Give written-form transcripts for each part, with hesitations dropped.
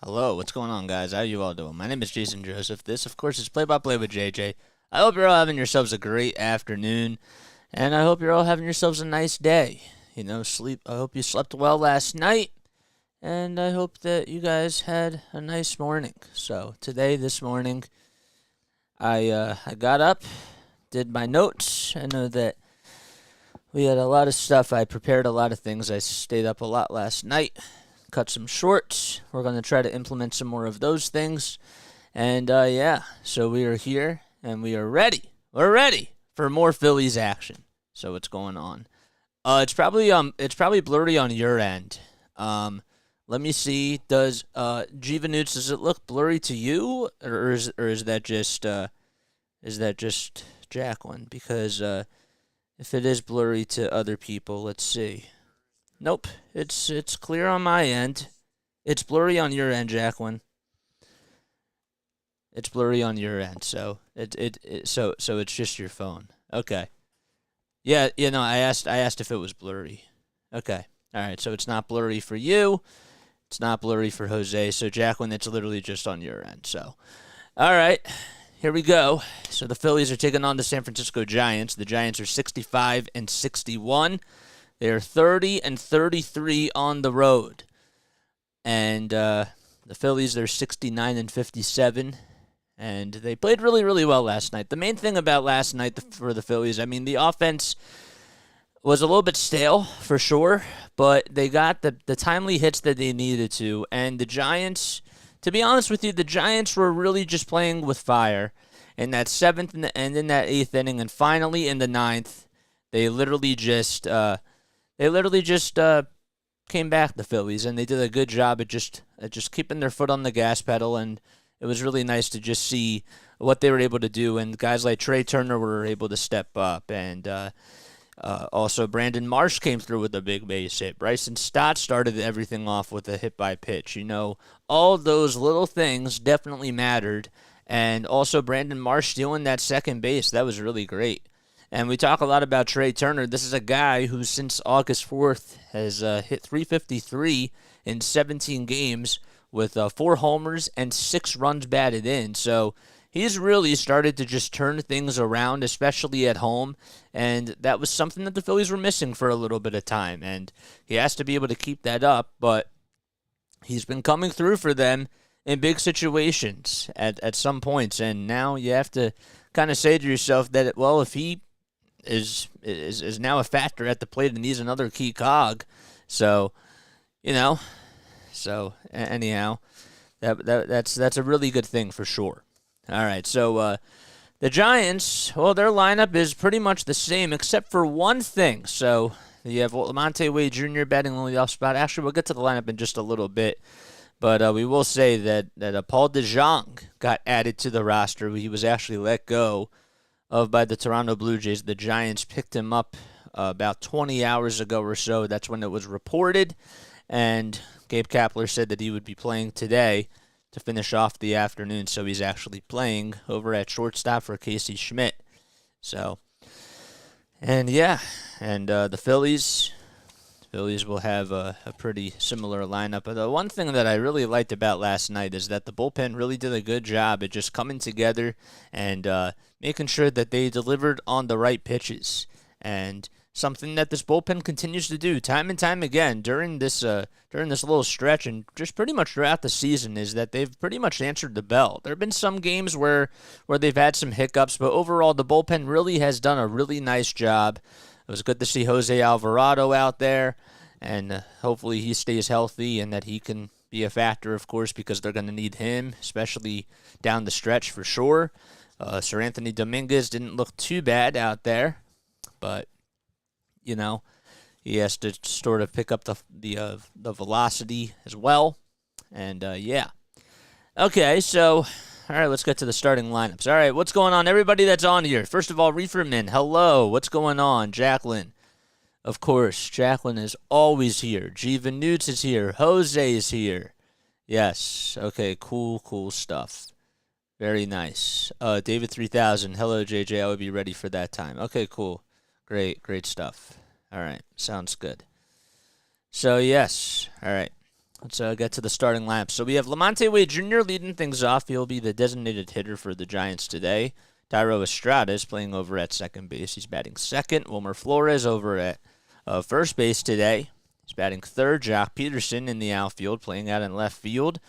Hello, what's going on, guys? How you all doing? My name is Jason Joseph. This, of course, is Play-by-Play with JJ. I hope you're all having yourselves a great afternoon, and I hope you're all having yourselves a nice day. Sleep. I hope you slept well last night, and I hope that you guys had a nice morning. So this morning, I got up, did my notes. I know that we had a lot of stuff. I prepared a lot of things. I stayed up a lot last night. Cut some shorts. We're going to try to implement some more of those things. And so we are here and we are ready. We're ready for more Phillies action. So what's going on? It's probably blurry on your end. Let me see. Does Givanoots, does it look blurry to you, or is that just Jacqueline? Because if it is blurry to other people, let's see. Nope, it's clear on my end. It's blurry on your end, Jacqueline. It's blurry on your end, so so it's just your phone. Okay. Yeah, I asked if it was blurry. Okay. All right, so it's not blurry for you. It's not blurry for Jose. So Jacqueline, it's literally just on your end. So, all right, here we go. So the Phillies are taking on the San Francisco Giants. The Giants are 65 and 61. They're 30 and 33 on the road. And the Phillies, they're 69 and 57. And they played really, really well last night. The main thing about last night for the Phillies, I mean, the offense was a little bit stale for sure, but they got the timely hits that they needed to. And the Giants, to be honest with you, the Giants were really just playing with fire in that seventh and in that eighth inning. And finally in the ninth, they literally just came back, the Phillies, and they did a good job at just keeping their foot on the gas pedal, and it was really nice to just see what they were able to do, and guys like Trea Turner were able to step up, and also Brandon Marsh came through with a big base hit. Bryson Stott started everything off with a hit by pitch. All those little things definitely mattered, and also Brandon Marsh stealing that second base, that was really great. And we talk a lot about Trea Turner. This is a guy who, since August 4th, has hit 353 in 17 games with 4 homers and 6 runs batted in. So he's really started to just turn things around, especially at home. And that was something that the Phillies were missing for a little bit of time. And he has to be able to keep that up. But he's been coming through for them in big situations at some points. And now you have to kind of say to yourself that, well, if he is now a factor at the plate and he's another key cog. So, anyhow, that's a really good thing for sure. All right, so the Giants, well, their lineup is pretty much the same except for one thing. So you have Lamonte Wade Jr. batting on the off spot. Actually, we'll get to the lineup in just a little bit. But we will say that Paul DeJong got added to the roster. He was actually let go by the Toronto Blue Jays. The Giants picked him up about 20 hours ago or so. That's when it was reported. And Gabe Kapler said that he would be playing today to finish off the afternoon. So he's actually playing over at shortstop for Casey Schmidt. So, and the Phillies will have a pretty similar lineup. But the one thing that I really liked about last night is that the bullpen really did a good job at just coming together and making sure that they delivered on the right pitches. And something that this bullpen continues to do time and time again during this little stretch and just pretty much throughout the season is that they've pretty much answered the bell. There have been some games where they've had some hiccups, but overall the bullpen really has done a really nice job. It was good to see Jose Alvarado out there, and hopefully he stays healthy and that he can be a factor, of course, because they're going to need him, especially down the stretch for sure. Sir Anthony Dominguez didn't look too bad out there, but he has to sort of pick up the velocity as well, and Okay, so all right, let's get to the starting lineups. All right, what's going on, everybody that's on here? First of all, Reeferman, hello. What's going on? Jacqueline, of course. Jacqueline is always here. Givanoots is here. Jose is here. Yes. Okay, cool stuff. Very nice. David 3000, hello, JJ. I would be ready for that time. Okay, cool. Great stuff. All right, sounds good. So, yes. All right. Let's get to the starting lineup. So we have Lamonte Wade Jr. leading things off. He'll be the designated hitter for the Giants today. Thairo Estrada is playing over at second base. He's batting second. Wilmer Flores over at first base today. He's batting third. Jock Peterson in the outfield, playing out in left field.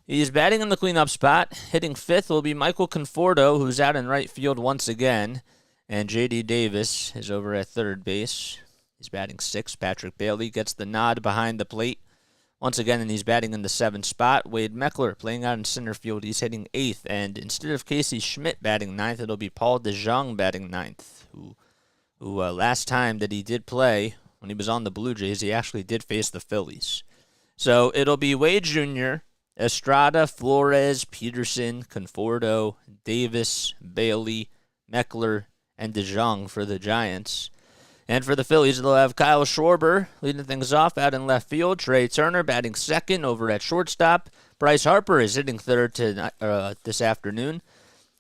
He's batting in the cleanup spot. Hitting fifth will be Michael Conforto, who's out in right field once again. And J.D. Davis is over at third base. He's batting sixth. Patrick Bailey gets the nod behind the plate once again, and he's batting in the seventh spot. Wade Meckler playing out in center field. He's hitting eighth. And instead of Casey Schmidt batting ninth, it'll be Paul DeJong batting ninth, who last time that he did play, when he was on the Blue Jays, he actually did face the Phillies. So it'll be Wade Jr., Estrada, Flores, Peterson, Conforto, Davis, Bailey, Meckler, and DeJong for the Giants. And for the Phillies, they'll have Kyle Schwarber leading things off out in left field. Trea Turner batting second over at shortstop. Bryce Harper is hitting third this afternoon.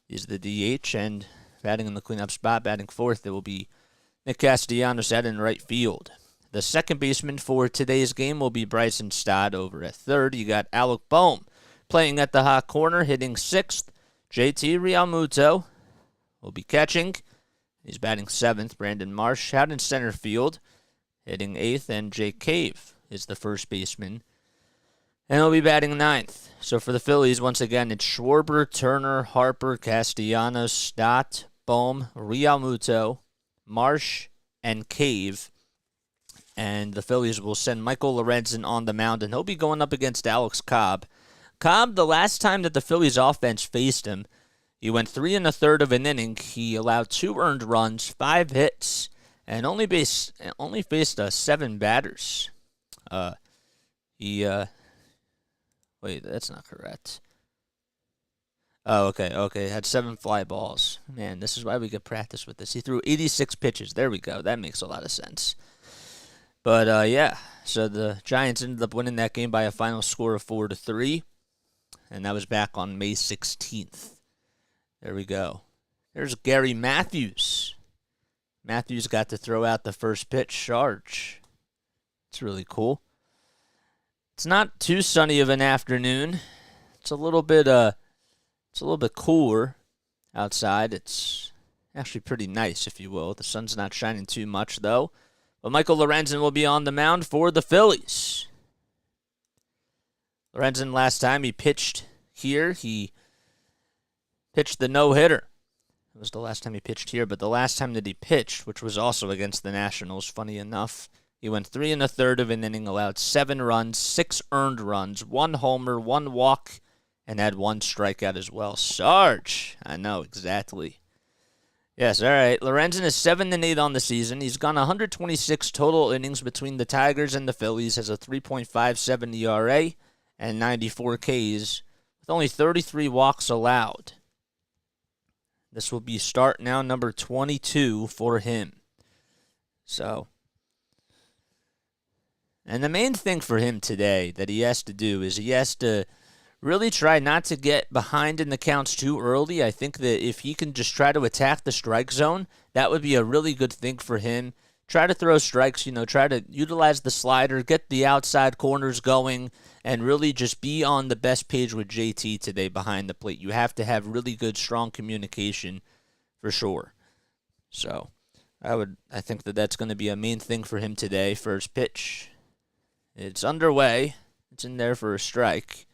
He's the DH, and batting in the cleanup spot, batting fourth, it will be Nick Castellanos out in right field. The second baseman for today's game will be Bryson Stott over at third. You got Alec Boehm playing at the hot corner, hitting sixth. JT Realmuto will be catching. He's batting seventh. Brandon Marsh out in center field, hitting eighth. And Jake Cave is the first baseman, and he'll be batting ninth. So for the Phillies, once again, it's Schwarber, Turner, Harper, Castellanos, Stott, Boehm, Realmuto, Marsh, and Cave. And the Phillies will send Michael Lorenzen on the mound, and he'll be going up against Alex Cobb. Cobb, the last time that the Phillies offense faced him, he went 3 1/3 of an inning. He allowed 2 earned runs, 5 hits, and only faced 7 batters. Wait, that's not correct. Oh, okay. Had 7 fly balls. Man, this is why we get practice with this. He threw 86 pitches. There we go. That makes a lot of sense. But, yeah, so the Giants ended up winning that game by a final score of 4-3, and that was back on May 16th. There we go. There's Gary Matthews. Matthews got to throw out the first pitch charge. It's really cool. It's not too sunny of an afternoon. It's a little bit cooler outside. It's actually pretty nice, if you will. The sun's not shining too much, though. But Michael Lorenzen will be on the mound for the Phillies. Lorenzen, last time he pitched here, he pitched the no-hitter. It was the last time he pitched here, but the last time that he pitched, which was also against the Nationals, funny enough, he went 3 1/3 of an inning, allowed 7 runs, 6 earned runs, 1 homer, 1 walk, and had 1 strikeout as well. Sarge! I know, exactly. Yes, all right. Lorenzen is 7-8 on the season. He's gone 126 total innings between the Tigers and the Phillies, has a 3.57 ERA and 94 Ks, with only 33 walks allowed. This will be start now number 22 for him. So, and the main thing for him today that he has to do is he has to really try not to get behind in the counts too early. I think that if he can just try to attack the strike zone, that would be a really good thing for him. Try to throw strikes, try to utilize the slider, get the outside corners going, and really just be on the best page with JT today behind the plate. You have to have really good, strong communication for sure. So I think that that's going to be a main thing for him today. First pitch. It's underway. It's in there for a strike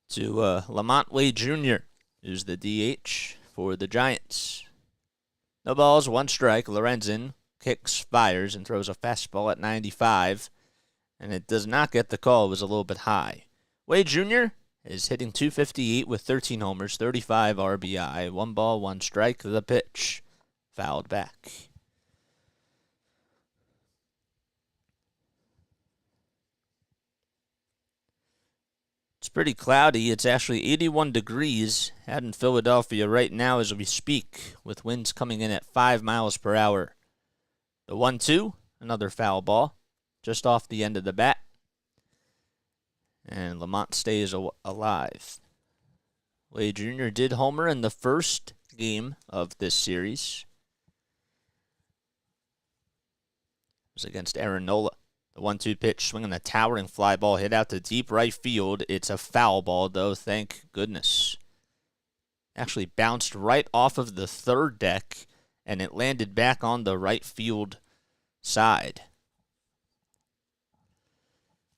to Lamont Wade Jr., who's the DH for the Giants. No balls, 1 strike. Lorenzen kicks, fires, and throws a fastball at 95, and it does not get the call. It was a little bit high. Wade Jr. is hitting .258 with 13 homers, 35 RBI, 1 ball, 1 strike. The pitch fouled back. It's pretty cloudy. It's actually 81 degrees out in Philadelphia right now as we speak, with winds coming in at 5 miles per hour. The 1-2, another foul ball, just off the end of the bat. And Lamont stays alive. Wade Jr. did homer in the first game of this series. It was against Aaron Nola. The 1-2 pitch, swinging a towering fly ball, hit out to deep right field. It's a foul ball, though, thank goodness. Actually bounced right off of the third deck, and it landed back on the right field side.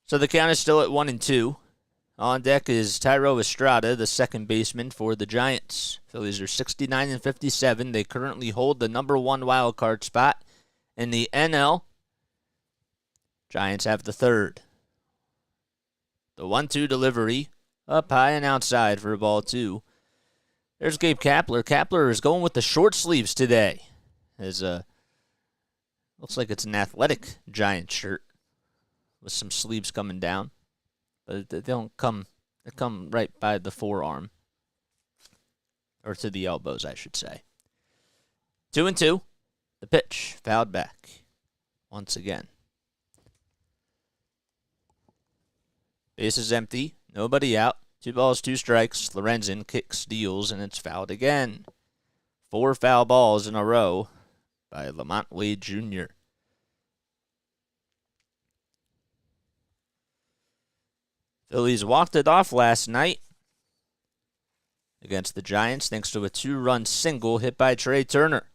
So the count is still at 1-2. On deck is Thairo Estrada, the second baseman for the Giants. Phillies are 69-57. They currently hold the number 1 wild card spot in the NL. Giants have the third. The 1-2 delivery, up high and outside for ball 2. There's Gabe Kapler. Kapler is going with the short sleeves today. Looks like it's an athletic Giants shirt with some sleeves coming down. But they don't come. They come right by the forearm. Or to the elbows, I should say. 2-2. The pitch. Fouled back. Once again. Base is empty. Nobody out. 2 balls, 2 strikes. Lorenzen kicks, deals, and it's fouled again. 4 foul balls in a row by Lamont Wade Jr. Phillies walked it off last night against the Giants thanks to a 2-run single hit by Trea Turner.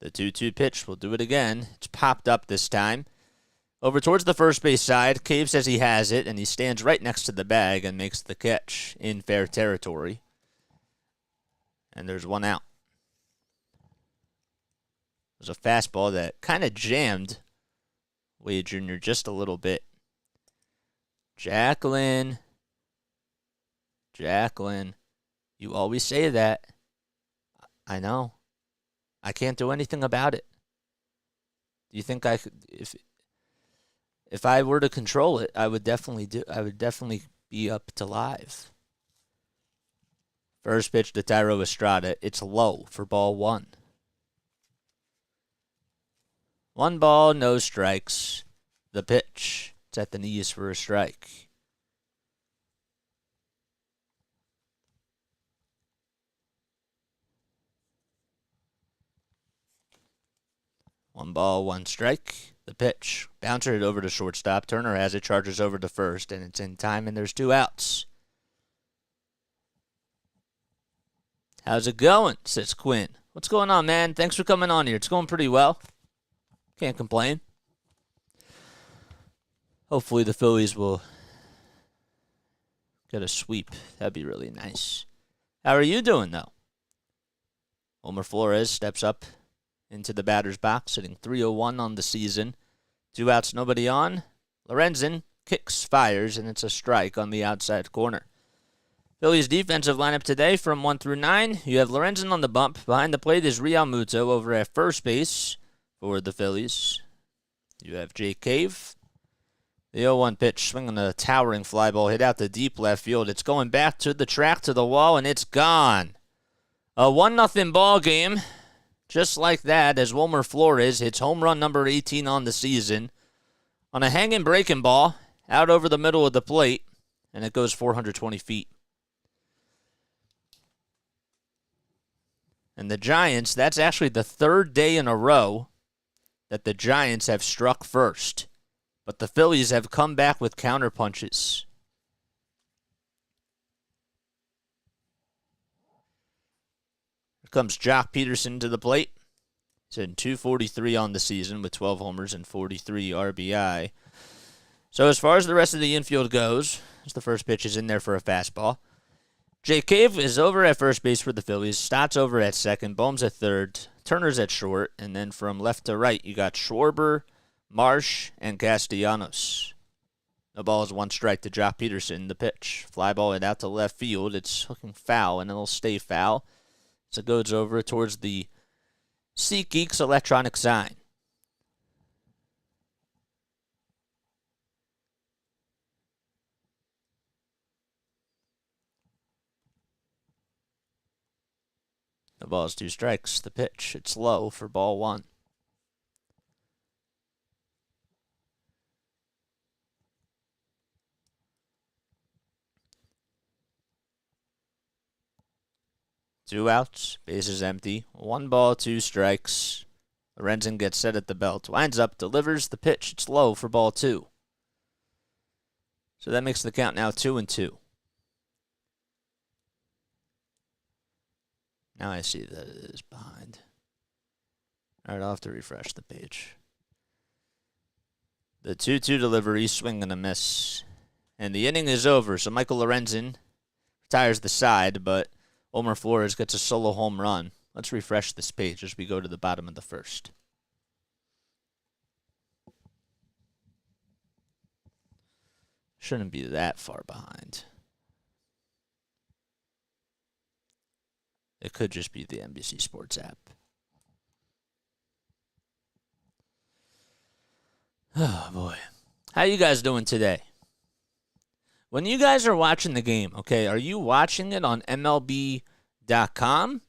The 2-2 pitch will do it again. It's popped up this time. Over towards the first base side. Cave says he has it, and he stands right next to the bag and makes the catch in fair territory. And there's 1 out. It was a fastball that kind of jammed Wade Jr. just a little bit. Jacqueline, you always say that. I know. I can't do anything about it. Do you think I could, if I were to control it, I would definitely be up to live. First pitch to Thairo Estrada. It's low for ball 1. 1 ball, no strikes. The pitch. It's at the knees for a strike. One ball, 1 strike. The pitch. Bouncer it over to shortstop. Turner has it, charges over to first, and it's in time, and there's 2 outs. How's it going? Says Quinn. What's going on, man? Thanks for coming on here. It's going pretty well. Can't complain. Hopefully the Phillies will get a sweep. That'd be really nice. How are you doing, though? Homer Flores steps up into the batter's box, hitting .301 on the season. 2 outs, nobody on. Lorenzen kicks, fires, and it's a strike on the outside corner. Phillies defensive lineup today from 1 through 9. You have Lorenzen on the bump. Behind the plate is Real Muto over at first base for the Phillies. You have Jake Cave. The 0-1 pitch, swinging a towering fly ball, hit out to deep left field. It's going back to the track, to the wall, and it's gone. A 1-0 ball game, just like that, as Wilmer Flores hits home run number 18 on the season on a hanging breaking ball out over the middle of the plate, and it goes 420 feet. And the Giants, that's actually the 3rd day in a row that the Giants have struck first. But the Phillies have come back with counterpunches. Here comes Jock Peterson to the plate. He's hitting .243 on the season with 12 homers and 43 RBI. So as far as the rest of the infield goes, as the first pitch is in there for a fastball, Jake Cave is over at first base for the Phillies. Stott's over at second. Bohm's at third. Turner's at short. And then from left to right, you got Schwarber, Marsh, and Castellanos. The ball is 1 strike to Jock Peterson. The pitch. Fly ball it out to left field. It's hooking foul, and it'll stay foul. So it goes over towards the SeatGeek's electronic sign. The ball is 2 strikes. The pitch. It's low for ball 1. Two outs, bases empty. 1 ball, 2 strikes. Lorenzen gets set at the belt. Winds up, delivers the pitch. It's low for ball 2. So that makes the count now 2-2. Now I see that it is behind. All right, I'll have to refresh the page. The 2-2 delivery, swing and a miss. And the inning is over, so Michael Lorenzen retires the side, but Omar Flores gets a solo home run. Let's refresh this page as we go to the bottom of the first. Shouldn't be that far behind. It could just be the NBC Sports app. Oh, boy. How you guys doing today? When you guys are watching the game, okay, are you watching it on MLB.com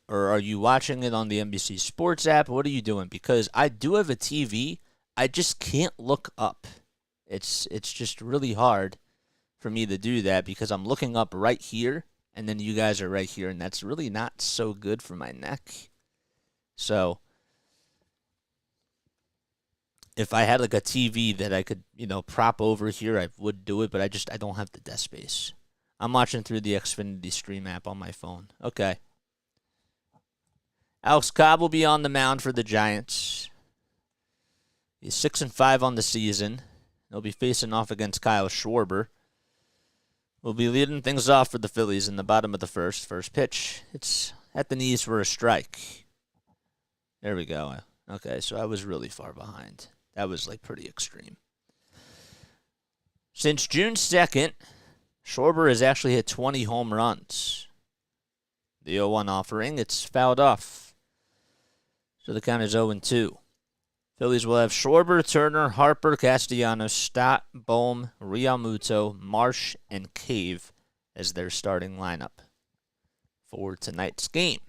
or are you watching it on the NBC Sports app? What are you doing? Because I do have a TV. I just can't look up. It's just really hard for me to do that because I'm looking up right here, and then you guys are right here, and that's really not so good for my neck. So if I had like a TV that I could, prop over here, I would do it, but I don't have the desk space. I'm watching through the Xfinity Stream app on my phone. Okay. Alex Cobb will be on the mound for the Giants. He's 6-5 on the season. He'll be facing off against Kyle Schwarber. We'll be leading things off for the Phillies in the bottom of the first. First pitch. It's at the knees for a strike. There we go. Okay, so I was really far behind. That was pretty extreme. Since June 2nd, Schwarber has actually hit 20 home runs. The 0-1 offering, it's fouled off. So the count is 0-2. Phillies will have Schwarber, Turner, Harper, Castellanos, Stott, Bohm, Realmuto, Marsh, and Cave as their starting lineup for tonight's game.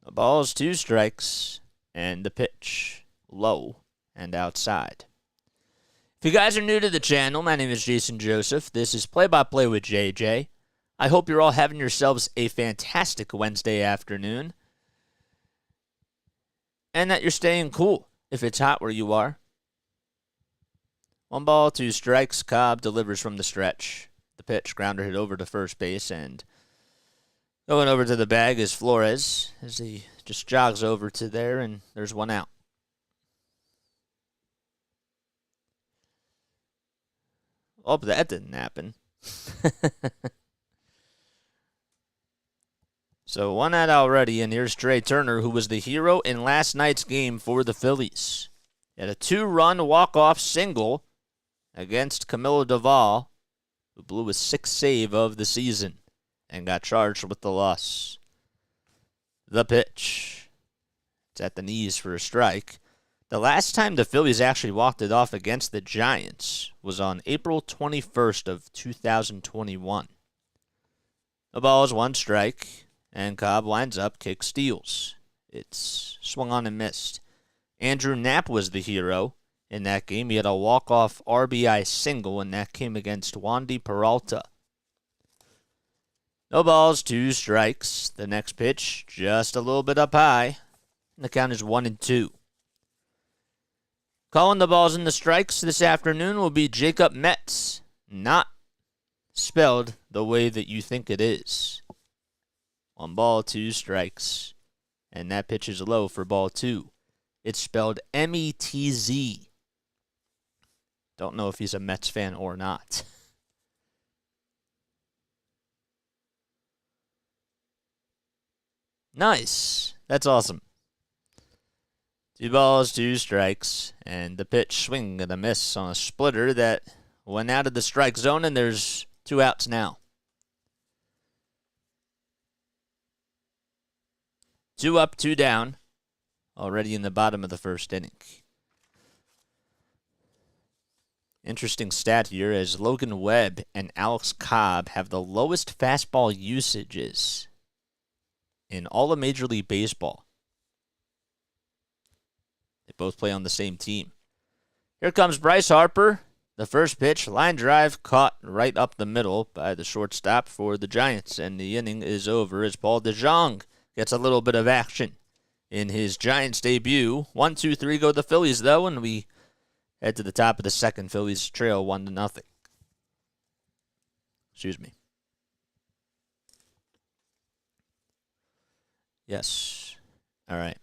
The ball's 2 strikes, and the pitch low and outside. If you guys are new to the channel, my name is Jason Joseph. This is Play-by-Play with JJ. I hope you're all having yourselves a fantastic Wednesday afternoon, and that you're staying cool if it's hot where you are. 1 ball, 2 strikes. Cobb delivers from the stretch. The pitch, grounder hit over to first base, and going over to the bag is Flores as he just jogs over to there, and there's 1 out. Oh, but that didn't happen. So 1 out already, and here's Trea Turner, who was the hero in last night's game for the Phillies. He had a 2-run walk-off single against Camilo Doval, who blew his 6th save of the season and got charged with the loss. The pitch. It's at the knees for a strike. The last time the Phillies actually walked it off against the Giants was on April 21st of 2021. The ball is 1 strike, and Cobb winds up, kick, steals. It's swung on and missed. Andrew Knapp was the hero in that game. He had a walk-off RBI single, and that came against Wandy Peralta. No balls, 2 strikes. The next pitch, just a little bit up high. And the count is 1-2. Calling the balls and the strikes this afternoon will be Jacob Metz. Not spelled the way that you think it is. 1 ball, 2 strikes. And that pitch is low for ball 2. It's spelled M-E-T-Z. Don't know if he's a Mets fan or not. Nice. That's awesome. 2 balls, 2 strikes, and the pitch, swing and a miss on a splitter that went out of the strike zone, and there's 2 outs now. 2 up, 2 down, already in the bottom of the first inning. Interesting stat here as Logan Webb and Alex Cobb have the lowest fastball usages in all of Major League Baseball. They both play on the same team. Here comes Bryce Harper. The first pitch, line drive, caught right up the middle by the shortstop for the Giants. And the inning is over as Paul DeJong gets a little bit of action in his Giants debut. 1-2-3 go the Phillies, though, and we head to the top of the second. Phillies trail 1-0. Excuse me. Yes. All right.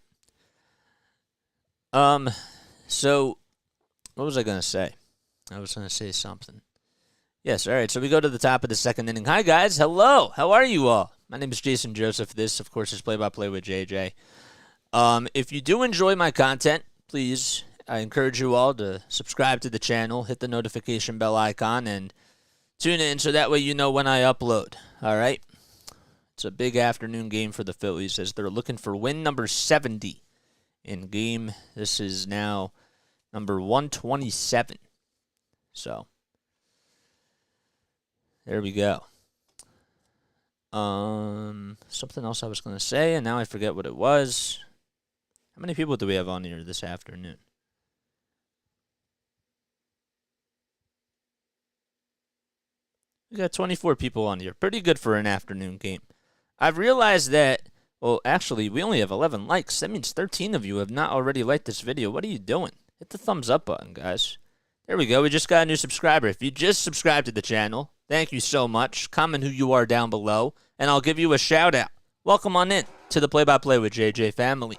So what was I going to say? I was going to say something. Yes, all right. So we go to the top of the second inning. Hi, guys. Hello. How are you all? My name is Jason Joseph. This, of course, is Play-by-Play with JJ. If you do enjoy my content, please, I encourage you all to subscribe to the channel, hit the notification bell icon, and tune in so that way you know when I upload. All right? It's a big afternoon game for the Phillies as they're looking for win number 70 in game. This is now number 127. So, there we go. Something else I was going to say, and now I forget what it was. How many people do we have on here this afternoon? We got 24 people on here. Pretty good for an afternoon game. I've realized that, well, actually, we only have 11 likes. That means 13 of you have not already liked this video. What are you doing? Hit the thumbs up button, guys. There we go. We just got a new subscriber. If you just subscribed to the channel, thank you so much. Comment who you are down below, and I'll give you a shout-out. Welcome on in to the Play-by-Play with JJ family.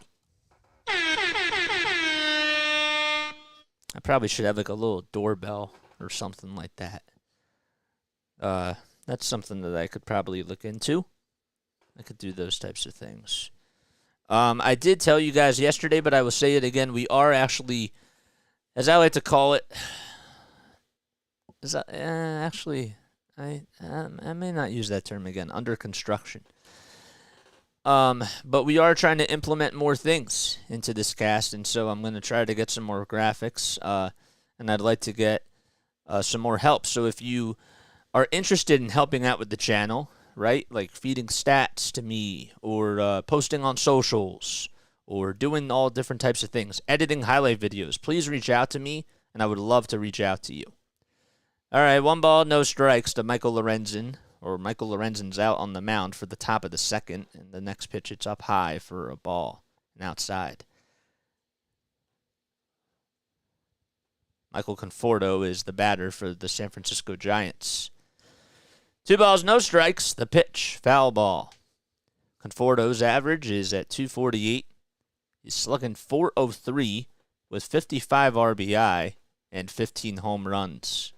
I probably should have like a little doorbell or something like that. That's something that I could probably look into. I could do those types of things. I did tell you guys yesterday, but I will say it again. We are actually, as I like to call it, I may not use that term again, under construction. But we are trying to implement more things into this cast, and so I'm going to try to get some more graphics, and I'd like to get some more help. So if you are interested in helping out with the channel, right, like feeding stats to me, or posting on socials, or doing all different types of things, editing highlight videos, please reach out to me, and I would love to reach out to you. All right, 1 ball, no strikes to Michael Lorenzen. Or Michael Lorenzen's out on the mound for the top of the second, and the next pitch, it's up high for a ball and outside. Michael Conforto is the batter for the San Francisco Giants. 2 balls, no strikes, the pitch, foul ball. Conforto's average is at 248. He's slugging .403 with 55 RBI and 15 home runs.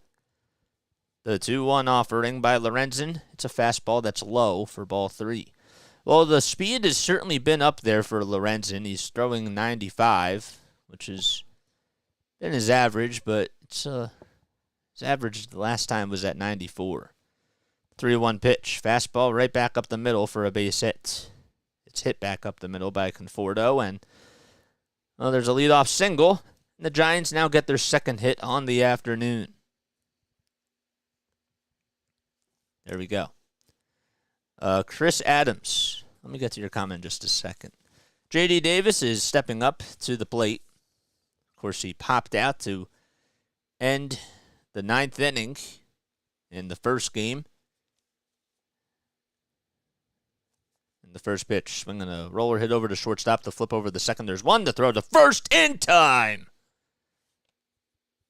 The 2-1 offering by Lorenzen. It's a fastball that's low for ball 3. Well, the speed has certainly been up there for Lorenzen. He's throwing 95, which has been his average, but it's his average the last time was at 94. 3-1 pitch. Fastball right back up the middle for a base hit. It's hit back up the middle by Conforto, and there's a leadoff single. And the Giants now get their second hit on the afternoon. There we go. Chris Adams. Let me get to your comment in just a second. J.D. Davis is stepping up to the plate. Of course, he popped out to end the 9th inning in the first game. In the first pitch, swinging a roller hit over to shortstop to flip over the second. There's one to throw to first in time.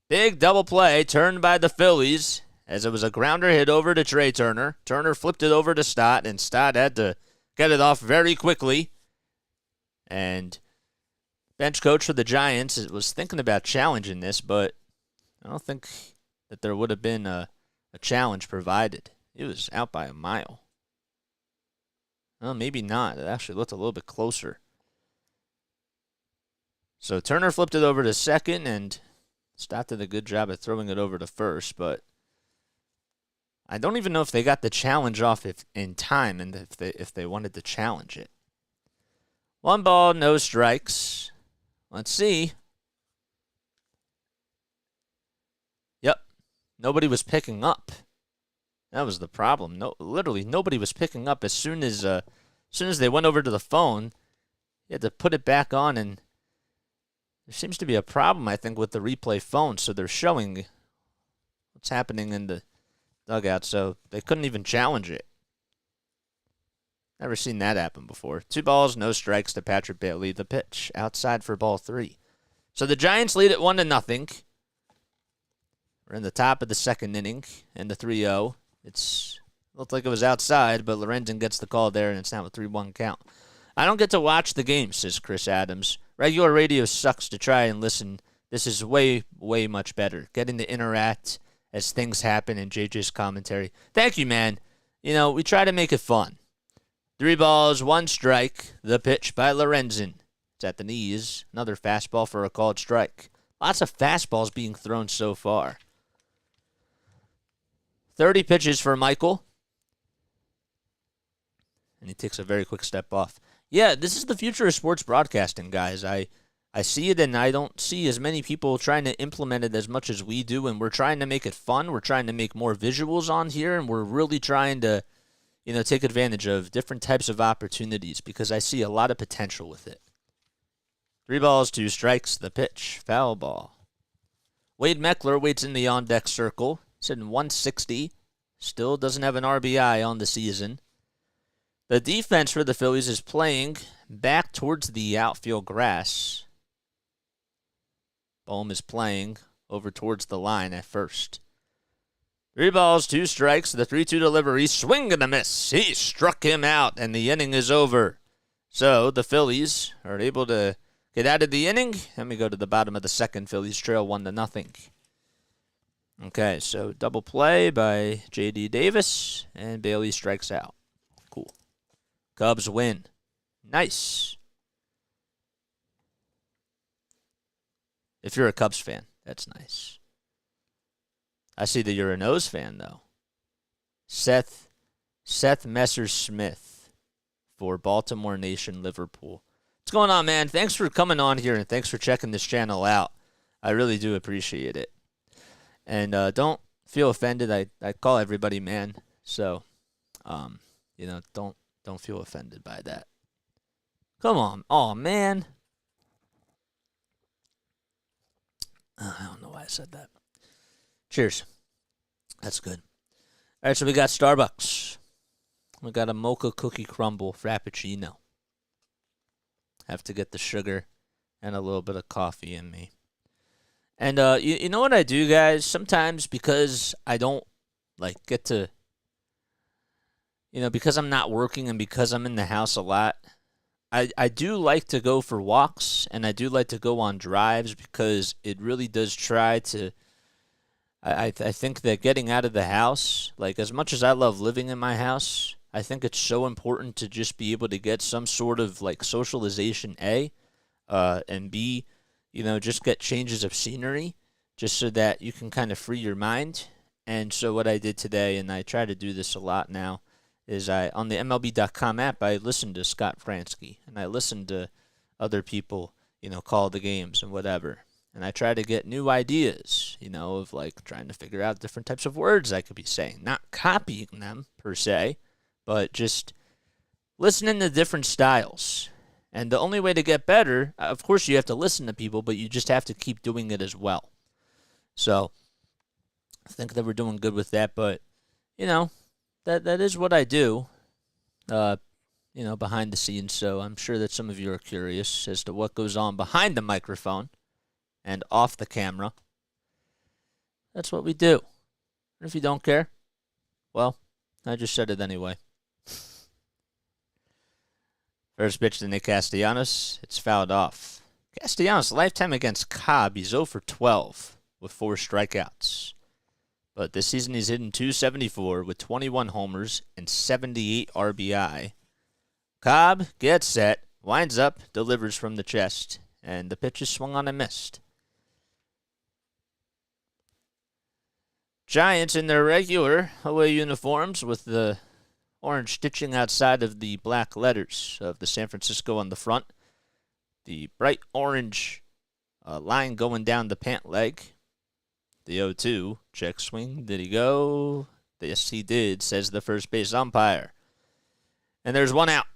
Big double play turned by the Phillies, as it was a grounder hit over to Trea Turner. Turner flipped it over to Stott, and Stott had to get it off very quickly. And bench coach for the Giants was thinking about challenging this, but I don't think that there would have been a challenge provided. It was out by a mile. Well, maybe not. It actually looked a little bit closer. So Turner flipped it over to second, and Stott did a good job at throwing it over to first, but I don't even know if they got the challenge off in time and if they wanted to challenge it. 1 ball, no strikes. Let's see. Yep. Nobody was picking up. That was the problem. Literally nobody was picking up. As soon as they went over to the phone, you had to put it back on, and there seems to be a problem, I think, with the replay phone. So they're showing what's happening in the dugout, so they couldn't even challenge it. Never seen that happen before. 2 balls, no strikes to Patrick Bailey. The pitch outside for ball 3. So the Giants lead it 1-0. We're in the top of the second inning and the 3-0. It looked like it was outside, but Lorenzen gets the call there, and it's now a 3-1 count. I don't get to watch the game, says Chris Adams. Regular radio sucks to try and listen. This is way, way much better. Getting to interact as things happen in JJ's commentary. Thank you, man. We try to make it fun. 3 balls, 1 strike. The pitch by Lorenzen. It's at the knees. Another fastball for a called strike. Lots of fastballs being thrown so far. 30 pitches for Michael. And he takes a very quick step off. Yeah, this is the future of sports broadcasting, guys. I see it, and I don't see as many people trying to implement it as much as we do, and we're trying to make it fun. We're trying to make more visuals on here, and we're really trying to take advantage of different types of opportunities because I see a lot of potential with it. 3 balls, 2 strikes, the pitch, foul ball. Wade Meckler waits in the on-deck circle. He's hitting 160. Still doesn't have an RBI on the season. The defense for the Phillies is playing back towards the outfield grass. Bohm is playing over towards the line at first. 3 balls, 2 strikes, the 3-2 delivery, swing and a miss. He struck him out, and the inning is over. So the Phillies are able to get out of the inning. Let me go to the bottom of the second. Phillies trail 1-0. Okay, so double play by J.D. Davis, and Bailey strikes out. Cool. Cubs win. Nice. If you're a Cubs fan, that's nice. I see that you're an O's fan, though. Seth Messersmith for Baltimore Nation Liverpool. What's going on, man? Thanks for coming on here, and thanks for checking this channel out. I really do appreciate it. And don't feel offended. I call everybody man, so don't feel offended by that. Come on. Oh, man. I don't know why I said that. Cheers. That's good. All right, so we got Starbucks. We got a mocha cookie crumble frappuccino. Have to get the sugar and a little bit of coffee in me. And you know what I do, guys? Sometimes because I don't get to, because I'm not working and because I'm in the house a lot, I do like to go for walks and I do like to go on drives because it really does try to. I think that getting out of the house, as much as I love living in my house, I think it's so important to just be able to get some sort of socialization, and B, just get changes of scenery just so that you can kind of free your mind. And so what I did today, and I try to do this a lot now, is on the MLB.com app, I listened to Scott Fransky and I listened to other people, call the games and whatever. And I try to get new ideas, of trying to figure out different types of words I could be saying. Not copying them, per se, but just listening to different styles. And the only way to get better, of course you have to listen to people, but you just have to keep doing it as well. So I think that we're doing good with that, but, that is what I do, behind the scenes. So I'm sure that some of you are curious as to what goes on behind the microphone and off the camera. That's what we do. And if you don't care, well, I just said it anyway. First pitch to Nick Castellanos. It's fouled off. Castellanos, lifetime against Cobb. He's 0 for 12 with 4 strikeouts. But this season he's hitting .274 with 21 homers and 78 RBI. Cobb gets set, winds up, delivers from the chest, and the pitch is swung on and missed. Giants in their regular away uniforms with the orange stitching outside of the black letters of the San Francisco on the front. The bright orange line going down the pant leg. The 0-2, check swing. Did he go? Yes, he did, says the first base umpire. And there's 1 out.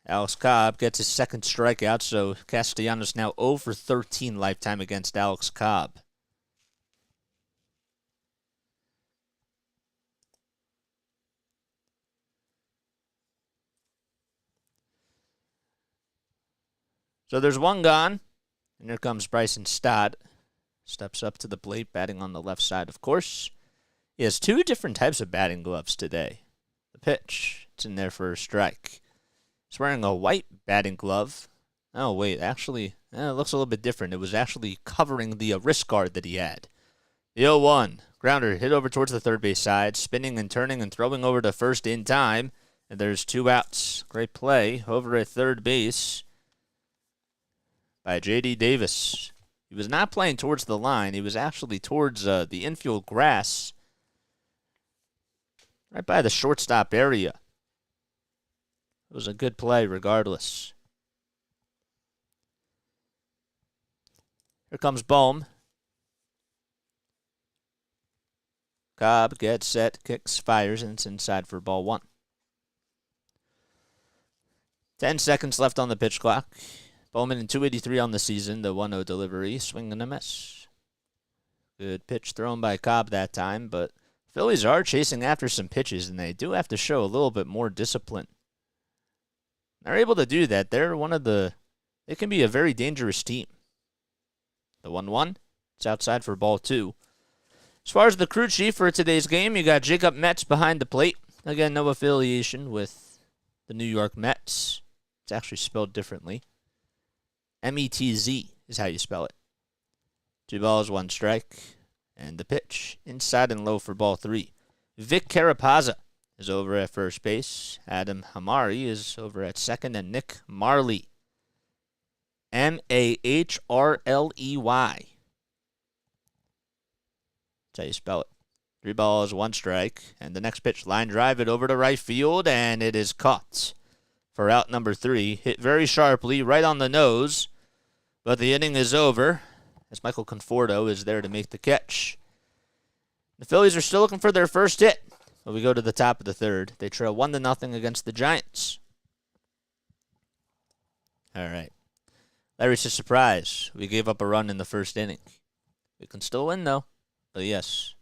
Alex Cobb gets his second strikeout, so Castellanos now 0 for 13 lifetime against Alex Cobb. So there's one gone, and here comes Bryson Stott. Steps up to the plate, batting on the left side, of course. He has two different types of batting gloves today. The pitch, it's in there for a strike. He's wearing a white batting glove. Oh, wait, actually, it looks a little bit different. It was actually covering the wrist guard that he had. The 0-1, grounder hit over towards the third base side, spinning and turning and throwing over to first in time. And there's 2 outs. Great play over at third base by J.D. Davis. He was not playing towards the line. He was actually towards the infield grass, right by the shortstop area. It was a good play regardless. Here comes Bohm. Cobb gets set, kicks, fires, and it's inside for ball 1. 10 seconds left on the pitch clock. Bowman in 283 on the season, the 1-0 delivery, swing and a miss. Good pitch thrown by Cobb that time, but Phillies are chasing after some pitches, and they do have to show a little bit more discipline. They're able to do that. They can be a very dangerous team. The 1-1, it's outside for ball 2. As far as the crew chief for today's game, you got Jacob Metz behind the plate. Again, no affiliation with the New York Mets. It's actually spelled differently. M-E-T-Z is how you spell it. 2 balls, 1 strike. And the pitch, inside and low for ball 3. Vic Carapazza is over at first base. Adam Hamari is over at second. And Nick Marley. M-A-H-R-L-E-Y. That's how you spell it. 3 balls, 1 strike. And the next pitch, line drive it over to right field. And it is caught for out number 3. Hit very sharply, right on the nose. But the inning is over as Michael Conforto is there to make the catch. The Phillies are still looking for their first hit. But we go to the top of the third. They trail 1-0 against the Giants. All right. Larry's a surprise. We gave up a run in the first inning. We can still win, though. But yes,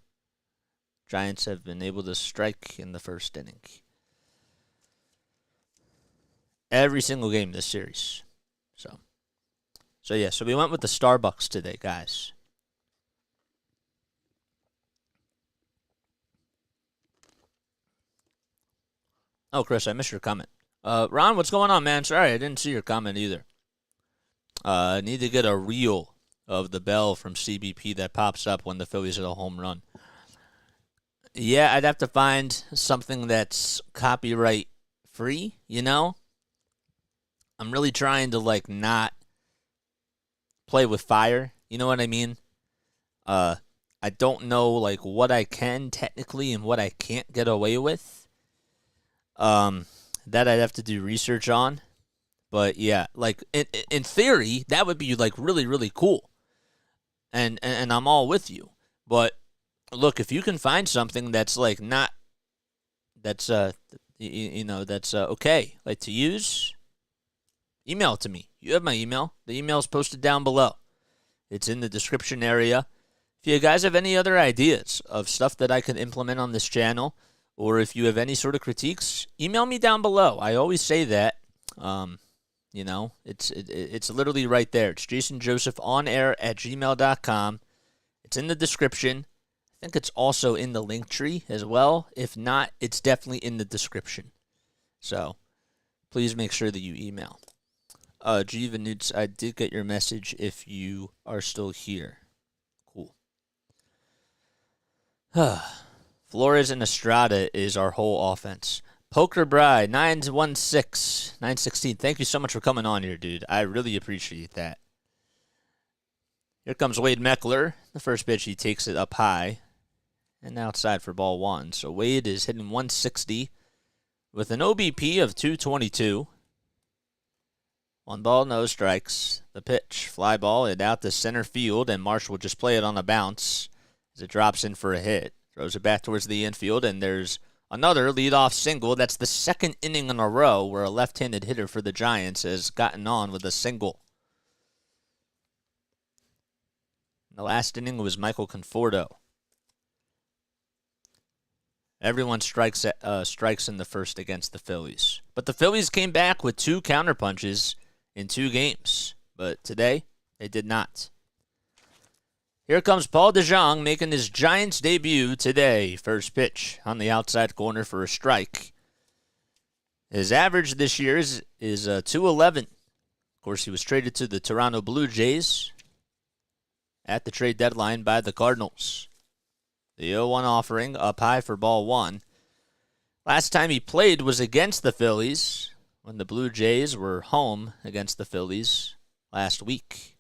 Giants have been able to strike in the first inning. Every single game this series. So we went with the Starbucks today, guys. Oh, Chris, I missed your comment. Ron, what's going on, man? Sorry, I didn't see your comment either. I need to get a reel of the bell from CBP that pops up when the Phillies hit a home run. Yeah, I'd have to find something that's copyright free, you know? I'm really trying to, not play with fire. You know what I mean? I don't know, what I can technically and what I can't get away with. That I'd have to do research on. But, yeah, in theory, that would be, really, really cool. And I'm all with you. But, look, if you can find something that's, not, that's, that's okay, to use, email it to me. You have my email. The email is posted down below. It's in the description area. If you guys have any other ideas of stuff that I can implement on this channel, or if you have any sort of critiques, email me down below. I always say that. It's literally right there. It's jasonjosephonair@gmail.com. It's in the description. I think it's also in the LINKTREE as well. If not, it's definitely in the description. So, please make sure that you email. Givanutz, I did get your message if you are still here. Cool. Flores and Estrada is our whole offense. Poker Bry, 916. Thank you so much for coming on here, dude. I really appreciate that. Here comes Wade Meckler. The first pitch, he takes it up high and outside for ball 1. So Wade is hitting 160 with an OBP of 222. 1 ball, no strikes. The pitch, fly ball, it out to center field, and Marsh will just play it on a bounce as it drops in for a hit. Throws it back towards the infield, and there's another leadoff single. That's the second inning in a row where a left-handed hitter for the Giants has gotten on with a single. The last inning was Michael Conforto. Everyone strikes in the first against the Phillies. But the Phillies came back with 2 counterpunches in 2 games. but today they did not. Here comes Paul DeJong making his Giants debut today. First pitch on the outside corner for a strike. His average this year is 211. Of course, he was traded to the Toronto Blue Jays at the trade deadline by the Cardinals. The 0-1 offering up high for ball one. Last time he played was against the Phillies when the Blue Jays were home against the Phillies last week.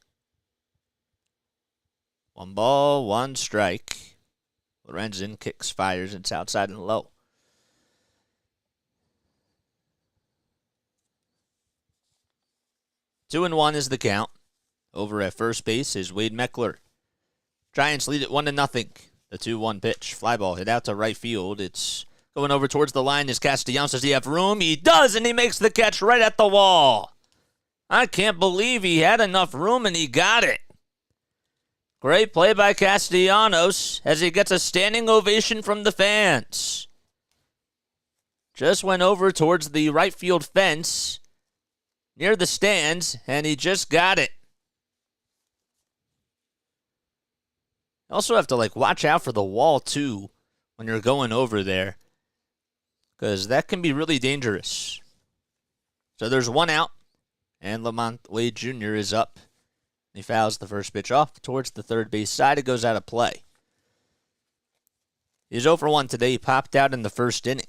1 ball, 1 strike. Lorenzen kicks, fires, and it's outside and low. Two and 1 is the count. Over at first base is Wade Meckler. Giants lead it 1-0. The 2-1 pitch. Fly ball hit out to right field. It's going over towards the line. Is Castellanos. Does he have room? He does, and he makes the catch right at the wall. I can't believe he had enough room and he got it. Great play by Castellanos as he gets a standing ovation from the fans. Just went over towards the right field fence near the stands, and he just got it. You also have to watch out for the wall too when you're going over there, because that can be really dangerous. So there's 1 out, and Lamont Wade Jr. is up. He fouls the first pitch off towards the third base side. It goes out of play. He's 0 for 1 today. He popped out in the first inning.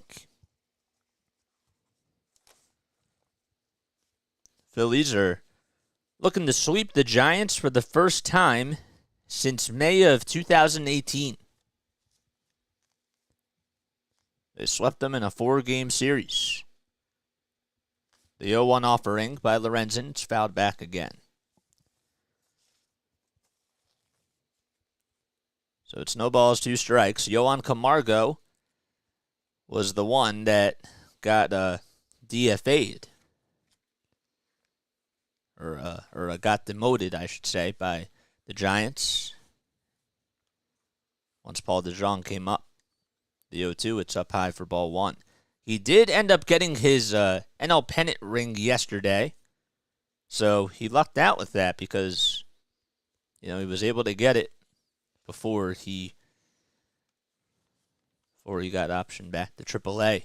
Phillies are looking to sweep the Giants for the first time since May of 2018. They swept them in a 4-game series. The 0-1 offering by Lorenzen. It's fouled back again. So it's no balls, 2 strikes. Yohan Camargo was the one that got DFA'd. Or got demoted, I should say, by the Giants. Once Paul DeJong came up. The 0-2, it's up high for ball one. He did end up getting his NL pennant ring yesterday. So he lucked out with that because, he was able to get it before he got optioned back to AAA.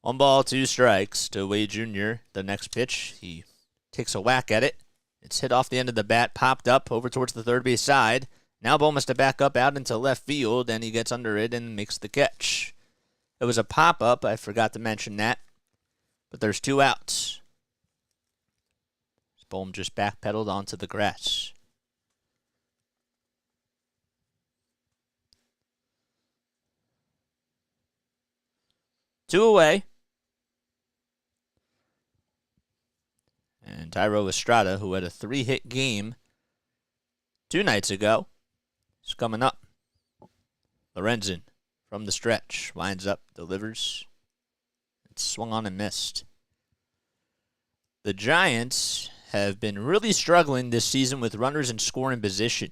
1 ball, 2 strikes to Wade Jr. The next pitch, he takes a whack at it. It's hit off the end of the bat, popped up over towards the third base side. Now Bo must have back up out into left field, and he gets under it and makes the catch. It was a pop-up, I forgot to mention that. But there's 2 outs. Bohm just backpedaled onto the grass. Two away. And Thairo Estrada, who had a 3-hit game 2 nights ago, is coming up. Lorenzen from the stretch. Lines up, delivers. It's swung on and missed. The Giants have been really struggling this season with runners in scoring position.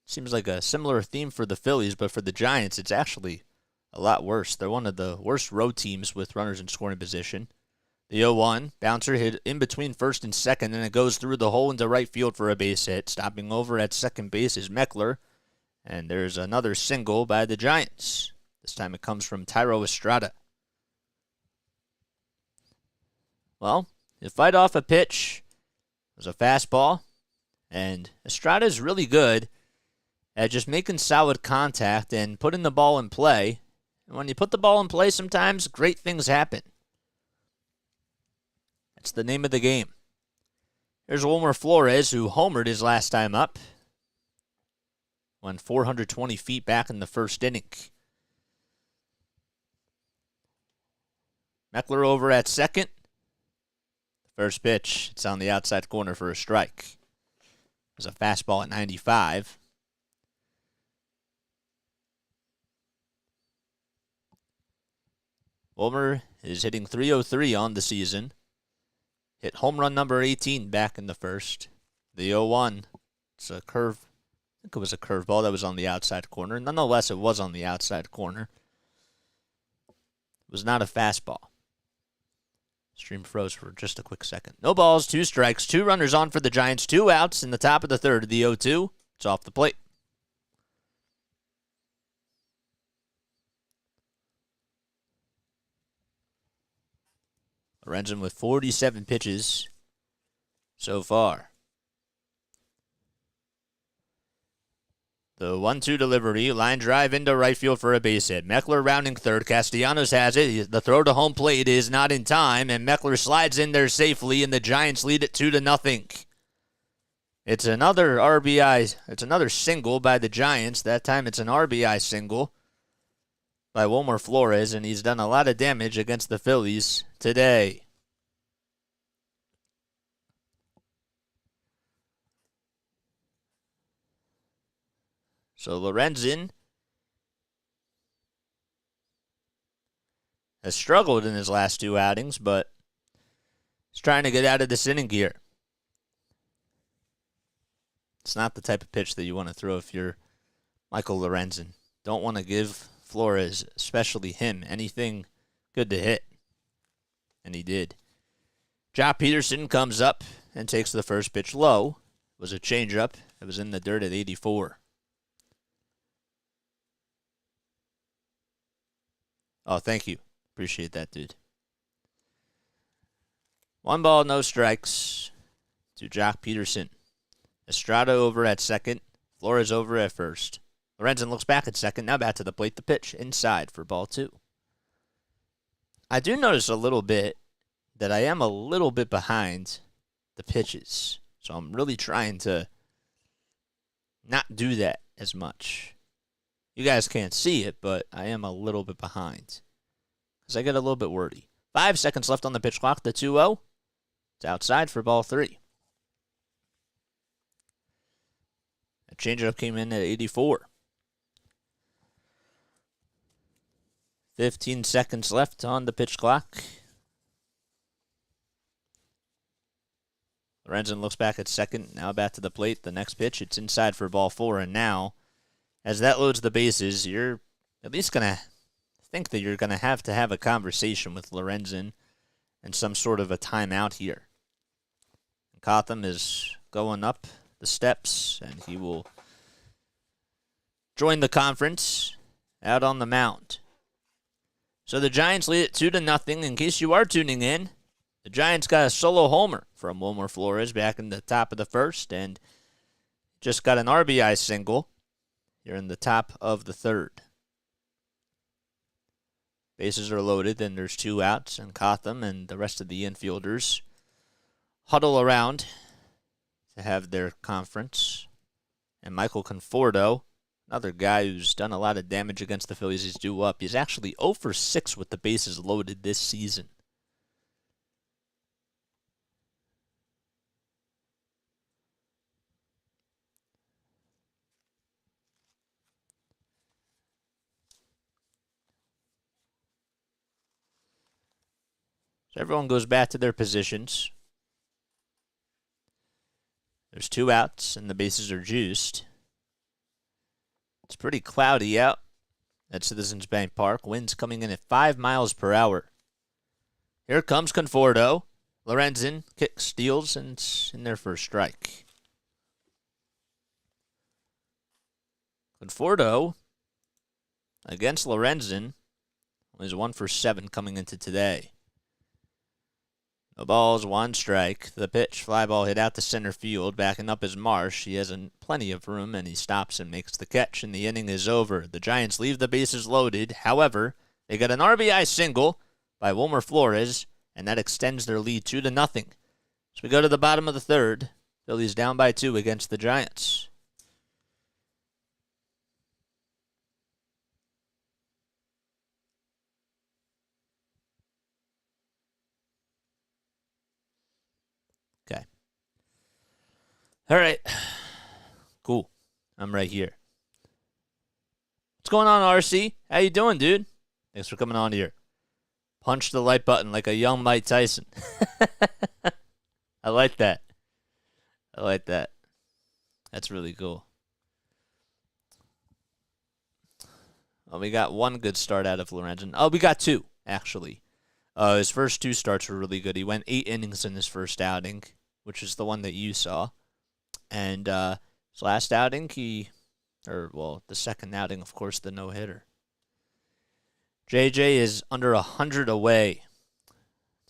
Seems like a similar theme for the Phillies, but for the Giants, it's actually a lot worse. They're one of the worst road teams with runners in scoring position. The 0-1, bouncer hit in between first and second, and it goes through the hole into right field for a base hit. Stopping over at second base is Meckler, and there's another single by the Giants. This time it comes from Thairo Estrada. Well, you fight off a pitch. It was a fastball, and Estrada's really good at just making solid contact and putting the ball in play. And when you put the ball in play, sometimes great things happen. That's the name of the game. Here's Wilmer Flores, who homered his last time up. Went 420 feet back in the first inning. Meckler over at second. First pitch, it's on the outside corner for a strike. It was a fastball at 95. Wilmer is hitting .303 on the season. Hit home run number 18 back in the first. The 0-1. It's a curve. I think it was a curveball that was on the outside corner. Nonetheless, it was on the outside corner. It was not a fastball. Stream froze for just a quick second. No balls, 2 strikes, 2 runners on for the Giants, 2 outs in the top of the third. The 0-2. It's off the plate. Lorenzen with 47 pitches so far. The 1-2 delivery, line drive into right field for a base hit. Meckler rounding third. Castellanos has it. The throw to home plate is not in time, and Meckler slides in there safely, and the Giants lead it 2-0. It's another RBI. It's another single by the Giants. That time it's an RBI single by Wilmer Flores, and he's done a lot of damage against the Phillies today. So Lorenzen has struggled in his last 2 outings, but he's trying to get out of this inning gear. It's not the type of pitch that you want to throw if you're Michael Lorenzen. Don't want to give Flores, especially him, anything good to hit. And he did. Jock Peterson comes up and takes the first pitch low. It was a changeup. It was in the dirt at 84. Oh, thank you. Appreciate that, dude. 1 ball, no strikes to Jock Peterson. Estrada over at second. Flores over at first. Lorenzen looks back at second. Now back to the plate. The pitch inside for ball 2. I do notice a little bit that I am a little bit behind the pitches. So I'm really trying to not do that as much. You guys can't see it, but I am a little bit behind because I get a little bit wordy. 5 seconds left on the pitch clock. The 2-0. It's outside for ball 3. A changeup came in at 84. 15 seconds left on the pitch clock. Lorenzen looks back at second. Now back to the plate. The next pitch, it's inside for ball 4. And now, as that loads the bases, you're at least going to think that you're going to have a conversation with Lorenzen and some sort of a timeout here. Cotham is going up the steps, and he will join the conference out on the mound. So the Giants lead it 2-0. In case you are tuning in, the Giants got a solo homer from Wilmer Flores back in the top of the first, and just got an RBI single here in the top of the third. Bases are loaded, and there's 2 outs, and Cotham and the rest of the infielders huddle around to have their conference. And Michael Conforto, another guy who's done a lot of damage against the Phillies, is due up. He's actually 0 for 6 with the bases loaded this season. So everyone goes back to their positions. There's 2 outs, and the bases are juiced. It's pretty cloudy out at Citizens Bank Park. Winds coming in at 5 miles per hour. Here comes Conforto. Lorenzen kicks, steals, and it's in there for a strike. Conforto against Lorenzen is 1 for 7 coming into today. No balls, 1 strike. The pitch, fly ball hit out to center field. Backing up is Marsh. He has plenty of room, and he stops and makes the catch, and the inning is over. The Giants leave the bases loaded. However, they got an RBI single by Wilmer Flores, and that extends their lead 2-0. So we go to the bottom of the third. Phillies down by 2 against the Giants. Okay. All right. Cool. I'm right here. What's going on, RC? How you doing, dude? Thanks for coming on here. Punch the like button like a young Mike Tyson. I like that. I like that. That's really cool. Well, we got 1 good start out of Lorenzen. Oh, we got 2, actually. His first 2 starts were really good. He went 8 innings in his first outing, which is the one that you saw. And his last outing, the second outing, of course, the no-hitter. JJ is under 100 away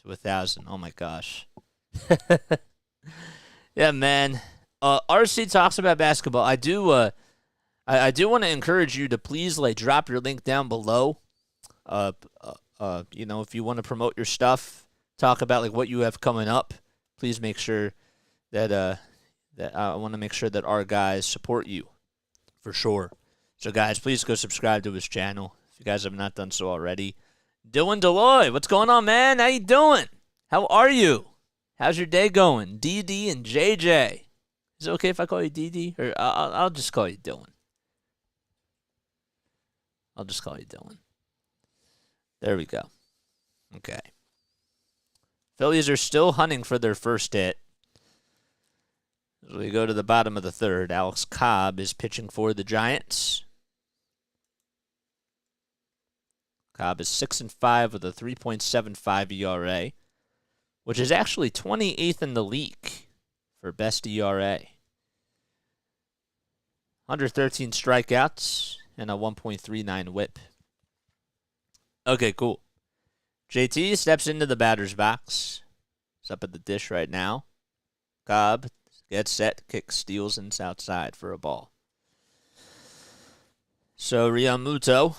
to 1,000. Oh, my gosh. Yeah, man. RC talks about basketball. I do want to encourage you to please drop your link down below. If you want to promote your stuff, talk about what you have coming up, please make sure that I want to make sure that our guys support you for sure. So guys, please go subscribe to his channel if you guys have not done so already. Dylan Deloy, what's going on, man? How you doing? How are you? How's your day going? DD and JJ. Is it okay if I call you DD? Or I'll just call you Dylan. I'll just call you Dylan. There we go. Okay. Phillies are still hunting for their first hit. As we go to the bottom of the third, Alex Cobb is pitching for the Giants. Cobb is 6-5 with a 3.75 ERA, which is actually 28th in the league for best ERA. 113 strikeouts and a 1.39 whip. Okay, cool. JT steps into the batter's box. He's up at the dish right now. Cobb gets set, kicks, steals, and it's outside for a ball. So Realmuto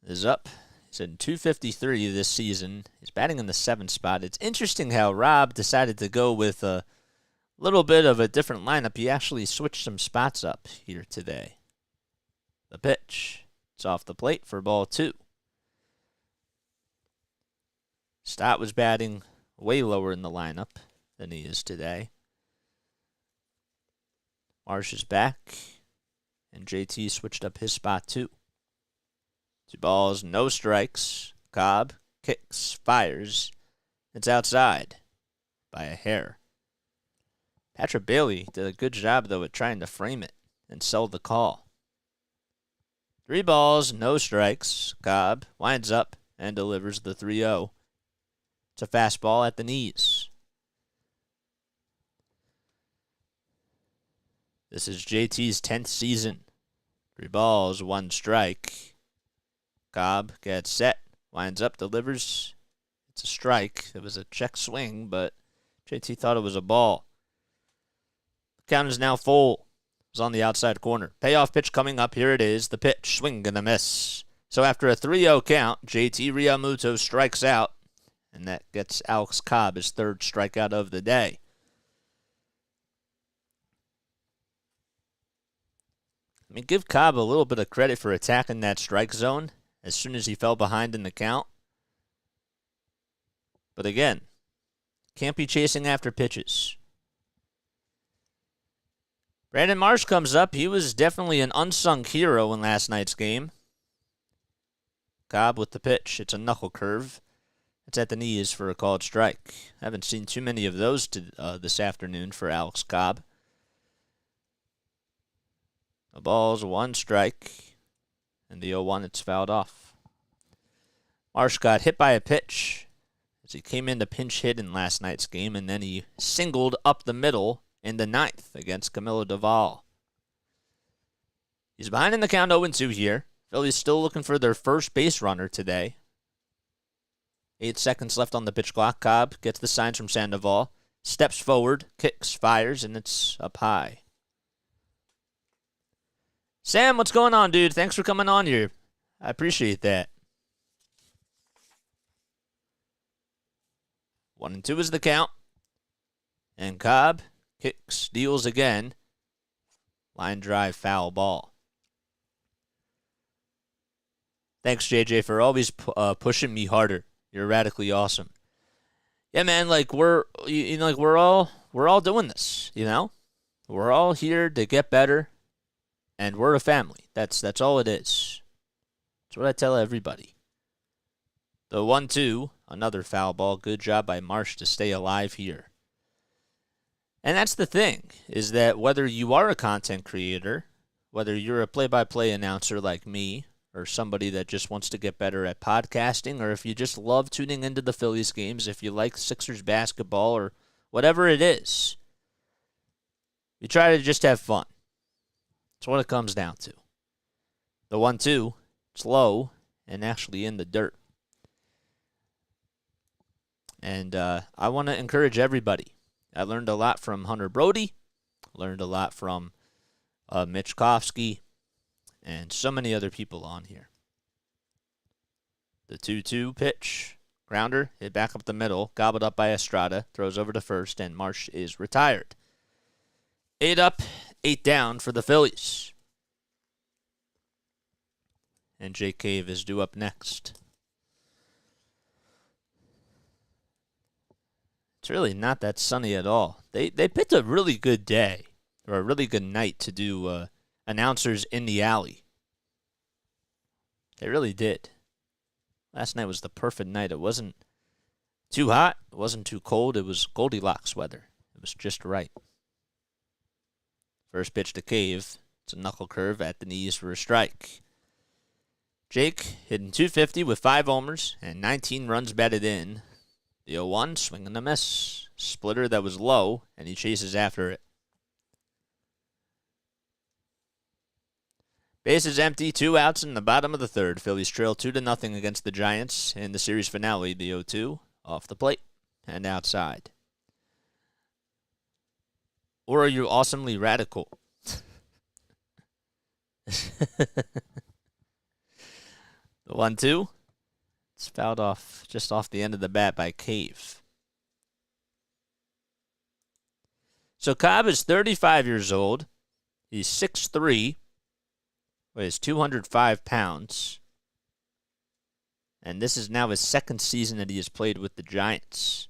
is up. He's in 253 this season. He's batting in the 7th spot. It's interesting how Rob decided to go with a little bit of a different lineup. He actually switched some spots up here today. The pitch. It's off the plate for ball 2. Stott was batting way lower in the lineup than he is today. Marsh is back, and JT switched up his spot too. 2 balls, no strikes. Cobb kicks, fires. It's outside by a hair. Patrick Bailey did a good job, though, at trying to frame it and sell the call. 3 balls, no strikes. Cobb winds up and delivers the 3-0. It's a fastball at the knees. This is JT's 10th season. 3 balls, 1 strike. Cobb gets set, winds up, delivers. It's a strike. It was a check swing, but JT thought it was a ball. The count is now full. It's on the outside corner. Payoff pitch coming up. Here it is. The pitch. Swing and a miss. So after a 3-0 count, JT Realmuto strikes out, and that gets Alex Cobb his 3rd strikeout of the day. I mean, give Cobb a little bit of credit for attacking that strike zone as soon as he fell behind in the count. But again, can't be chasing after pitches. Brandon Marsh comes up. He was definitely an unsung hero in last night's game. Cobb with the pitch. It's a knuckle curve. It's at the knees for a called strike. I haven't seen too many of those this afternoon for Alex Cobb. A ball's 1 strike, and the 0-1, it's fouled off. Marsh got hit by a pitch as he came in to pinch hit in last night's game, and then he singled up the middle in the 9th against Camilo Doval. He's behind in the count 0-2 here. Phillies still looking for their first base runner today. 8 seconds left on the pitch clock. Cobb gets the signs from Sandoval, steps forward, kicks, fires, and it's up high. Sam, what's going on, dude? Thanks for coming on here. I appreciate that. 1-2 is the count. And Cobb kicks, steals again. Line drive, foul ball. Thanks, JJ, for always pushing me harder. You're radically awesome. Yeah, man, we're all doing this, you know? We're all here to get better. And we're a family. That's all it is. That's what I tell everybody. The 1-2, another foul ball. Good job by Marsh to stay alive here. And that's the thing, is that whether you are a content creator, whether you're a play-by-play announcer like me, or somebody that just wants to get better at podcasting, or if you just love tuning into the Phillies games, if you like Sixers basketball or whatever it is, you try to just have fun. That's what it comes down to. The 1-2, it's low and actually in the dirt. And I want to encourage everybody. I learned a lot from Hunter Brody, learned a lot from Mitch Kofsky, and so many other people on here. The 2-2 pitch, grounder, hit back up the middle, gobbled up by Estrada, throws over to first, and Marsh is retired. 8 up, 8 down for the Phillies. And Jake Cave is due up next. It's really not that sunny at all. They picked a really good day, or a really good night to do announcers in the alley. They really did. Last night was the perfect night. It wasn't too hot. It wasn't too cold. It was Goldilocks weather. It was just right. First pitch to Cave. It's a knuckle curve at the knees for a strike. Jake hitting .250 with 5 homers and 19 runs batted in. The 0-1, swing and a miss. Splitter that was low, and he chases after it. Bases empty, 2 outs in the bottom of the third. Phillies trail 2-0 against the Giants in the series finale. The 0-2 off the plate and outside. Or are you awesomely radical? The 1-2. It's fouled off just off the end of the bat by Cave. So Cobb is 35 years old. He's 6'3", weighs 205 pounds. And this is now his second season that he has played with the Giants.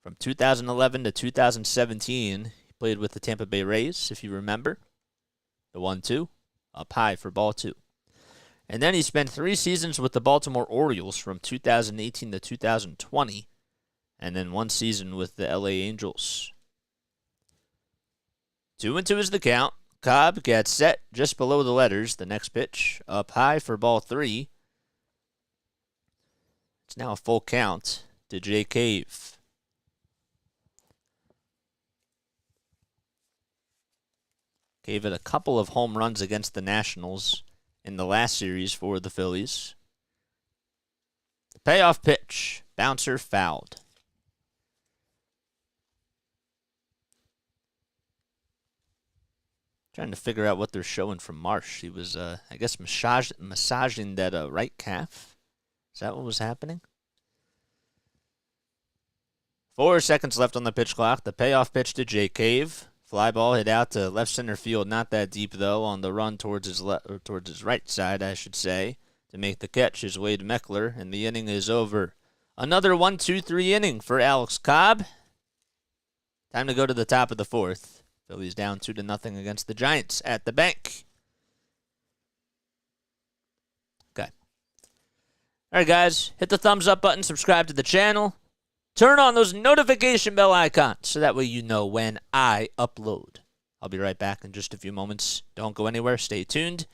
From 2011 to 2017, he played with the Tampa Bay Rays, if you remember. The 1-2, up high for ball 2. And then he spent 3 seasons with the Baltimore Orioles from 2018 to 2020, and then 1 season with the LA Angels. 2-2 is the count. Cobb gets set just below the letters. The next pitch up high for ball 3. It's now a full count to Jake Cave. Cave had a couple of home runs against the Nationals in the last series for the Phillies. The payoff pitch. Bouncer fouled. Trying to figure out what they're showing from Marsh. He was, I guess, massaging that right calf. Is that what was happening? 4 seconds left on the pitch clock. The payoff pitch to Jake Cave. Fly ball hit out to left center field, not that deep though, on the run towards his towards his right side, I should say. To make the catch is Wade Meckler, and the inning is over. Another 1-2-3 inning for Alex Cobb. Time to go to the top of the 4th. Phillies down 2-0 against the Giants at the bank. Okay. All right, guys, hit the thumbs up button, subscribe to the channel. Turn on those notification bell icons so that way you know when I upload. I'll be right back in just a few moments. Don't go anywhere. Stay tuned.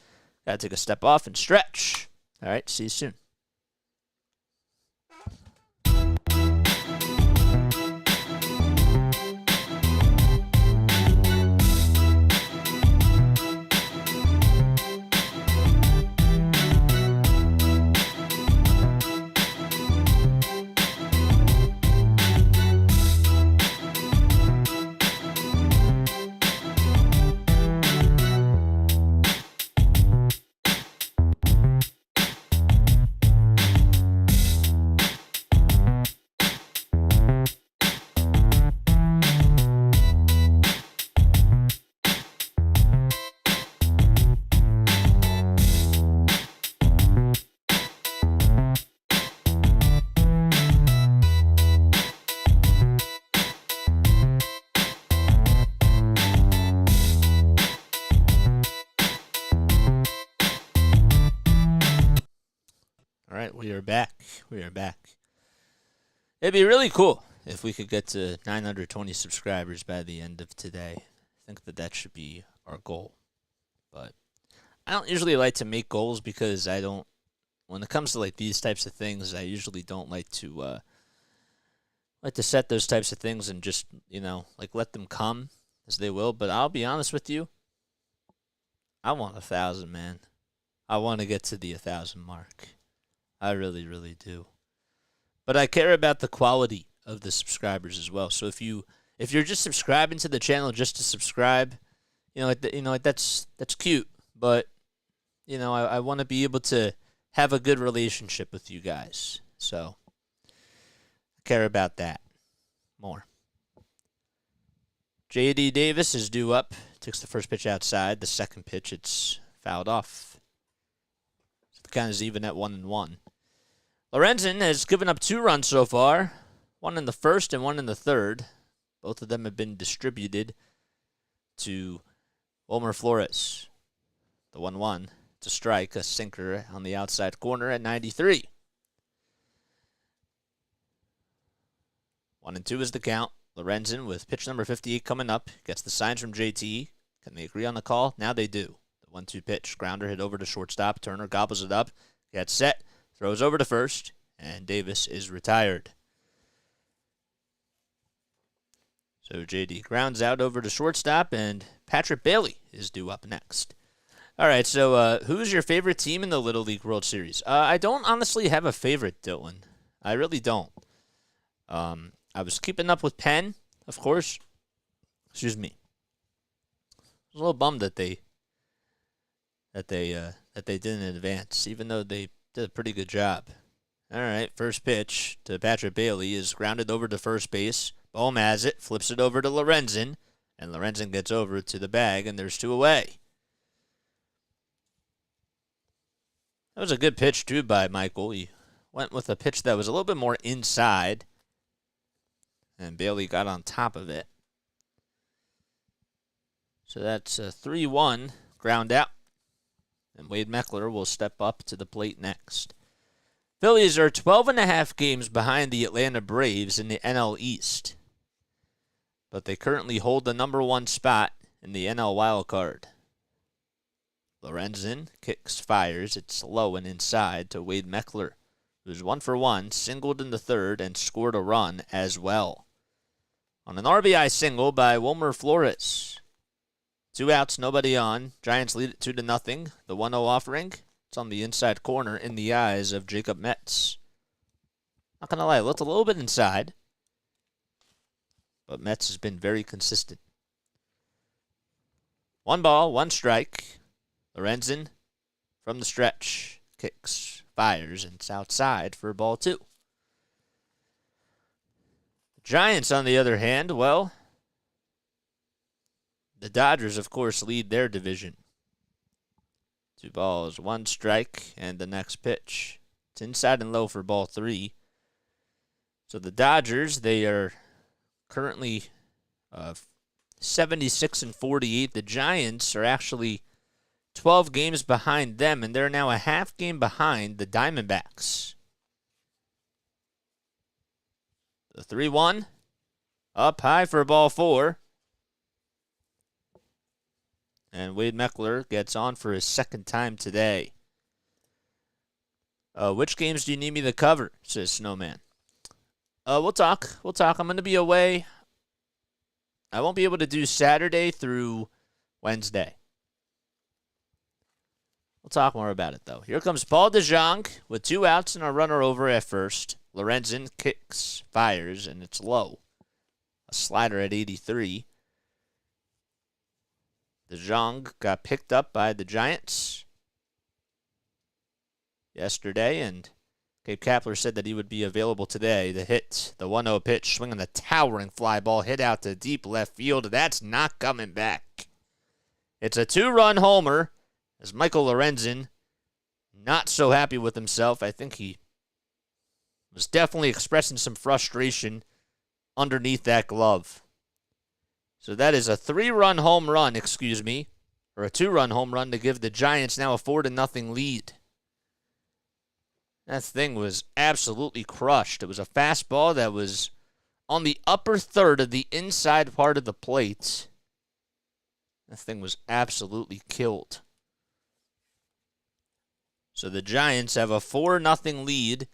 Got to take a step off and stretch. All right, see you soon. All right, we are back. We are back. It'd be really cool if we could get to 920 subscribers by the end of today. I think that should be our goal. But I don't usually like to make goals because I don't. When it comes to like these types of things, I usually don't like to set those types of things and just like let them come as they will. But I'll be honest with you, I want 1,000, man. I want to get to the 1,000 mark. I really, really do. But I care about the quality of the subscribers as well. So if you're just subscribing to the channel just to subscribe, that's cute. But I want to be able to have a good relationship with you guys. So I care about that more. J.D. Davis is due up. Takes the first pitch outside. The second pitch, it's fouled off. So the count is even at 1-1. Lorenzen has given up 2 runs so far. 1 in the first and 1 in the third. Both of them have been distributed to Wilmer Flores. The 1-1. It's a strike, a sinker on the outside corner at 93. 1-2 is the count. Lorenzen with pitch number 58 coming up. Gets the signs from JT. Can they agree on the call? Now they do. The 1-2 pitch. Grounder hit over to shortstop. Turner gobbles it up. Gets set. Throws over to first. And Davis is retired. So JD grounds out over to shortstop. And Patrick Bailey is due up next. All right, so who's your favorite team in the Little League World Series? I don't honestly have a favorite, Dylan. I really don't. I was keeping up with Penn, of course. Excuse me. I was a little bummed that they didn't advance, even though they did a pretty good job. All right, first pitch to Patrick Bailey is grounded over to first base. Bohm has it, flips it over to Lorenzen, and Lorenzen gets over to the bag, and there's 2 away. That was a good pitch, too, by Michael. He went with a pitch that was a little bit more inside, and Bailey got on top of it. So that's a 3-1 ground out, and Wade Meckler will step up to the plate next. Phillies are 12.5 games behind the Atlanta Braves in the NL East, but they currently hold the number 1 spot in the NL Wild Card. Lorenzen kicks, fires. It's low and inside to Wade Meckler, who's 1 for 1, singled in the third, and scored a run as well. On an RBI single by Wilmer Flores. 2 outs, nobody on. Giants lead it 2-0. The 1-0 offering. It's on the inside corner in the eyes of Jacob Metz. Not going to lie, looked a little bit inside. But Metz has been very consistent. 1 ball, 1 strike. Lorenzen from the stretch. Kicks, fires, and it's outside for ball 2. The Giants, on the other hand, well, the Dodgers, of course, lead their division. 2 balls, 1 strike, and the next pitch. It's inside and low for ball 3. So the Dodgers, they are currently 76-48. The Giants are actually 12 games behind them, and they're now a half game behind the Diamondbacks. The 3-1, up high for ball 4. And Wade Meckler gets on for his second time today. Which games do you need me to cover, says Snowman. We'll talk. I'm going to be away. I won't be able to do Saturday through Wednesday. We'll talk more about it, though. Here comes Paul DeJong with 2 outs and a runner over at first. Lorenzen kicks, fires, and it's low. A slider at 83. DeJong got picked up by the Giants yesterday, and Gabe Kapler said that he would be available today. The hit, the 1-0 pitch, swinging a towering fly ball, hit out to deep left field. That's not coming back. It's a 2-run homer, as Michael Lorenzen not so happy with himself. I think he was definitely expressing some frustration underneath that glove. So that is a 3-run home run, or a 2-run home run to give the Giants now a 4-0 lead. That thing was absolutely crushed. It was a fastball that was on the upper third of the inside part of the plate. That thing was absolutely killed. So the Giants have a 4-0 lead,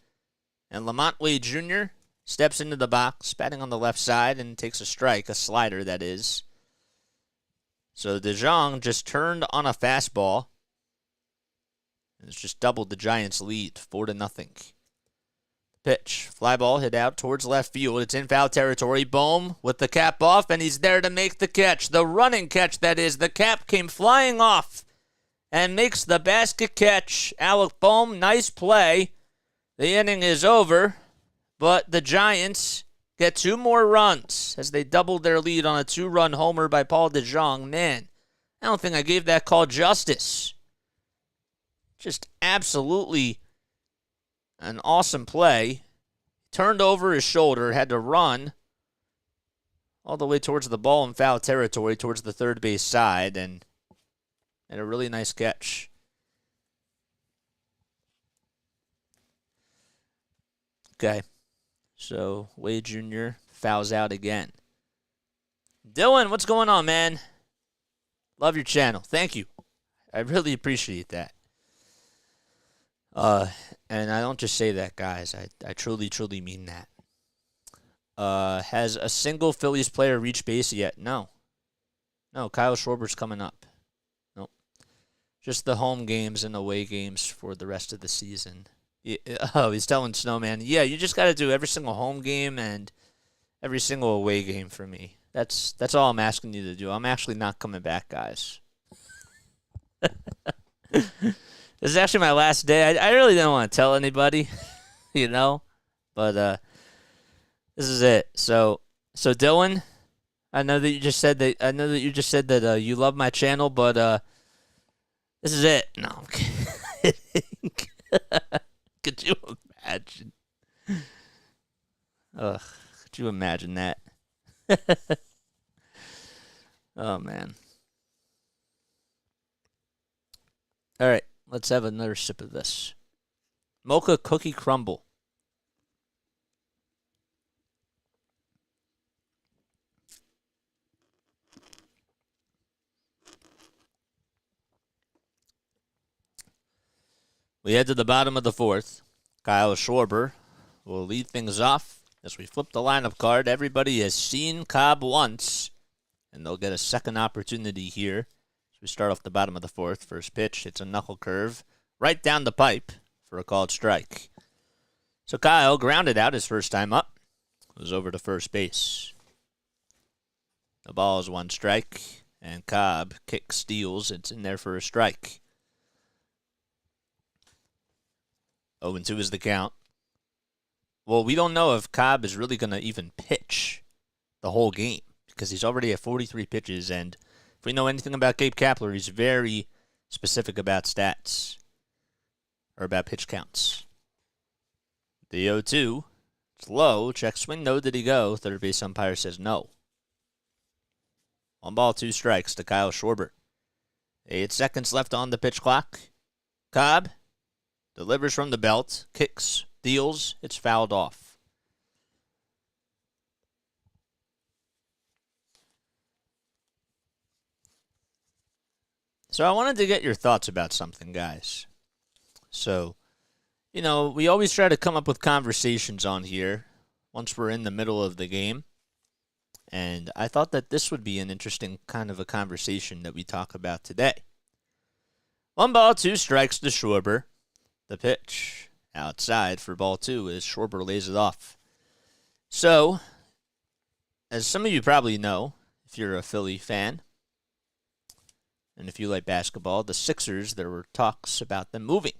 and Lamont Wade Jr. steps into the box, batting on the left side, and takes a strike, a slider that is. So DeJong just turned on a fastball. It's just doubled the Giants' lead, 4-0. Pitch, fly ball hit out towards left field. It's in foul territory. Bohm with the cap off, and he's there to make the catch. The running catch, that is. The cap came flying off and makes the basket catch. Alec Bohm, nice play. The inning is over, but the Giants get 2 more runs as they doubled their lead on a 2-run homer by Paul DeJong. Man, I don't think I gave that call justice. Just absolutely an awesome play. Turned over his shoulder, had to run all the way towards the ball in foul territory, towards the third base side, and had a really nice catch. Okay, so Wade Jr. fouls out again. Dylan, what's going on, man? Love your channel. Thank you. I really appreciate that. And I don't just say that, guys. I truly, truly mean that. Has a single Phillies player reached base yet? No. No, Kyle Schwarber's coming up. Nope. Just the home games and away games for the rest of the season. Yeah, oh, he's telling Snowman, yeah, you just got to do every single home game and every single away game for me. That's all I'm asking you to do. I'm actually not coming back, guys. This is actually my last day. I really didn't want to tell anybody, you know, but this is it. So Dylan, I know that you just said that. I know that you just said that you love my channel, but this is it. No, I'm kidding. Could you imagine? Ugh, could you imagine that? Oh man. All right. Let's have another sip of this. Mocha Cookie Crumble. We head to the bottom of the 4th. Kyle Schwarber will lead things off as we flip the lineup card. Everybody has seen Cobb once, and they'll get a second opportunity here. We start off the bottom of the 4th. First pitch, it's a knuckle curve right down the pipe for a called strike. So Kyle grounded out his first time up. Was over to first base. The ball is 1 strike, and Cobb kicks, steals. It's in there for a strike. 0-2 is the count. Well, we don't know if Cobb is really going to even pitch the whole game because he's already at 43 pitches, and if we know anything about Gabe Kapler, he's very specific about stats or about pitch counts. The 0-2, it's low. Check swing, no, did he go? Third base umpire says no. 1 ball, 2 strikes to Kyle Schwarber. 8 seconds left on the pitch clock. Cobb delivers from the belt, kicks, deals, it's fouled off. So I wanted to get your thoughts about something, guys. So, you know, we always try to come up with conversations on here once we're in the middle of the game. And I thought that this would be an interesting kind of a conversation that we talk about today. 1 ball, 2 strikes to Schwarber. The pitch outside for ball 2 as Schwarber lays it off. So, as some of you probably know, if you're a Philly fan, and if you like basketball, the Sixers, there were talks about them moving.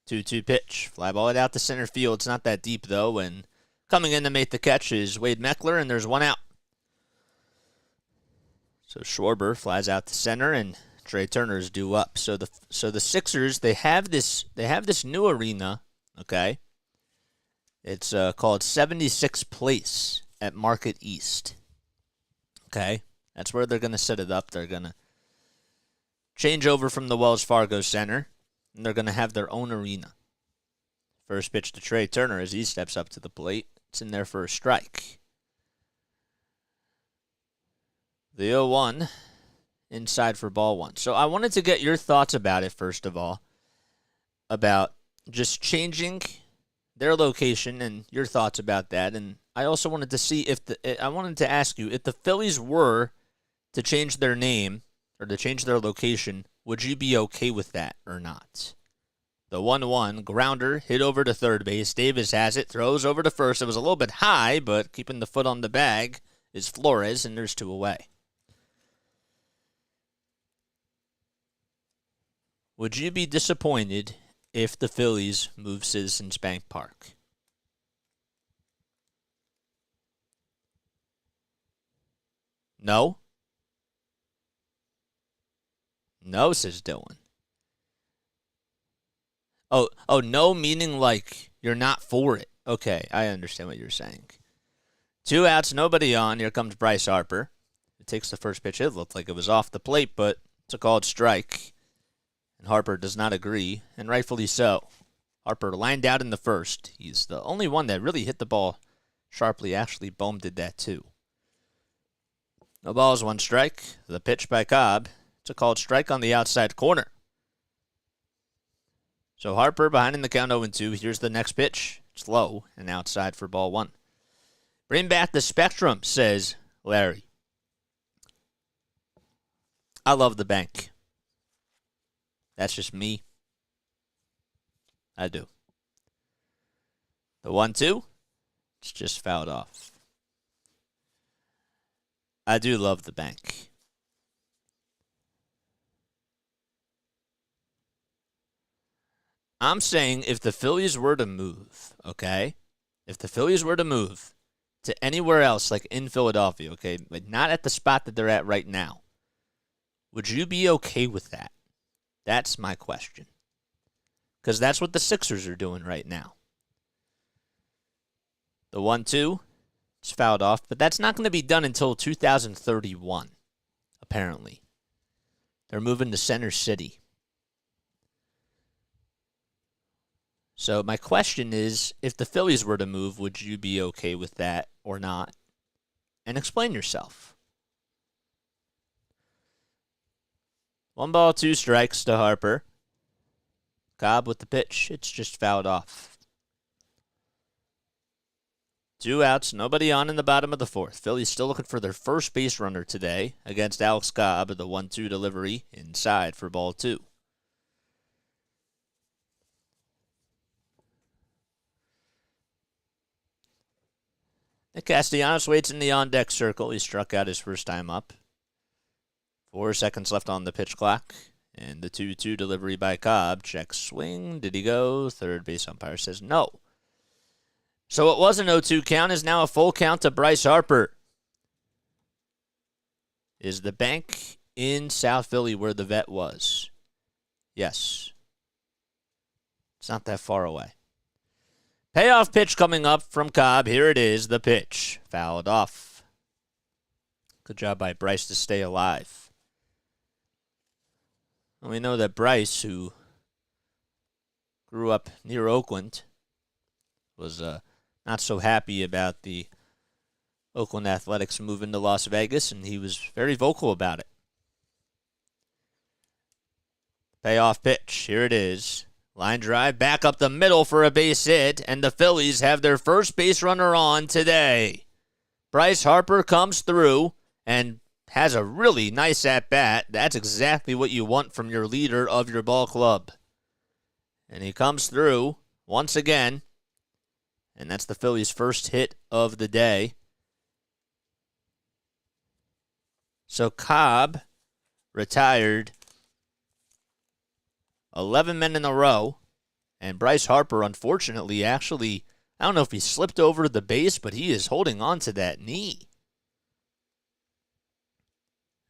2-2 pitch. Fly ball it out to center field. It's not that deep, though. And coming in to make the catch is Wade Meckler, and there's 1 out. So Schwarber flies out to center, and Trea Turner is due up. So the Sixers, they have this new arena, okay? It's called 76th Place at Market East. Okay? That's where they're going to set it up. They're going to change over from the Wells Fargo Center, and they're going to have their own arena. First pitch to Trea Turner as he steps up to the plate. It's in there for a strike. The 0-1 inside for ball 1. So I wanted to get your thoughts about it, first of all. about just changing their location and your thoughts about that. And I also wanted to see I wanted to ask you, if the Phillies were to change their name or to change their location, would you be okay with that or not? The 1-1 grounder hit over to third base. Davis has it, throws over to first. It was a little bit high, but keeping the foot on the bag is Flores, and there's 2 away. Would you be disappointed if the Phillies move Citizens Bank Park? No? No, says Dylan. Oh, no, meaning like you're not for it. Okay, I understand what you're saying. 2 outs, nobody on. Here comes Bryce Harper. It takes the first pitch. It looked like it was off the plate, but it's a called strike. And Harper does not agree, and rightfully so. Harper lined out in the first. He's the only one that really hit the ball sharply. Actually, Bohm did that too. No balls, 1 strike. The pitch by Cobb. It's a called strike on the outside corner. So Harper behind in the count 0-2. Here's the next pitch. It's low and outside for ball 1. Bring back the spectrum, says Larry. I love the bank. That's just me. I do. The 1-2. It's just fouled off. I do love the bank. I'm saying if the Phillies were to move, okay? If the Phillies were to move to anywhere else, like in Philadelphia, okay? But not at the spot that they're at right now, would you be okay with that? That's my question. Because that's what the Sixers are doing right now. The 1-2, it's fouled off, but that's not going to be done until 2031, apparently. They're moving to Center City. So my question is, if the Phillies were to move, would you be okay with that or not? And explain yourself. 1 ball, 2 strikes to Harper. Cobb with the pitch. It's just fouled off. 2 outs, nobody on in the bottom of the 4th. Phillies still looking for their first base runner today against Alex Cobb at the 1-2 delivery inside for ball 2. Nick Castellanos waits in the on-deck circle. He struck out his first time up. 4 seconds left on the pitch clock. And the 2-2 delivery by Cobb. Check swing. Did he go? Third base umpire says no. So it was an 0-2 count. Is now a full count to Bryce Harper. Is the bank in South Philly where the vet was? Yes. It's not that far away. Payoff pitch coming up from Cobb. Here it is, the pitch. Fouled off. Good job by Bryce to stay alive. And we know that Bryce, who grew up near Oakland, was not so happy about the Oakland Athletics moving to Las Vegas, and he was very vocal about it. Payoff pitch. Here it is. Line drive back up the middle for a base hit, and the Phillies have their first base runner on today. Bryce Harper comes through and has a really nice at-bat. That's exactly what you want from your leader of your ball club. And he comes through once again, and that's the Phillies' first hit of the day. So Cobb retired 11 men in a row, and Bryce Harper, unfortunately, actually, I don't know if he slipped over the base, but he is holding on to that knee.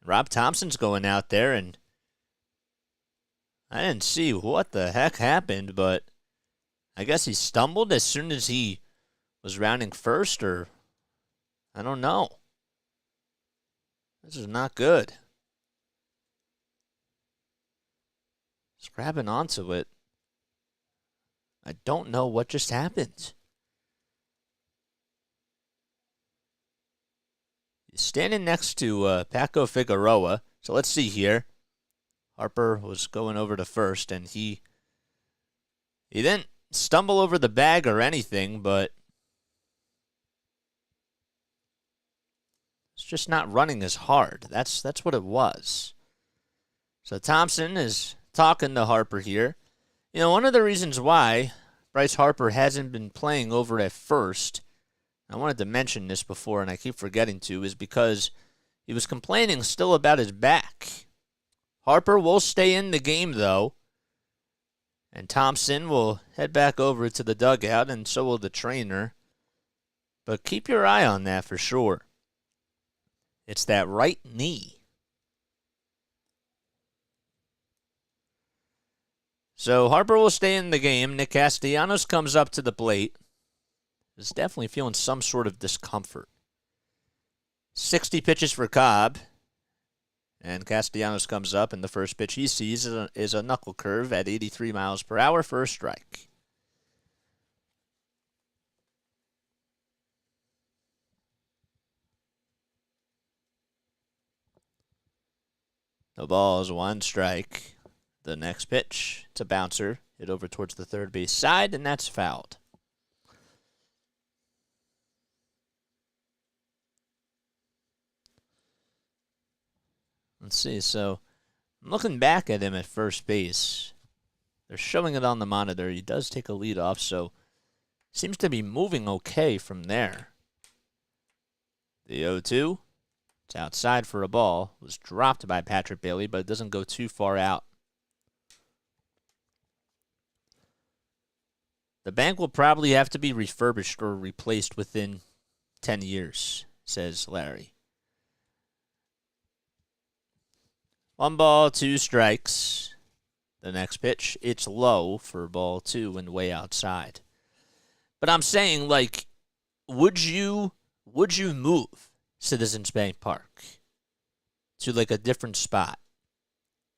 Rob Thompson's going out there, and I didn't see what the heck happened, but I guess he stumbled as soon as he was rounding first, or I don't know. This is not good. He's grabbing onto it. I don't know what just happened. He's standing next to Paco Figueroa. So let's see here. Harper was going over to first, and he He didn't stumble over the bag or anything, but it's just not running as hard. That's what it was. So Thompson is talking to Harper here. You know, one of the reasons why Bryce Harper hasn't been playing over at first, I wanted to mention this before and I keep forgetting to, is because he was complaining still about his back. Harper will stay in the game, though, and Thompson will head back over to the dugout, and so will the trainer. But keep your eye on that for sure. It's that right knee. So Harper will stay in the game. Nick Castellanos comes up to the plate. He's definitely feeling some sort of discomfort. 60 pitches for Cobb. And Castellanos comes up, and the first pitch he sees is a knuckle curve at 83 miles per hour for a strike. The ball is 1 strike. The next pitch, it's a bouncer. Hit over towards the third base side, and that's fouled. Let's see, so I'm looking back at him at first base. They're showing it on the monitor. He does take a lead off, so seems to be moving okay from there. The 0-2, it's outside for a ball. It was dropped by Patrick Bailey, but it doesn't go too far out. The bank will probably have to be refurbished or replaced within 10 years, says Larry. 1 ball, 2 strikes. The next pitch, it's low for ball 2 and way outside. But I'm saying, like, would you move Citizens Bank Park to like a different spot?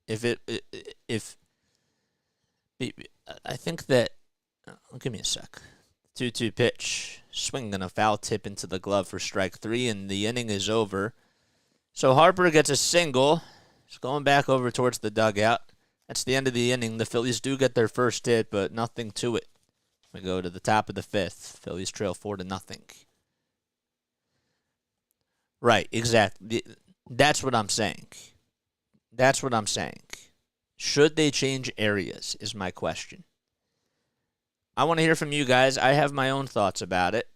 If I think that, give me a sec. 2-2 pitch, swinging a foul tip into the glove for strike 3, and the inning is over. So Harper gets a single. He's going back over towards the dugout. That's the end of the inning. The Phillies do get their first hit, but nothing to it. We go to the top of the 5th. Phillies trail 4-0. Right, exactly. That's what I'm saying. That's what I'm saying. Should they change areas is my question. I want to hear from you guys. I have my own thoughts about it,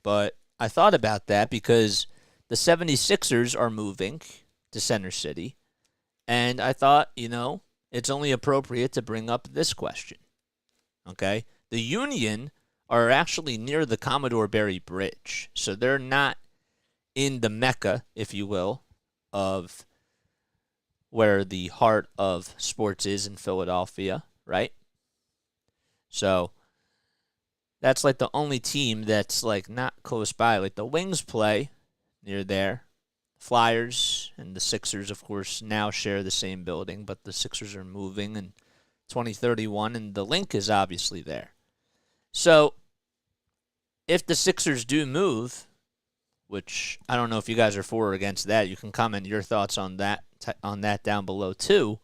but I thought about that because the 76ers are moving to Center City. And I thought, it's only appropriate to bring up this question. Okay? The Union are actually near the Commodore Barry Bridge. So they're not in the Mecca, if you will, of where the heart of sports is in Philadelphia, right? So that's like the only team that's like not close by. Like the Wings play near there. Flyers and the Sixers, of course, now share the same building, but the Sixers are moving in 2031, and the link is obviously there. So if the Sixers do move, which I don't know if you guys are for or against that, you can comment your thoughts on that down below too.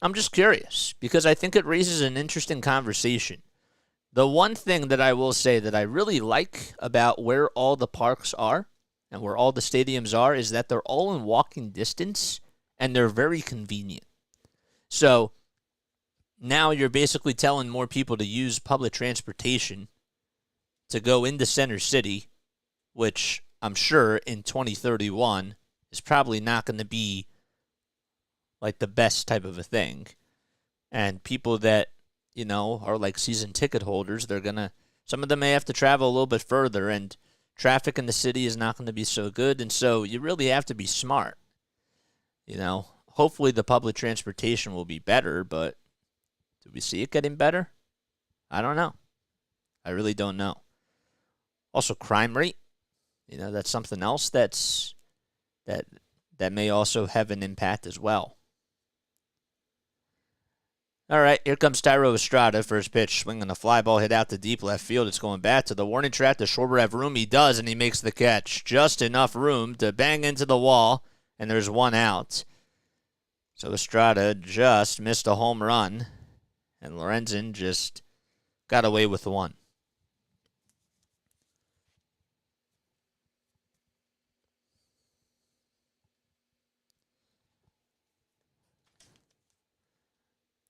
I'm just curious because I think it raises an interesting conversation. The one thing that I will say that I really like about where all the parks are and where all the stadiums are is that they're all in walking distance and they're very convenient. So now you're basically telling more people to use public transportation to go into Center City, which I'm sure in 2031 is probably not going to be like the best type of a thing. And people that, are like season ticket holders, some of them may have to travel a little bit further, and traffic in the city is not going to be so good, and so you really have to be smart. Hopefully the public transportation will be better, but do we see it getting better? I don't know. I really don't know. Also, crime rate. That's something else that may also have an impact as well. All right, here comes Thairo Estrada. First pitch, swinging a fly ball hit out to deep left field. It's going back to the warning track. Does Schwarber have room? He does, and he makes the catch. Just enough room to bang into the wall, and there's 1 out. So Estrada just missed a home run, and Lorenzen just got away with one.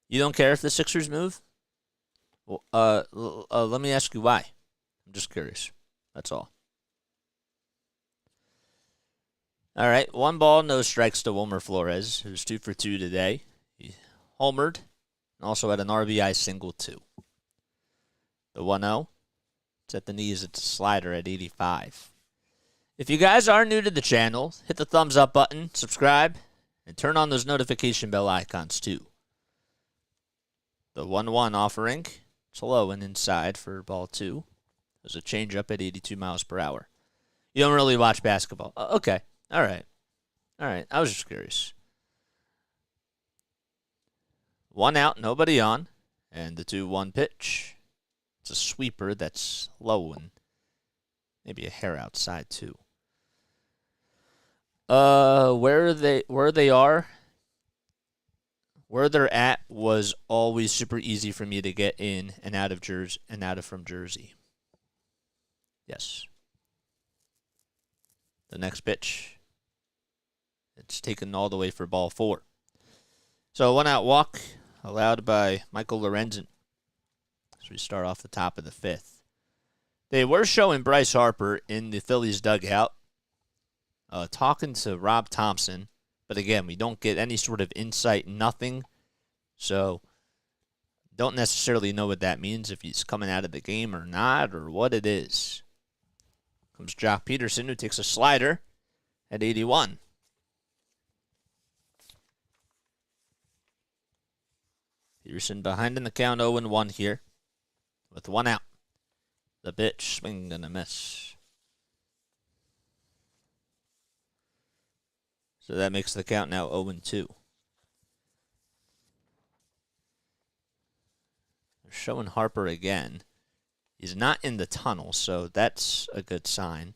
You don't care if the Sixers move? Well, let me ask you why. I'm just curious. That's all. All right, 1 ball, no strikes to Wilmer Flores, who's 2 for 2 today. He homered and also had an RBI single, too. The 1-0. It's at the knees. It's a slider at 85. If you guys are new to the channel, hit the thumbs up button, subscribe, and turn on those notification bell icons, too. The 1-1 offering. It's low and inside for ball 2. There's a changeup at 82 miles per hour. You don't really watch basketball. Okay. All right. I was just curious. 1 out, nobody on. And the 2-1 pitch. It's a sweeper that's low and maybe a hair outside, too. Where they're at was always super easy for me to get in and out of from Jersey. Yes. The next pitch. It's taken all the way for ball 4. So 1 out walk allowed by Michael Lorenzen. So we start off the top of the 5th. They were showing Bryce Harper in the Phillies dugout, talking to Rob Thompson. But again, we don't get any sort of insight, nothing. So don't necessarily know what that means, if he's coming out of the game or not, or what it is. Comes Jock Peterson, who takes a slider at 81. Peterson behind in the count, 0-1 here, with 1 out. The pitch, swing and a miss. So that makes the count now 0-2. They're showing Harper again. He's not in the tunnel, so that's a good sign.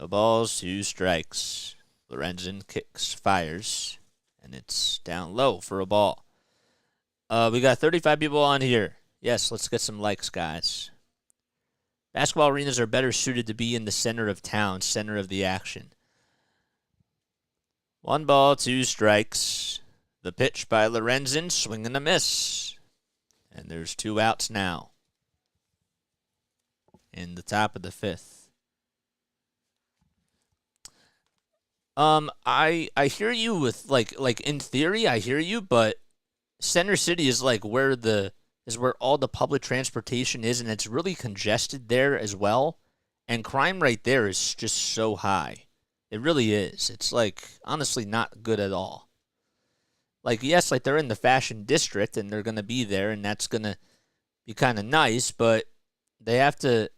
No balls, 2 strikes. Lorenzen kicks, fires, and it's down low for a ball. We got 35 people on here. Yes, let's get some likes, guys. Basketball arenas are better suited to be in the center of town, center of the action. 1 ball, 2 strikes. The pitch by Lorenzen, swing and a miss. And there's 2 outs now in the top of the 5th. I hear you with like in theory I hear you, but Center City is like where all the public transportation is, and it's really congested there as well. And crime rate there is just so high. It really is. It's like honestly not good at all. Like yes, like they're in the fashion district and they're gonna be there, and that's gonna be kind of nice, but they have to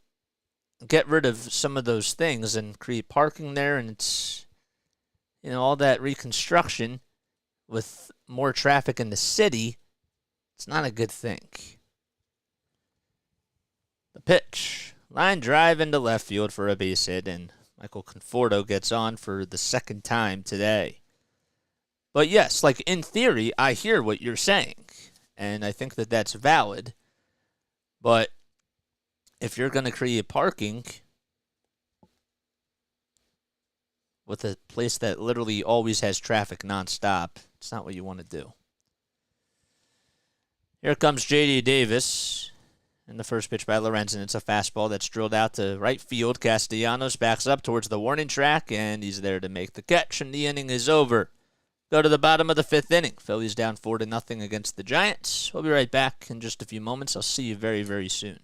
get rid of some of those things and create parking there, and it's all that reconstruction with more traffic in the city. It's not a good thing. The pitch. Line drive into left field for a base hit, and Michael Conforto gets on for the 2nd time today. But yes, like in theory, I hear what you're saying, and I think that that's valid. But if you're going to create parking with a place that literally always has traffic nonstop, it's not what you want to do. Here comes J.D. Davis. And the first pitch by Lorenzen. It's a fastball that's drilled out to right field. Castellanos backs up towards the warning track, and he's there to make the catch, and the inning is over. Go to the bottom of the 5th inning. Phillies down 4-0 against the Giants. We'll be right back in just a few moments. I'll see you very, very soon.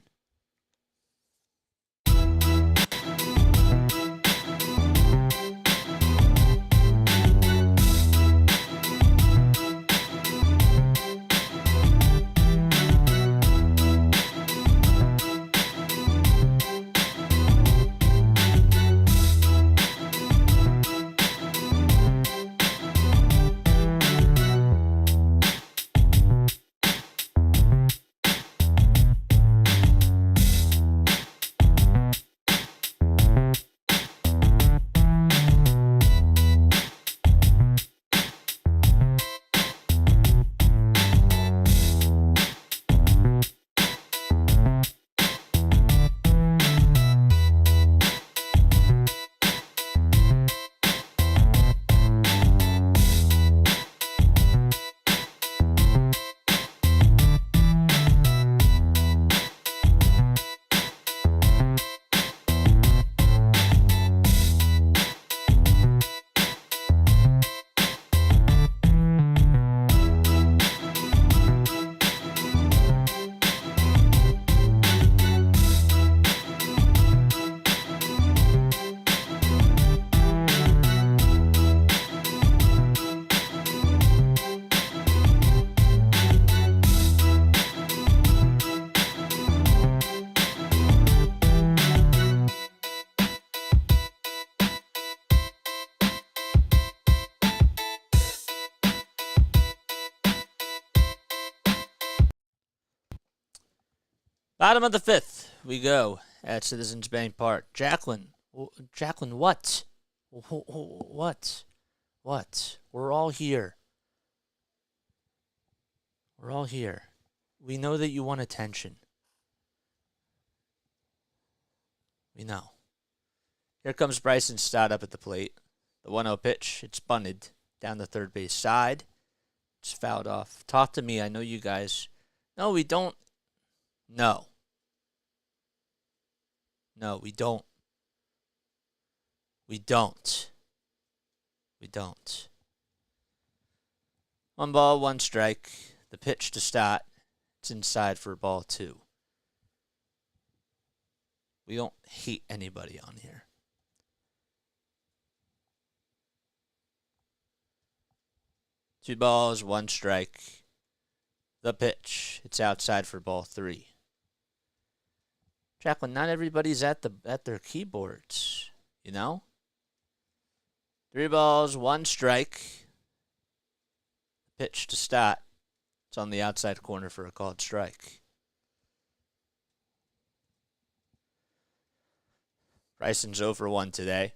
Bottom of the 5th, we go at Citizens Bank Park. Jacqueline, what? What? What? We're all here. We're all here. We know that you want attention. We know. Here comes Bryson Stott up at the plate. The 1-0 pitch. It's bunted down the third base side. It's fouled off. Talk to me. I know you guys. No, we don't. No. No, we don't. We don't. We don't. 1 ball, 1 strike. The pitch to Stott. It's inside for ball 2. We don't hate anybody on here. Two balls, 1 strike. The pitch. It's outside for ball 3. Jacqueline, not everybody's at their keyboards, you know? 3 balls, 1 strike. Pitch to Stott. It's on the outside corner for a called strike. Bryson's 0 for 1 today.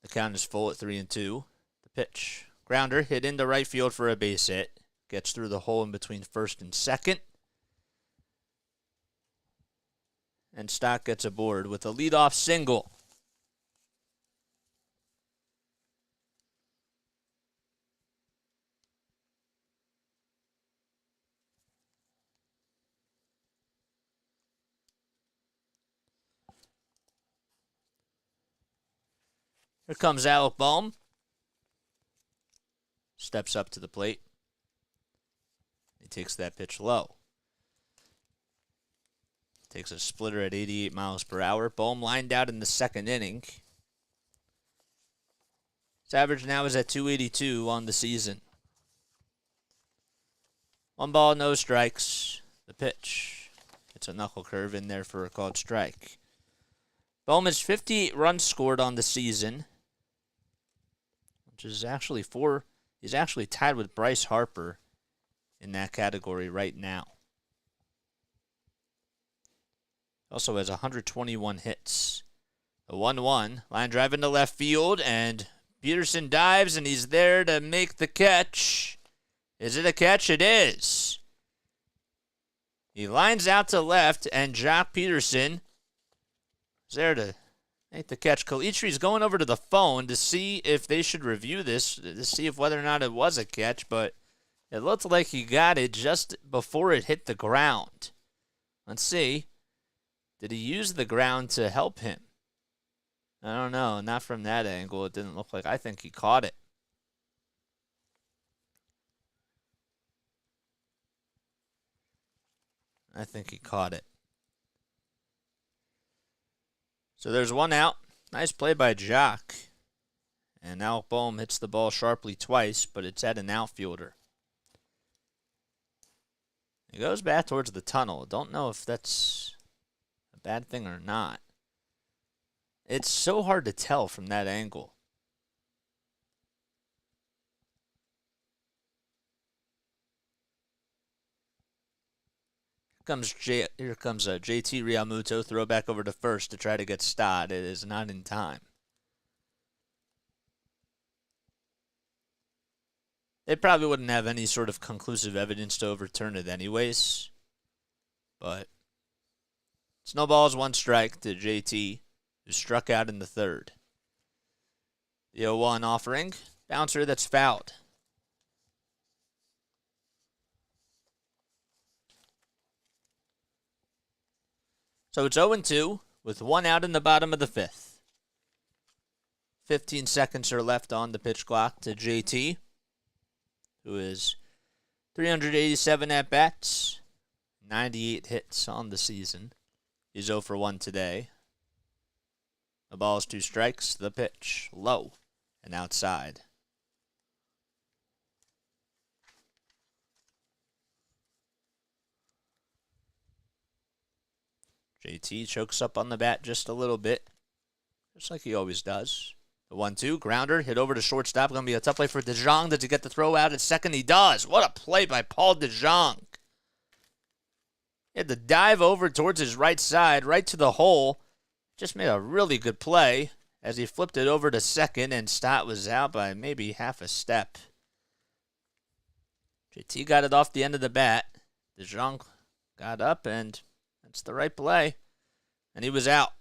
The count is full at 3-2. The pitch. Grounder hit into right field for a base hit. Gets through the hole in between first and second. And Stott gets aboard with a leadoff single. Here comes Alec Bohm. Steps up to the plate. He takes that pitch low. Takes a splitter at 88 miles per hour. Bohm lined out in the 2nd inning. His average now is at 282 on the season. 1 ball, no strikes. The pitch. It's a knuckle curve in there for a called strike. Bohm has 58 runs scored on the season, which is actually he's actually tied with Bryce Harper in that category right now. Also has 121 hits. The 1-1, line drive into left field, and Peterson dives, and he's there to make the catch. Is it a catch? It is. He lines out to left, and Jock Peterson is there to make the catch. Calitre's going over to the phone to see if they should review this, to see if whether or not it was a catch, but it looked like he got it just before it hit the ground. Let's see. Did he use the ground to help him? I don't know. Not from that angle. It didn't look like. I think he caught it. I think he caught it. So there's 1 out. Nice play by Jock. And Alec Bohm hits the ball sharply twice, but it's at an outfielder. He goes back towards the tunnel. Don't know if that's a bad thing or not. It's so hard to tell from that angle. Here comes JT Realmuto. Throw back over to first to try to get Stott. It is not in time. They probably wouldn't have any sort of conclusive evidence to overturn it anyways. But it's no balls, 1 strike to JT, who struck out in the 3rd. The 0-1 offering. Bouncer that's fouled. So it's 0-2 with 1 out in the bottom of the 5th. 15 seconds are left on the pitch clock to JT, who is 387 at-bats, 98 hits on the season. He's 0 for 1 today. The ball is 2 strikes. The pitch, low and outside. JT chokes up on the bat just a little bit, just like he always does. The 1-2, grounder, hit over to shortstop. Going to be a tough play for DeJong. Does he get the throw out at second? He does. What a play by Paul DeJong. He had to dive over towards his right side, right to the hole. Just made a really good play as he flipped it over to second, and Stott was out by maybe half a step. JT got it off the end of the bat. DeJong got up, and that's the right play. And he was out.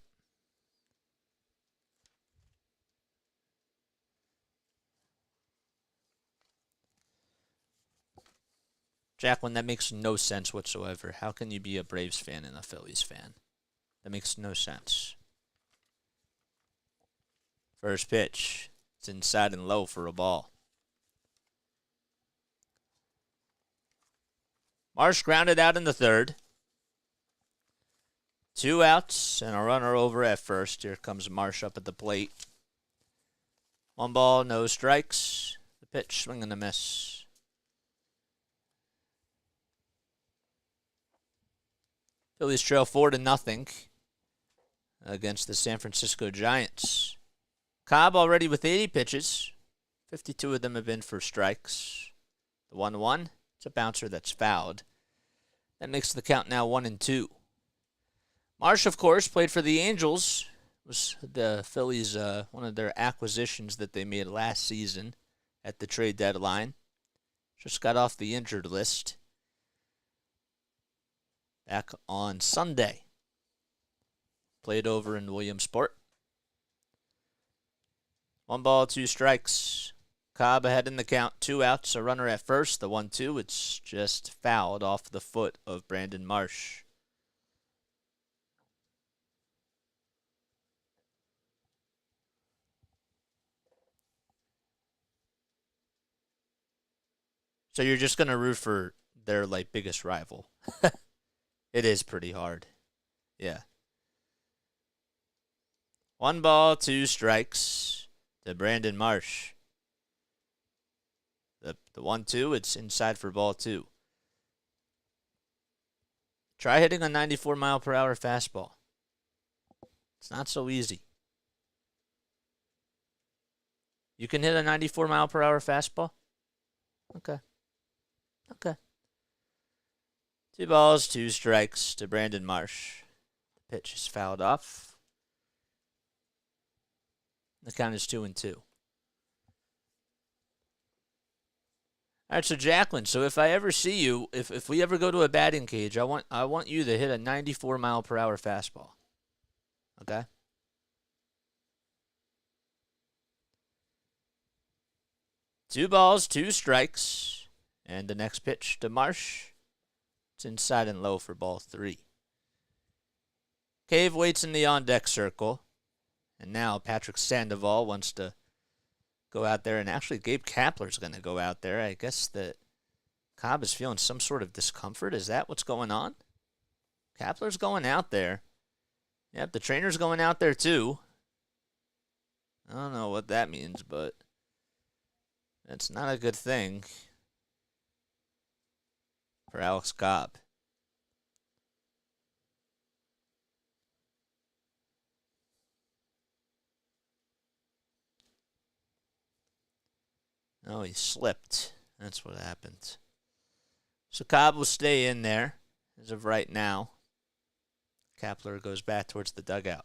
Jacqueline, that makes no sense whatsoever. How can you be a Braves fan and a Phillies fan? That makes no sense. First pitch. It's inside and low for a ball. Marsh grounded out in the third. 2 outs and a runner over at first. Here comes Marsh up at the plate. 1 ball, no strikes. The pitch, swing and a miss. Phillies trail 4-0 against the San Francisco Giants. Cobb already with 80 pitches. 52 of them have been for strikes. The 1-1, it's a bouncer that's fouled. That makes the count now 1-2. Marsh, of course, played for the Angels. Was the Phillies one of their acquisitions that they made last season at the trade deadline. Just got off the injured list. Back on Sunday. Played over in Williamsport. 1 ball, 2 strikes. Cobb ahead in the count. 2 outs, a runner at first. The 1-2, it's just fouled off the foot of Brandon Marsh. So you're just going to root for their biggest rival. It is pretty hard. Yeah. 1 ball, 2 strikes to Brandon Marsh. The 1-2, it's inside for ball 2. Try hitting a 94-mile-per-hour fastball. It's not so easy. You can hit a 94-mile-per-hour fastball? Okay. 2 balls, 2 strikes to Brandon Marsh. The pitch is fouled off. The count is 2-2. All right, so Jacqueline, so if I ever see you, if we ever go to a batting cage, I want you to hit a 94-mile-per-hour fastball. Okay? Two balls, 2 strikes, and the next pitch to Marsh. It's inside and low for ball 3. Cave waits in the on-deck circle. And now Patrick Sandoval wants to go out there. And actually, Gabe Kapler's going to go out there. I guess that Cobb is feeling some sort of discomfort. Is that what's going on? Kapler's going out there. Yep, the trainer's going out there too. I don't know what that means, but that's not a good thing for Alex Cobb. Oh, he slipped. That's what happened. So Cobb will stay in there as of right now. Kapler goes back towards the dugout.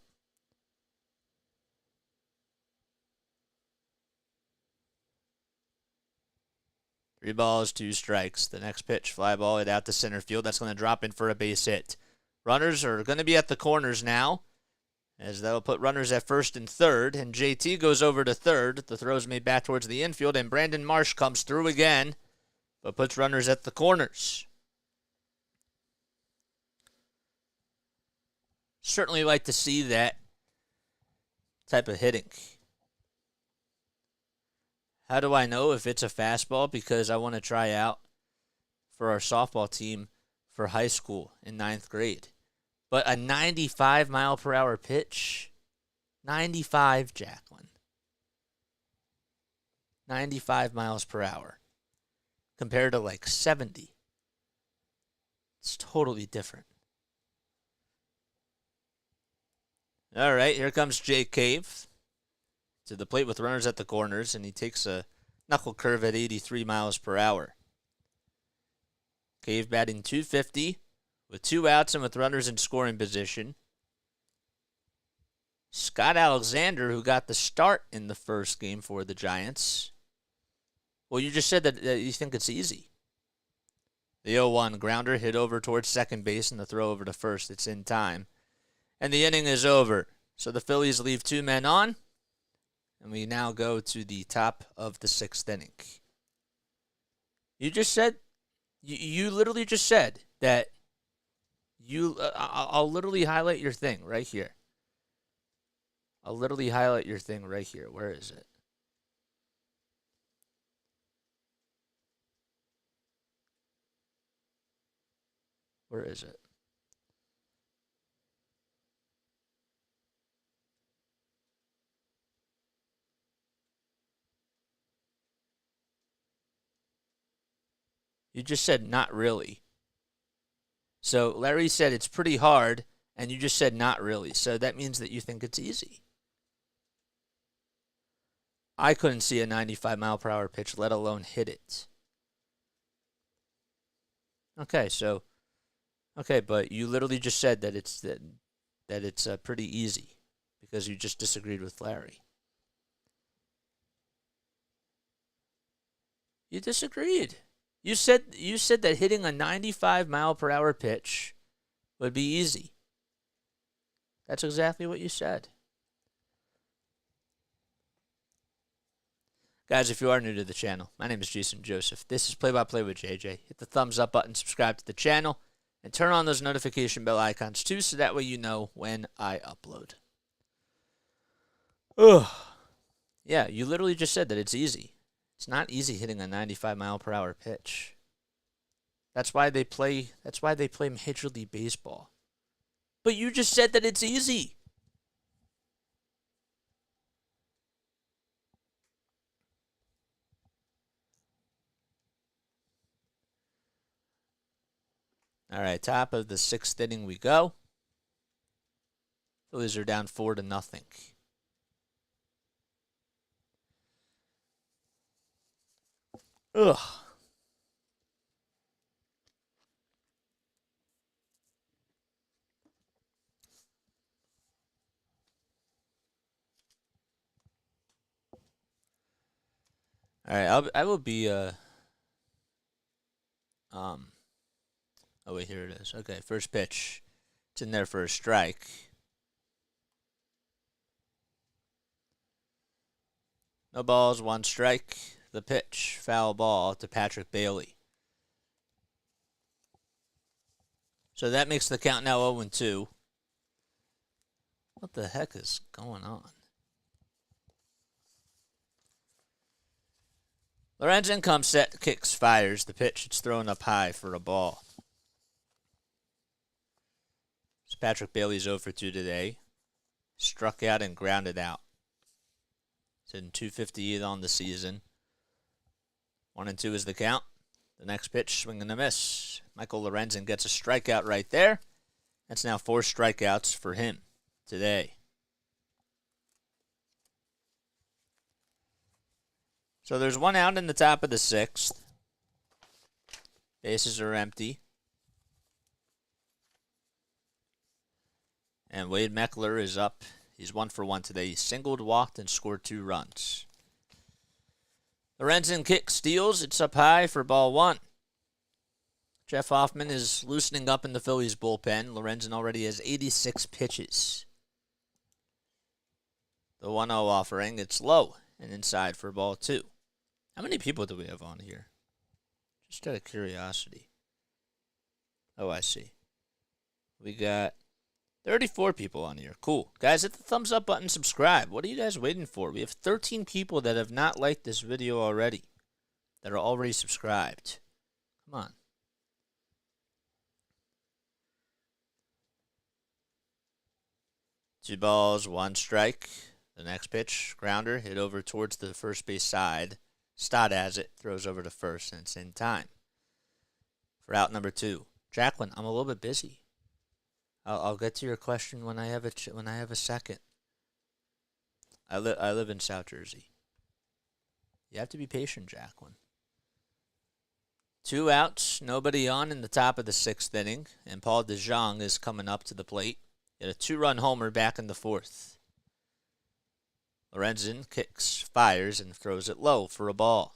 Three balls, 2 strikes. The next pitch, fly ball, it out to center field. That's going to drop in for a base hit. Runners are going to be at the corners now, as that'll put runners at first and third. And JT goes over to third. The throw's made back towards the infield, and Brandon Marsh comes through again, but puts runners at the corners. Certainly like to see that type of hitting. How do I know if it's a fastball? Because I want to try out for our softball team for high school in 9th grade. But a 95-mile-per-hour pitch? 95, Jacqueline. 95 miles per hour. Compared to like 70. It's totally different. All right, here comes Jake Cave to the plate with runners at the corners, and he takes a knuckle curve at 83 miles per hour. Cave batting .250 With 2 outs and with runners in scoring position, Scott Alexander, who got the start in the first game for the Giants. Well, you just said that you think it's easy. The 0-1 grounder hit over towards second base and the throw over to first. It's in time. And the inning is over. So the Phillies leave 2 men on. And we now go to the top of the 6th inning. You just said, you literally just said that I'll literally highlight your thing right here. I'll literally highlight your thing right here. Where is it? Where is it? You just said not really. So Larry said it's pretty hard, and you just said not really. So that means that you think it's easy. I couldn't see a 95-mile-per-hour pitch, let alone hit it. Okay, but you literally just said that it's pretty easy because you just disagreed with Larry. You disagreed. You said that hitting a 95-mile-per-hour pitch would be easy. That's exactly what you said. Guys, if you are new to the channel, my name is Jason Joseph. This is Play-by-Play with JJ. Hit the thumbs up button, subscribe to the channel, and turn on those notification bell icons too, so that way you know when I upload. Ugh. Yeah, you literally just said that it's easy. It's not easy hitting a 95-mile-per-hour pitch. That's why they play Major League Baseball. But you just said that it's easy. All right, top of the 6th inning we go. Phillies are down 4-0. Ugh. All right, I will be oh wait, here it is. Okay, first pitch. It's in there for a strike. No balls, 1 strike. The pitch, foul ball to Patrick Bailey. So that makes the count now 0-2. What the heck is going on? Lorenzen comes set, kicks, fires. The pitch, it's thrown up high for a ball. So Patrick Bailey's 0-2 today. Struck out and grounded out. It's in 258 on the season. 1-2 is the count. The next pitch, swing and a miss. Michael Lorenzen gets a strikeout right there. That's now 4 strikeouts for him today. So there's 1 out in the top of the 6th. Bases are empty. And Wade Meckler is up. He's 1 for 1 today. He singled, walked, and scored 2 runs. Lorenzen kicks, steals. It's up high for ball 1. Jeff Hoffman is loosening up in the Phillies bullpen. Lorenzen already has 86 pitches. The 1-0 offering, it's low and inside for ball 2. How many people do we have on here? Just out of curiosity. Oh, I see. We got 34 people on here. Cool. Guys, hit the thumbs up button, subscribe. What are you guys waiting for? We have 13 people that have not liked this video already, that are already subscribed. Come on. Two balls, 1 strike. The next pitch, grounder, hit over towards the first base side. Stott has it, throws over to first, and it's in time. For out number 2. Jacqueline, I'm a little bit busy. I'll get to your question when I have a second. I live in South Jersey. You have to be patient, Jacqueline. 2 outs, nobody on in the top of the 6th inning, and Paul DeJong is coming up to the plate. Get a 2-run homer back in the 4th. Lorenzen kicks, fires, and throws it low for a ball.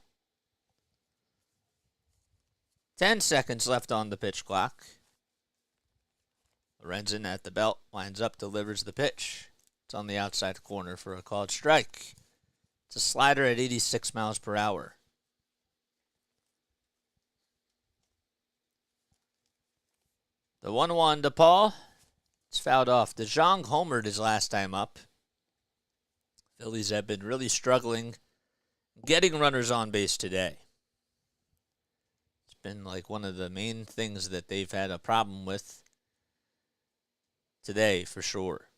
10 seconds left on the pitch clock. Lorenzen at the belt, lines up, delivers the pitch. It's on the outside corner for a called strike. It's a slider at 86 miles per hour. The 1-1 to Paul. It's fouled off. DeJong homered his last time up. Phillies have been really struggling getting runners on base today. It's been like one of the main things that they've had a problem with today for sure.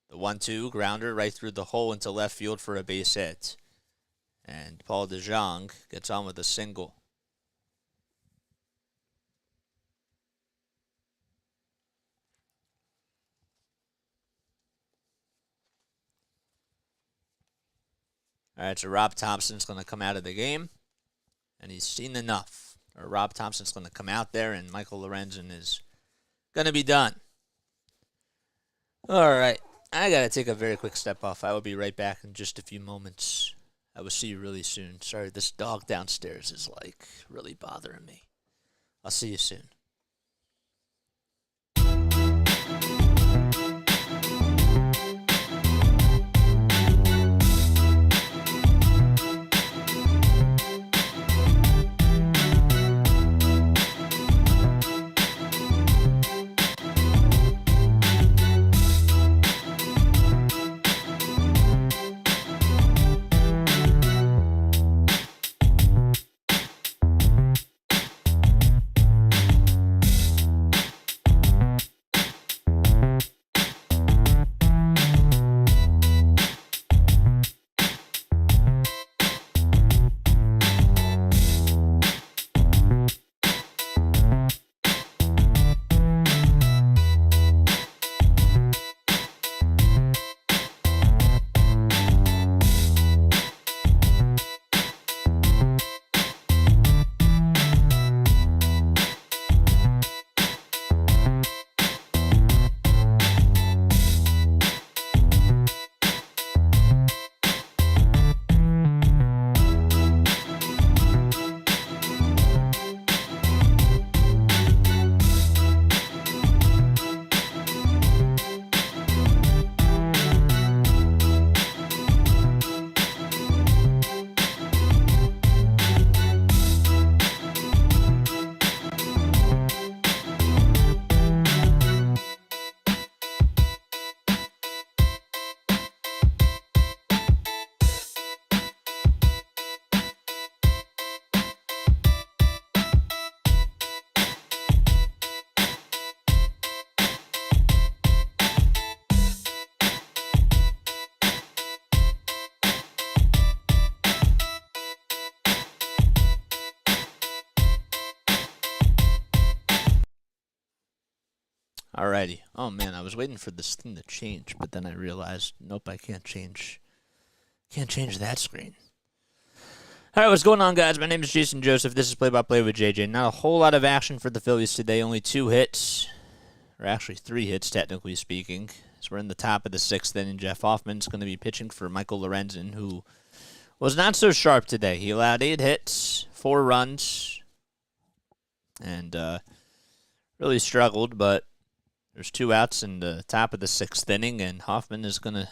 The 1-2 grounder right through the hole into left field for a base hit. And Paul DeJong gets on with a single. All right, so Rob Thompson's going to come out of the game, and he's seen enough. Or Rob Thompson's going to come out there, and Michael Lorenzen is going to be done. All right, I got to take a very quick step off. I will be right back in just a few moments. I will see you really soon. Sorry, this dog downstairs is, like, really bothering me. I'll see you soon. Alrighty. Oh man, I was waiting for this thing to change, but then I realized, nope, I can't change that screen. Alright, what's going on, guys? My name is Jason Joseph. This is Play-by-Play with JJ. Not a whole lot of action for the Phillies today. Only 2 hits, or actually 3 hits, technically speaking. As we're in the top of the 6th inning, Jeff Hoffman's going to be pitching for Michael Lorenzen, who was not so sharp today. He allowed 8 hits, 4 runs, and really struggled, but there's 2 outs in the top of the 6th inning, and Hoffman is going to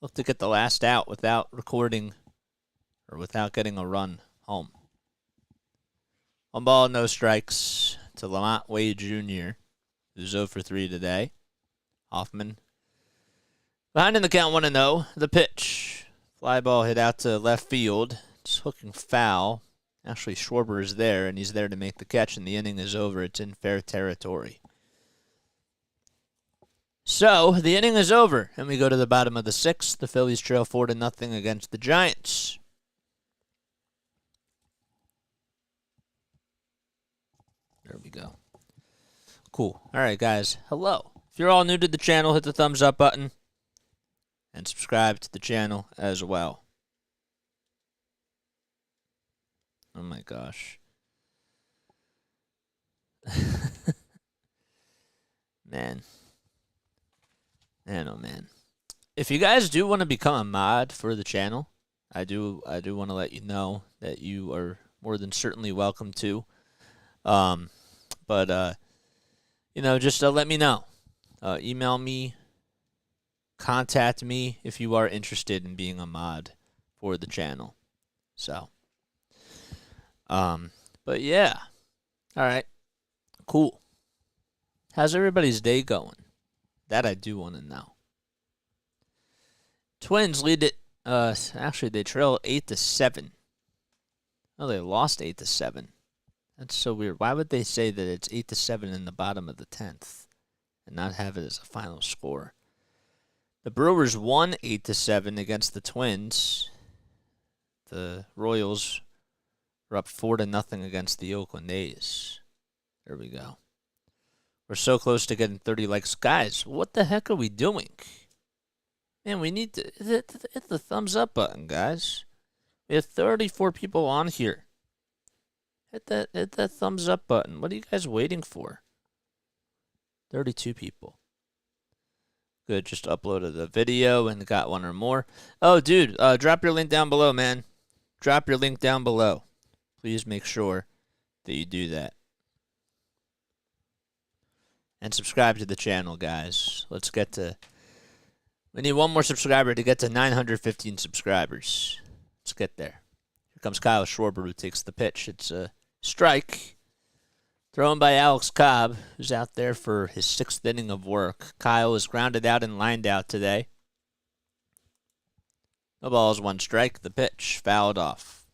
look to get the last out without recording or without getting a run home. 1 ball, no strikes to Lamont Wade Jr., who's 0 for 3 today. Hoffman behind in the count, 1-0. The pitch. Fly ball hit out to left field. It's hooking foul. Actually, Schwarber is there, and he's there to make the catch, and the inning is over. It's in fair territory. So, the inning is over, and we go to the bottom of the 6th. The Phillies trail 4-0 against the Giants. There we go. Cool. All right, guys. Hello. If you're all new to the channel, hit the thumbs up button and subscribe to the channel as well. Oh, my gosh. Man. Man, oh man. If you guys do want to become a mod for the channel, I do want to let you know that you are more than certainly welcome to. But you know, just let me know. Email me, contact me if you are interested in being a mod for the channel. So, but yeah. All right. Cool. How's everybody's day going? That I do want to know. Twins lead it. Actually, they trail 8-7. Oh, they lost 8-7. That's so weird. Why would they say that it's 8-7 in the bottom of the 10th and not have it as a final score? The Brewers won 8-7 against the Twins. The Royals were up 4-0 against the Oakland A's. There we go. We're so close to getting 30 likes. Guys, what the heck are we doing? Man, we need to hit the thumbs up button, guys. We have 34 people on here. Hit that thumbs up button. What are you guys waiting for? 32 people. Good, just uploaded a video and got one or more. Oh, dude, drop your link down below, man. Drop your link down below. Please make sure that you do that. And subscribe to the channel, guys. Let's get to... We need one more subscriber to get to 915 subscribers. Let's get there. Here comes Kyle Schwarber, who takes the pitch. It's a strike. Thrown by Alex Cobb, who's out there for his 6th inning of work. Kyle is grounded out and lined out today. No balls, 1 strike. The pitch fouled off.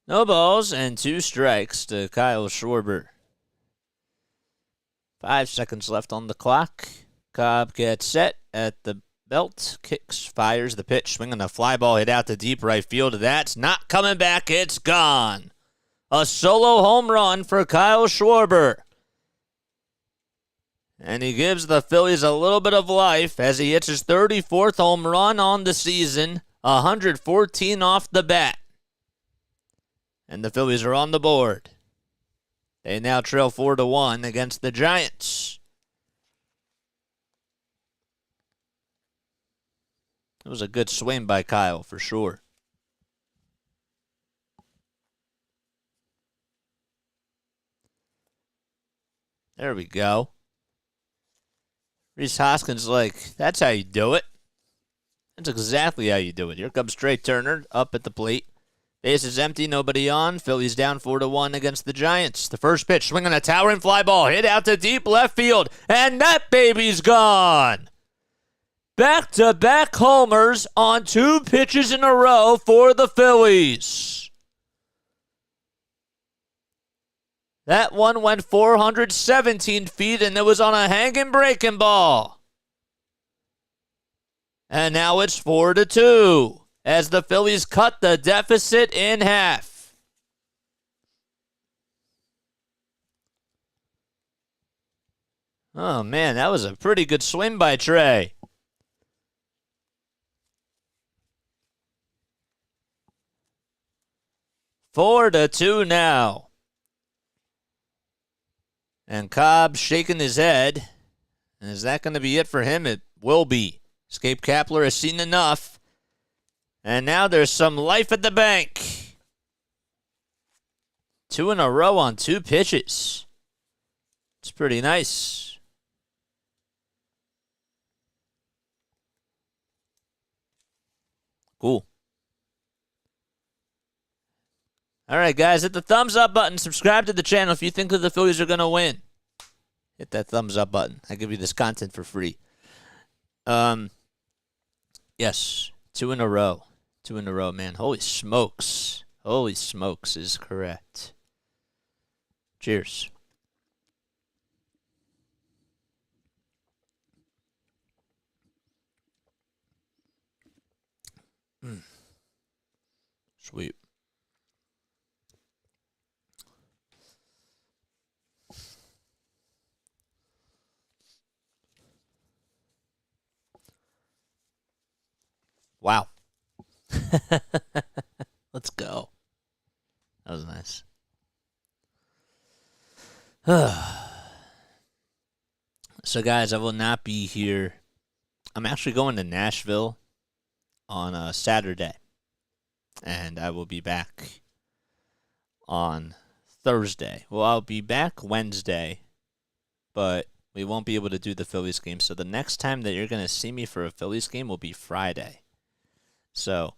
No balls and 2 strikes to Kyle Schwarber. 5 seconds left on the clock. Cobb gets set at the belt, kicks, fires the pitch, swinging a fly ball hit out to deep right field. That's not coming back. It's gone. A solo home run for Kyle Schwarber. And he gives the Phillies a little bit of life as he hits his 34th home run on the season, 114 off the bat. And the Phillies are on the board. They now trail 4-1 against the Giants. It was a good swing by Kyle, for sure. There we go. Rhys Hoskins that's how you do it. That's exactly how you do it. Here comes Trea Turner up at the plate. Base is empty, nobody on. Phillies down 4-1 against the Giants. The first pitch, swinging a towering fly ball, hit out to deep left field, and that baby's gone. Back-to-back homers on 2 pitches in a row for the Phillies. That one went 417 feet, and it was on a hanging breaking ball. And now it's 4-2. As the Phillies cut the deficit in half. Oh, man, that was a pretty good swing by Trea. Four to two now. And Cobb shaking his head. And is that going to be it for him? It will be. Escape Kapler has seen enough. And now there's some life at the bank. 2 in a row on 2 pitches. It's pretty nice. Cool. All right, guys, hit the thumbs up button. Subscribe to the channel if you think that the Phillies are going to win. Hit that thumbs up button. I give you this content for free. Yes, 2 in a row. 2 in a row, man. Holy smokes. Holy smokes is correct. Cheers. Sweet. Let's go. That was nice. So, guys, I will not be here. I'm actually going to Nashville on a Saturday, and I will be back on Thursday. Well, I'll be back Wednesday, but we won't be able to do the Phillies game. So the next time that you're going to see me for a Phillies game will be Friday. So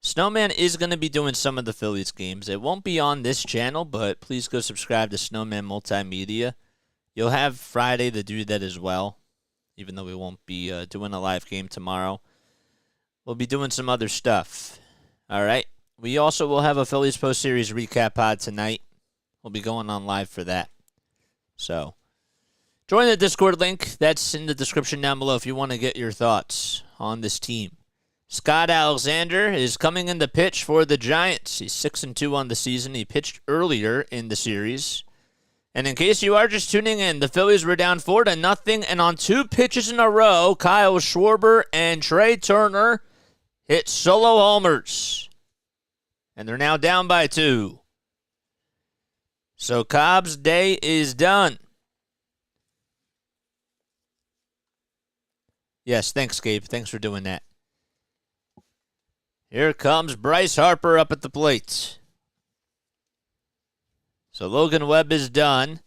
Snowman is going to be doing some of the Phillies games. It won't be on this channel, but please go subscribe to Snowman Multimedia. You'll have Friday to do that as well, even though we won't be doing a live game tomorrow. We'll be doing some other stuff. All right. We also will have a Phillies post-series recap pod tonight. We'll be going on live for that. So join the Discord link. That's in the description down below if you want to get your thoughts on this team. Scott Alexander is coming in to pitch for the Giants. He's 6-2 on the season. He pitched earlier in the series. And in case you are just tuning in, the Phillies were down 4-0, and on 2 pitches in a row, Kyle Schwarber and Trea Turner hit solo homers. And they're now down by 2. So Cobb's day is done. Yes, thanks, Gabe. Thanks for doing that. Here comes Bryce Harper up at the plate. So Logan Webb is done.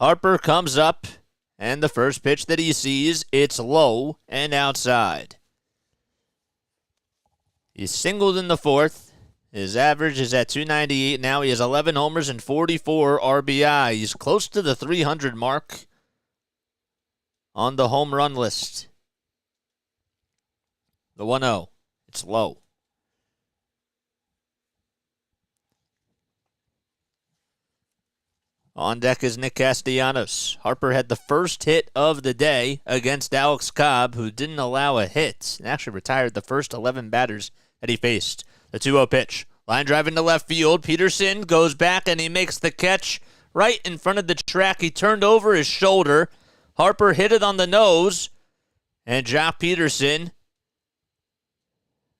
Harper comes up, and the first pitch that he sees, it's low and outside. He's singled in the 4th. His average is at 298 now. He has 11 homers and 44 RBI. He's close to the 300 mark on the home run list. The 1-0. It's low. On deck is Nick Castellanos. Harper had the first hit of the day against Alex Cobb, who didn't allow a hit and actually retired the first 11 batters that he faced. The 2-0 pitch. Line drive into left field. Peterson goes back and he makes the catch right in front of the track. He turned over his shoulder. Harper hit it on the nose. And Jock Peterson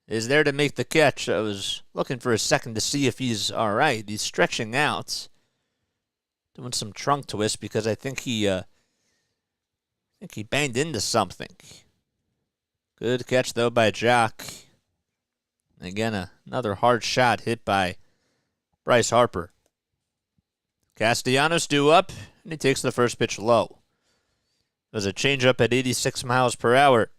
is there to make the catch. I was looking for a second to see if he's all right. He's stretching out. Doing some trunk twist because I think he banged into something. Good catch, though, by Jock. Again, another hard shot hit by Bryce Harper. Castellanos due up, and he takes the first pitch low. There's a changeup at 86 miles per hour.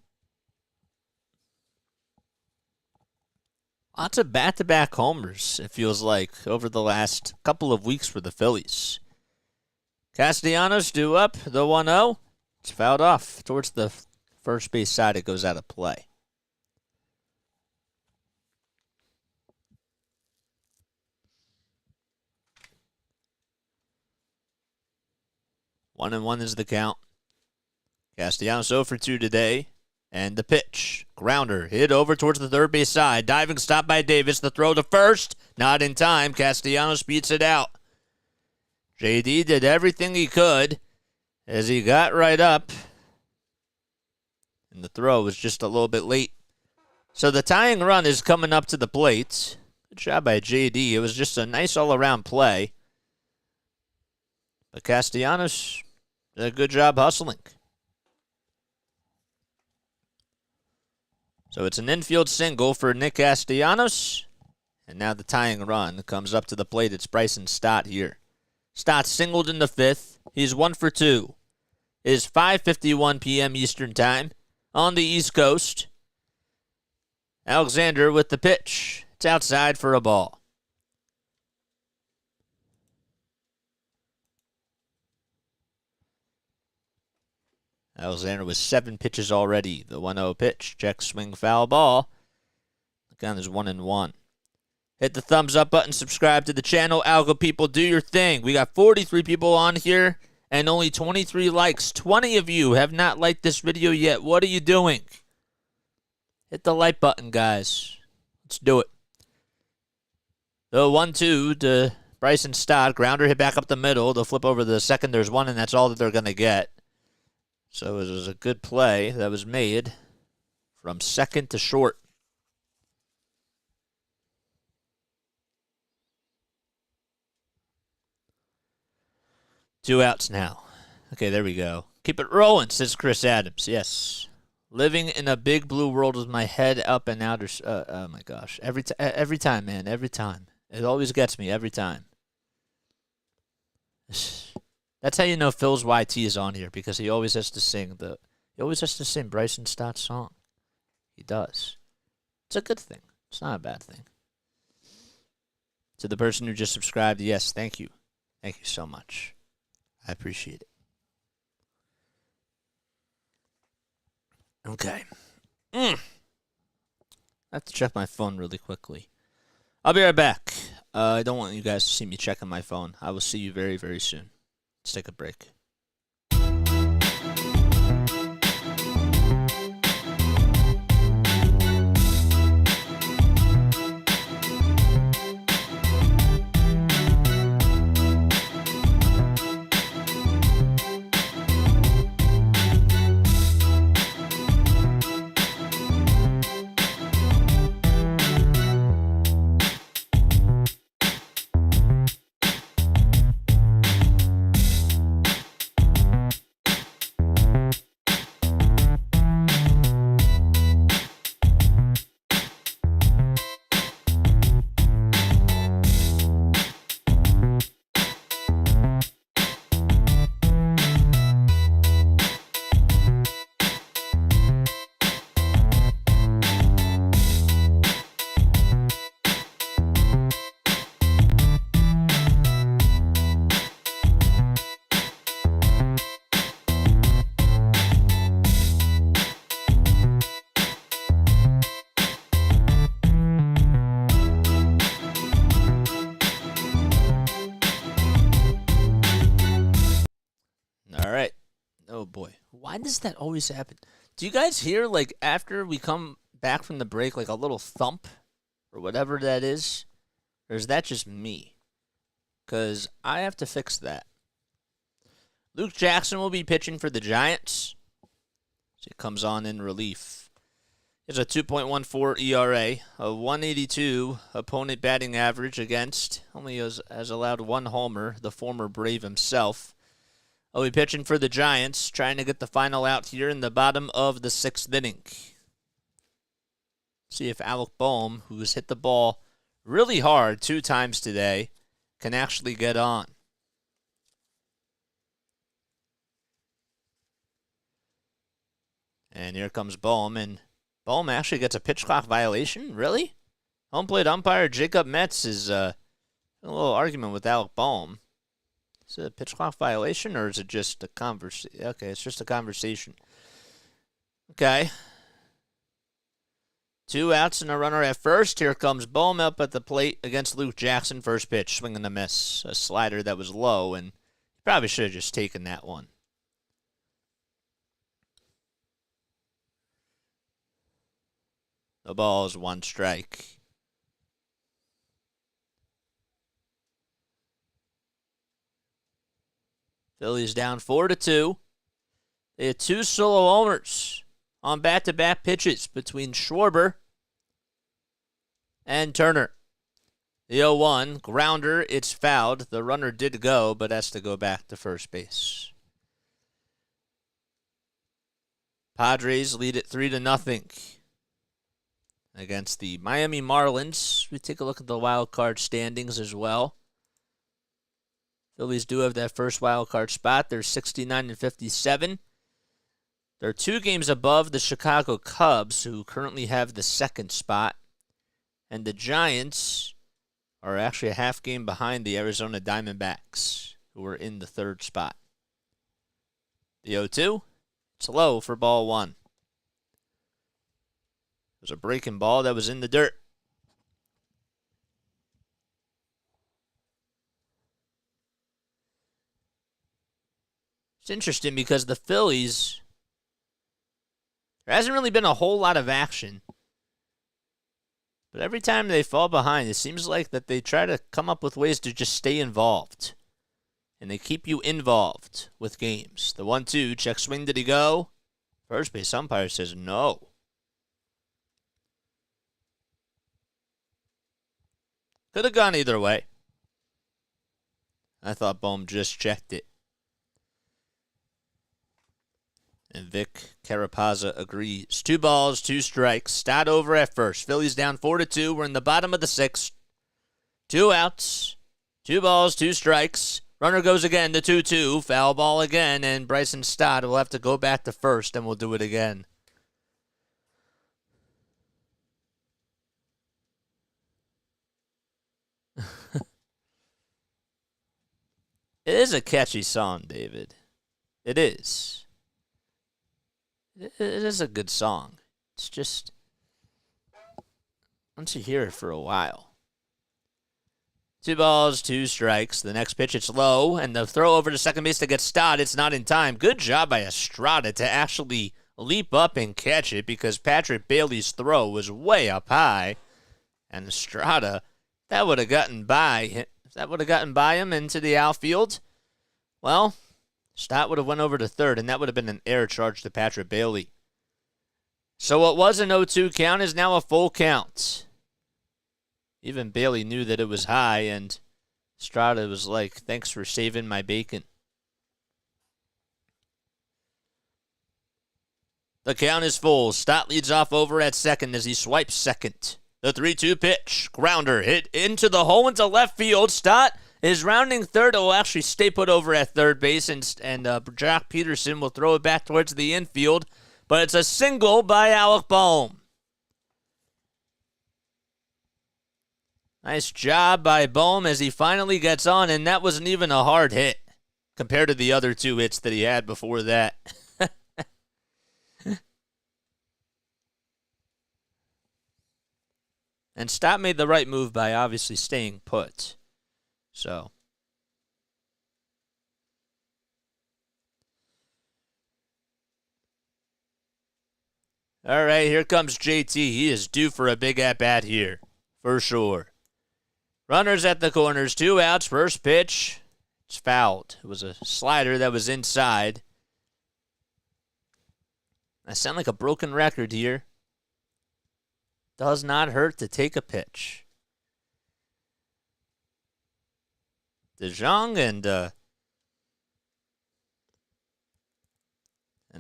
Lots of back-to-back homers, it feels like, over the last couple of weeks for the Phillies. Castellanos due up, the 1-0. It's fouled off towards the first base side. It goes out of play. One and one is the count. Castellanos 0 for 2 today. And the pitch. Grounder hit over towards the third base side. Diving stop by Davis. The throw to first. Not in time. Castellanos beats it out. JD did everything he could as he got right up. And the throw was just a little bit late. So the tying run is coming up to the plate. Good job by JD. It was just a nice all-around play. But Castellanos did a good job hustling. So it's an infield single for Nick Castellanos. And now the tying run comes up to the plate. It's Bryson Stott here. Stott singled in the 5th. He's 1 for 2. It is 5:51 p.m. Eastern Time on the East Coast. Alexander with the pitch. It's outside for a ball. Alexander with 7 pitches already. The 1-0 pitch. Check swing foul ball. The count is 1-1. Hit the thumbs up button, subscribe to the channel. Algo people, do your thing. We got 43 people on here and only 23 likes. 20 of you have not liked this video yet. What are you doing? Hit the like button, guys. Let's do it. The 1-2 to Bryson Stott. Grounder hit back up the middle. They'll flip over to the second. There's one, and that's all that they're going to get. So it was a good play that was made from second to short. 2 outs now. Okay, there we go. Keep it rolling, says Chris Adams. Yes. Living in a big blue world with my head up and out. Oh, my gosh. Every time, man. Every time. It always gets me every time. That's how you know Phil's YT is on here, because he always has to sing Bryson Stott's song. He does. It's a good thing. It's not a bad thing. To the person who just subscribed, yes, thank you. Thank you so much. I appreciate it. Okay. I have to check my phone really quickly. I'll be right back. I don't want you guys to see me checking my phone. I will see you very, very soon. Let's take a break. All right. Oh, boy. Why does that always happen? Do you guys hear, like, after we come back from the break, like a little thump or whatever that is? Or is that just me? Because I have to fix that. Luke Jackson will be pitching for the Giants. So he comes on in relief. He has a 2.14 ERA, a 182 opponent batting average against. Only has allowed one homer, the former Brave himself. He'll be pitching for the Giants, trying to get the final out here in the bottom of the 6th inning. See if Alec Boehm, who has hit the ball really hard 2 times today, can actually get on. And here comes Boehm, and Boehm actually gets a pitch clock violation? Really? Home plate umpire Jacob Metz is a little argument with Alec Boehm. Is it a pitch clock violation, or is it just a conversation? Okay, it's just a conversation. Okay. 2 outs and a runner at first. Here comes Boehm up at the plate against Luke Jackson. First pitch, swing and a miss. A slider that was low, and he probably should have just taken that one. The ball is 1 strike. Phillies down 4-2. They had 2 solo homers on back-to-back pitches between Schwarber and Turner. The 0-1 grounder, it's fouled. The runner did go, but has to go back to first base. Padres lead it 3-0 against the Miami Marlins. We take a look at the wild card standings as well. Phillies do have that first wild card spot. They're 69-57. They're 2 games above the Chicago Cubs, who currently have the 2nd spot. And the Giants are actually a half game behind the Arizona Diamondbacks, who are in the 3rd spot. The 0-2, it's low for ball 1. It was a breaking ball that was in the dirt. It's interesting because the Phillies, there hasn't really been a whole lot of action. But every time they fall behind, it seems like that they try to come up with ways to just stay involved. And they keep you involved with games. The 1-2, check swing, did he go? First base umpire says no. Could have gone either way. I thought Boehm just checked it. And Vic Carapazza agrees. 2 balls, 2 strikes. Stott over at first. Phillies down 4-2. We're in the bottom of the 6th. 2 outs. 2 balls, 2 strikes. Runner goes again to 2-2. Foul ball again, and Bryson Stott will have to go back to first, and we'll do it again. It is a catchy song, David. It is. It is a good song. It's just, once you hear it for a while. 2 balls, 2 strikes. The next pitch, it's low, and the throw over to second base to get Stott. It's not in time. Good job by Estrada to actually leap up and catch it because Patrick Bailey's throw was way up high. And Estrada, that would have gotten by him into the outfield. Well, Stott would have went over to third, and that would have been an error charge to Patrick Bailey. So what was an 0-2 count is now a full count. Even Bailey knew that it was high, and Estrada was like, thanks for saving my bacon. The count is full. Stott leads off over at second as he swipes second. The 3-2 pitch. Grounder hit into the hole into left field. Stott is rounding third. It will actually stay put over at third base, and Jock Peterson will throw it back towards the infield. But it's a single by Alec Bohm. Nice job by Bohm as he finally gets on, and that wasn't even a hard hit compared to the other 2 hits that he had before that. And Stott made the right move by obviously staying put. So. All right, here comes JT. He is due for a big at-bat here, for sure. Runners at the corners, 2 outs, first pitch. It's fouled. It was a slider that was inside. I sound like a broken record here. Does not hurt to take a pitch. DeJong and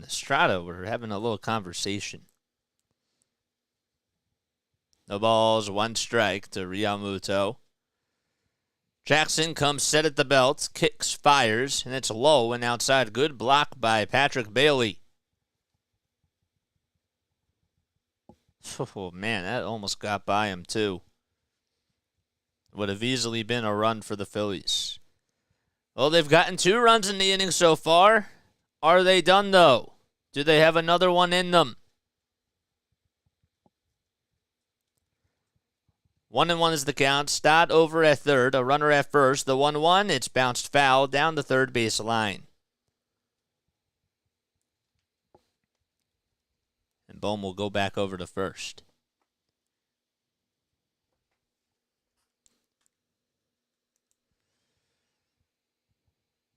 Estrada were having a little conversation. No balls, 1 strike to Realmuto. Jackson comes set at the belt, kicks, fires, and it's low and outside. Good block by Patrick Bailey. Oh, man, that almost got by him, too. Would have easily been a run for the Phillies. Well, they've gotten 2 runs in the inning so far. Are they done, though? Do they have another one in them? 1-1 is the count. Stott over at third. A runner at first. The 1-1, it's bounced foul down the third base line. And Bohm will go back over to first.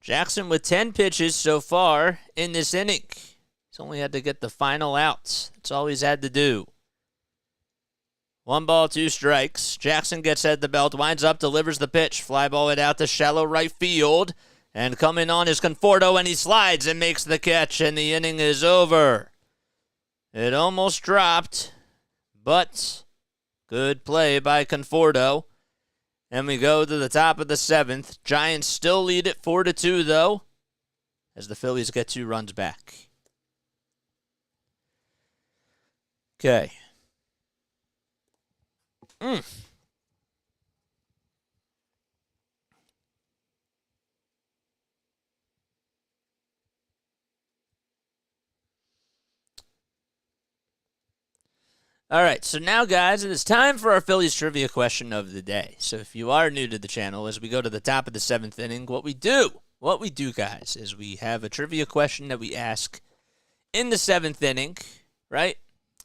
Jackson with 10 pitches so far in this inning. He's only had to get the final outs. That's all he's had to do. 1 ball, 2 strikes. Jackson gets at the belt, winds up, delivers the pitch. Fly ball it out to shallow right field. And coming on is Conforto, and he slides and makes the catch, and the inning is over. It almost dropped, but good play by Conforto. And we go to the top of the 7th. Giants still lead it 4-2, though, as the Phillies get 2 runs back. Okay. All right, so now, guys, it is time for our Phillies trivia question of the day. So if you are new to the channel, as we go to the top of the 7th inning, what we do, guys, is we have a trivia question that we ask in the 7th inning, right?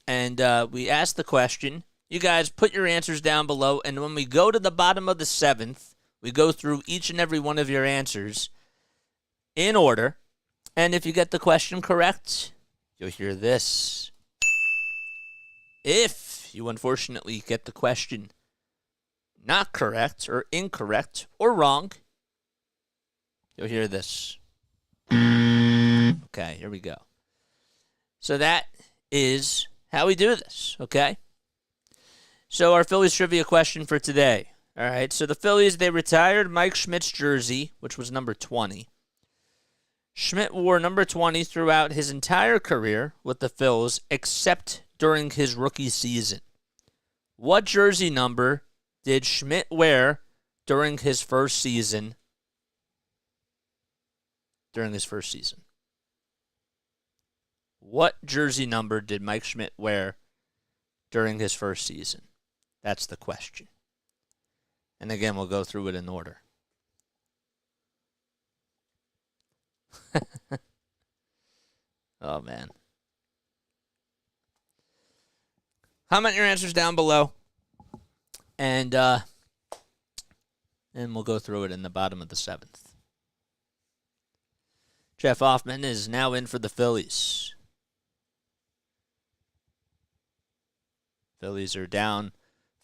And we ask the question. You guys put your answers down below, and when we go to the bottom of the 7th, we go through each and every one of your answers in order. And if you get the question correct, you'll hear this. If you unfortunately get the question not correct or incorrect or wrong, you'll hear this. Okay, here we go. So that is how we do this, okay? So our Phillies trivia question for today. All right, so the Phillies, they retired Mike Schmidt's jersey, which was number 20. Schmidt wore number 20 throughout his entire career with the Phils, except during his rookie season. What jersey number did Schmidt wear during his first season? What jersey number did Mike Schmidt wear during his first season? That's the question. And again, we'll go through it in order. Oh, man. Comment your answers down below. And we'll go through it in the bottom of the 7th. Jeff Hoffman is now in for the Phillies. Phillies are down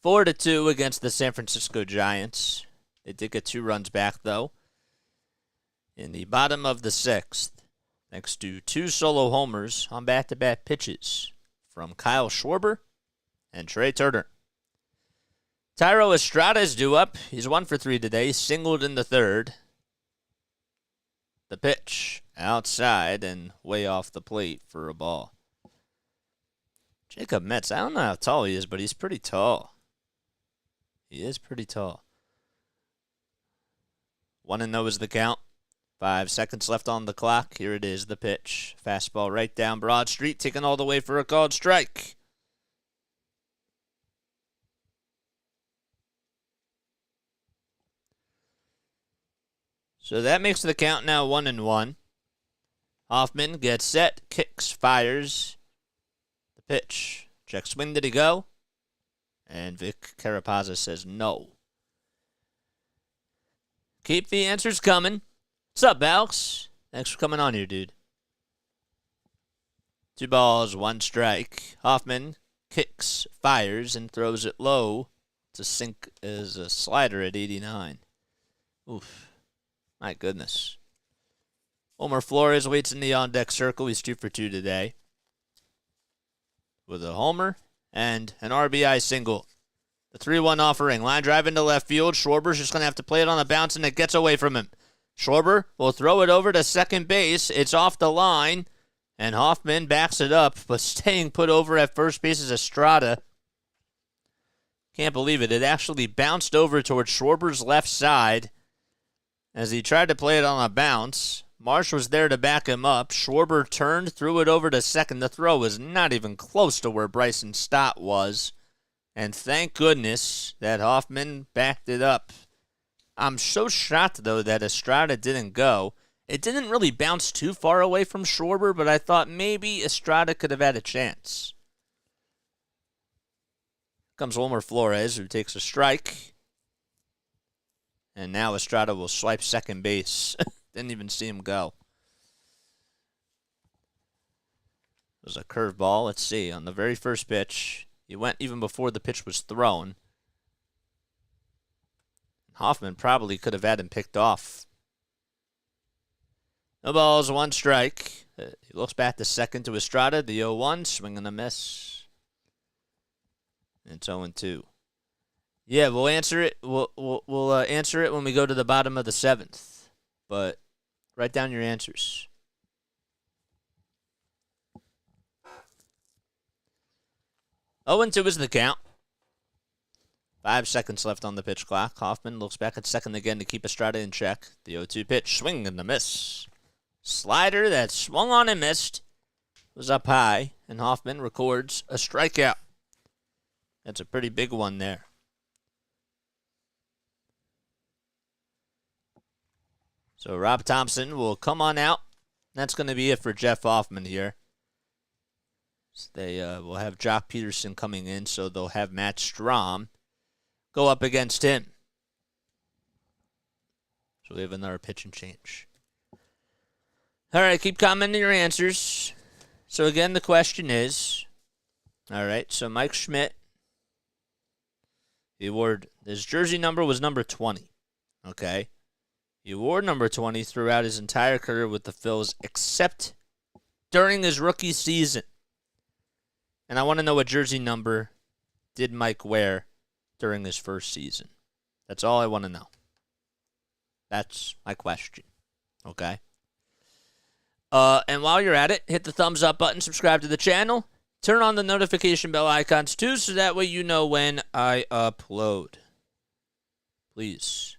4-2 against the San Francisco Giants. They did get 2 runs back, though, in the bottom of the 6th, thanks to 2 solo homers on back-to-back pitches from Kyle Schwarber and Trea Turner. Thairo Estrada is due up. He's 1 for 3 today, singled in the 3rd. The pitch outside and way off the plate for a ball. Jacob Metz, I don't know how tall he is, but he's pretty tall. He is pretty tall. 1-0 is the count. 5 seconds left on the clock. Here it is, the pitch. Fastball right down Broad Street, taken all the way for a called strike. So that makes the count now 1-1. Hoffman gets set, kicks, fires. The pitch. Check swing, did he go? And Vic Carapazza says no. Keep the answers coming. What's up, Alex? Thanks for coming on here, dude. 2 balls, 1 strike. Hoffman kicks, fires, and throws it low to sink as a slider at 89. Oof. My goodness. Homer Flores waits in the on-deck circle. He's 2 for 2 today, with a homer and an RBI single. The 3-1 offering. Line drive into left field. Schwarber's just going to have to play it on a bounce, and it gets away from him. Schwarber will throw it over to second base. It's off the line, and Hoffman backs it up, but staying put over at first base is Estrada. Can't believe it. It actually bounced over towards Schwarber's left side as he tried to play it on a bounce. Marsh was there to back him up. Schwarber turned, threw it over to second. The throw was not even close to where Bryson Stott was. And thank goodness that Hoffman backed it up. I'm so shocked, though, that Estrada didn't go. It didn't really bounce too far away from Schwarber, but I thought maybe Estrada could have had a chance. Comes Homer Flores, who takes a strike. And now Estrada will swipe second base. Didn't even see him go. It was a curveball. Let's see. On the very first pitch, he went even before the pitch was thrown. Hoffman probably could have had him picked off. No balls, 1 strike. He looks back to second to Estrada. The 0-1, swing and a miss. And it's 0-2. Yeah, we'll answer it. We'll answer it when we go to the bottom of the 7th. But write down your answers. Oh, 0-2 is the count. 5 seconds left on the pitch clock. Hoffman looks back at second again to keep Estrada in check. The 0-2 pitch, swing and a miss. Slider that swung on and missed was up high, and Hoffman records a strikeout. That's a pretty big one there. So Rob Thompson will come on out. That's going to be it for Jeff Hoffman here. So they will have Jock Peterson coming in, so they'll have Matt Strahm go up against him. So we have another pitch and change. All right, keep commenting your answers. So again, the question is, all right, so Mike Schmidt, his jersey number was number 20, okay? He wore number 20 throughout his entire career with the Phils, except during his rookie season. And I want to know what jersey number did Mike wear during his first season. That's all I want to know. That's my question. Okay? And while you're at it, hit the thumbs up button, subscribe to the channel, turn on the notification bell icons too, so that way you know when I upload. Please.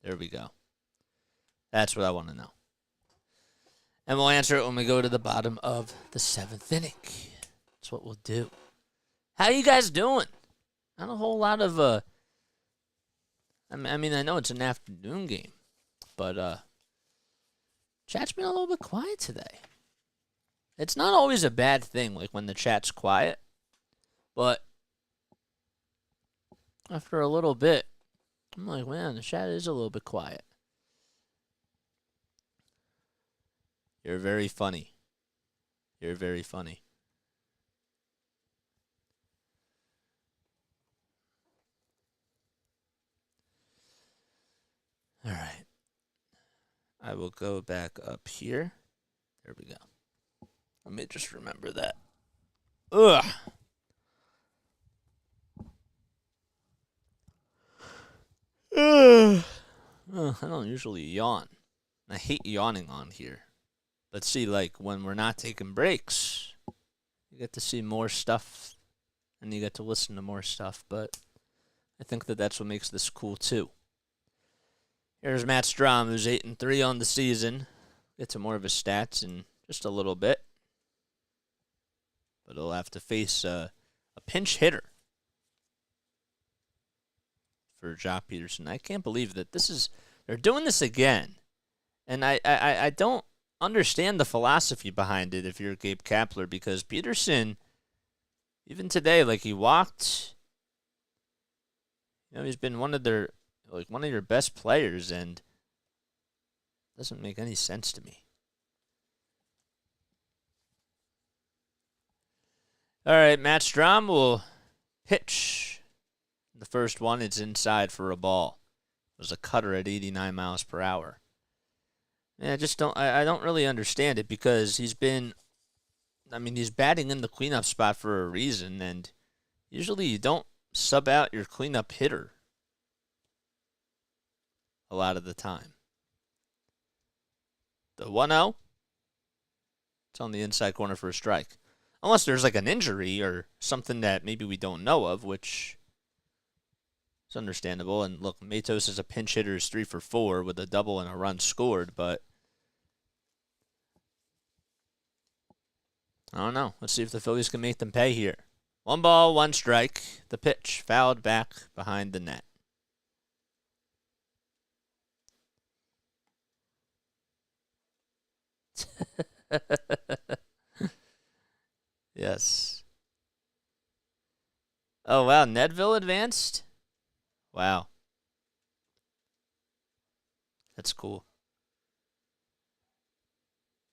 There we go. That's what I want to know. And we'll answer it when we go to the bottom of the 7th inning. That's what we'll do. How you guys doing? Not a whole lot of, I mean, I know it's an afternoon game, but chat's been a little bit quiet today. It's not always a bad thing, like when the chat's quiet, but after a little bit, I'm like, man, the chat is a little bit quiet. You're very funny. You're very funny. All right. I will go back up here. There we go. Let me just remember that. Ugh. I don't usually yawn. I hate yawning on here. But see, like, when we're not taking breaks, you get to see more stuff, and you get to listen to more stuff. But I think that that's what makes this cool, too. Here's Matt Strahm, who's 8-3 on the season. Get to more of his stats in just a little bit. But he'll have to face a pinch hitter for Jock Peterson. I can't believe that they're doing this again. And I don't understand the philosophy behind it if you're Gabe Kapler, because Peterson, even today, like, he walked. He's been one of your best players, and it doesn't make any sense to me. All right, Matt Strahm will pitch. The first one, it's inside for a ball. It was a cutter at 89 miles per hour. Yeah, I don't really understand it, because he's batting in the cleanup spot for a reason, and usually you don't sub out your cleanup hitter a lot of the time. The 1-0, it's on the inside corner for a strike. Unless there's like an injury or something that maybe we don't know of, which is understandable. And look, Matos as a pinch hitter is 3 for 4 with a double and a run scored, but I don't know. Let's see if the Phillies can make them pay here. 1 ball, 1 strike. The pitch fouled back behind the net. Yes. Oh, wow. Nedville advanced? Wow. That's cool.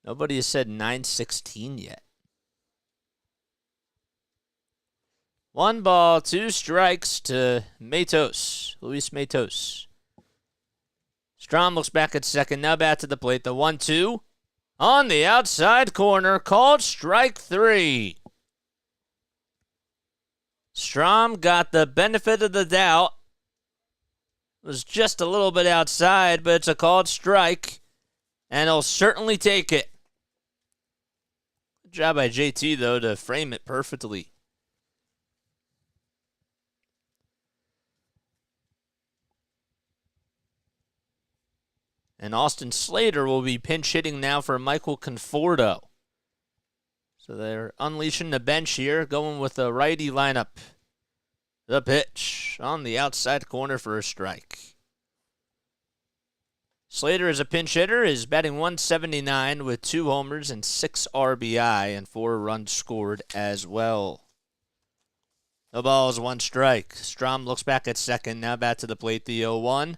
Nobody has said 9-16 yet. 1 ball, 2 strikes to Matos. Luis Matos. Strahm looks back at second. Now back to the plate. The 1-2. On the outside corner. Called strike 3. Strahm got the benefit of the doubt. It was just a little bit outside, but it's a called strike. And he'll certainly take it. Good job by JT, though, to frame it perfectly. And Austin Slater will be pinch hitting now for Michael Conforto. So they're unleashing the bench here, going with a righty lineup. The pitch on the outside corner for a strike. Slater, as a pinch hitter, is batting .179 with 2 homers and 6 RBI and 4 runs scored as well. No balls, 1 strike. Strahm looks back at second. Now back to the plate, the 0-1.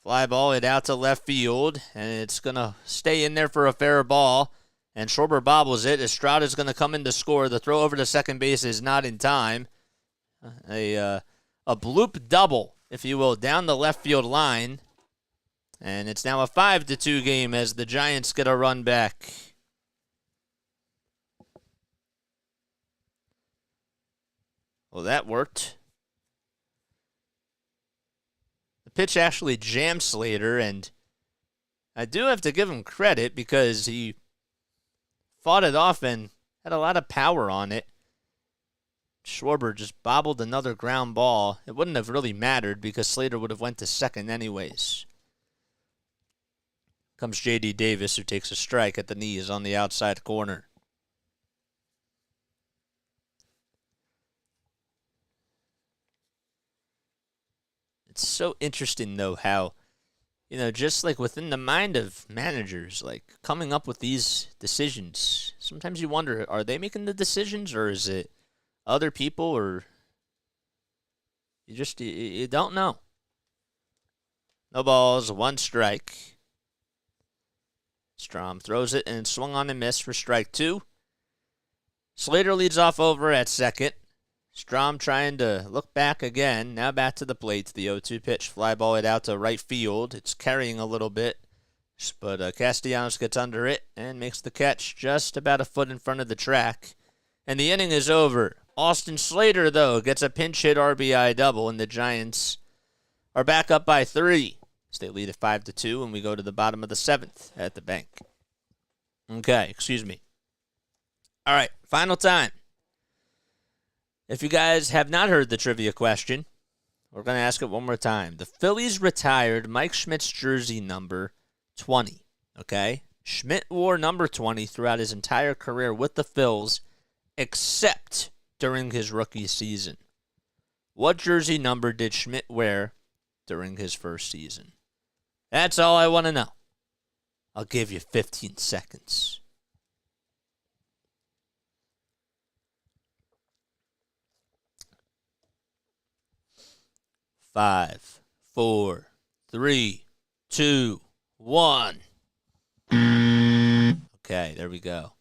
Fly ball, it out to left field, and it's going to stay in there for a fair ball. And Schwarber bobbles it. Estrada's going to come in to score. The throw over to second base is not in time. A bloop double, if you will, down the left field line. And it's now a 5-2 game as the Giants get a run back. Well, that worked. The pitch actually jammed Slater, and I do have to give him credit because he fought it off and had a lot of power on it. Schwarber just bobbled another ground ball. It wouldn't have really mattered because Slater would have went to second anyways. Comes J.D. Davis, who takes a strike at the knees on the outside corner. It's so interesting, though, how, just like within the mind of managers, like coming up with these decisions, sometimes you wonder, are they making the decisions or is it other people, or you don't know. No balls, 1 strike. Strom throws it and swung on and missed for strike 2. Slater leads off over at second. Strom trying to look back again. Now back to the plate. The 0-2 pitch. Fly ball it out to right field. It's carrying a little bit, but Castellanos gets under it and makes the catch just about a foot in front of the track. And the inning is over. Austin Slater, though, gets a pinch hit RBI double, and the Giants are back up by 3. So they lead at 5-2, and we go to the bottom of the 7th at the bank. Okay, excuse me. All right, final time. If you guys have not heard the trivia question, we're going to ask it one more time. The Phillies retired Mike Schmidt's jersey number 20, okay? Schmidt wore number 20 throughout his entire career with the Phils, except during his rookie season. What jersey number did Schmidt wear during his first season? That's all I want to know. I'll give you 15 seconds. 5, 4, 3, 2, 1. Okay, there we go.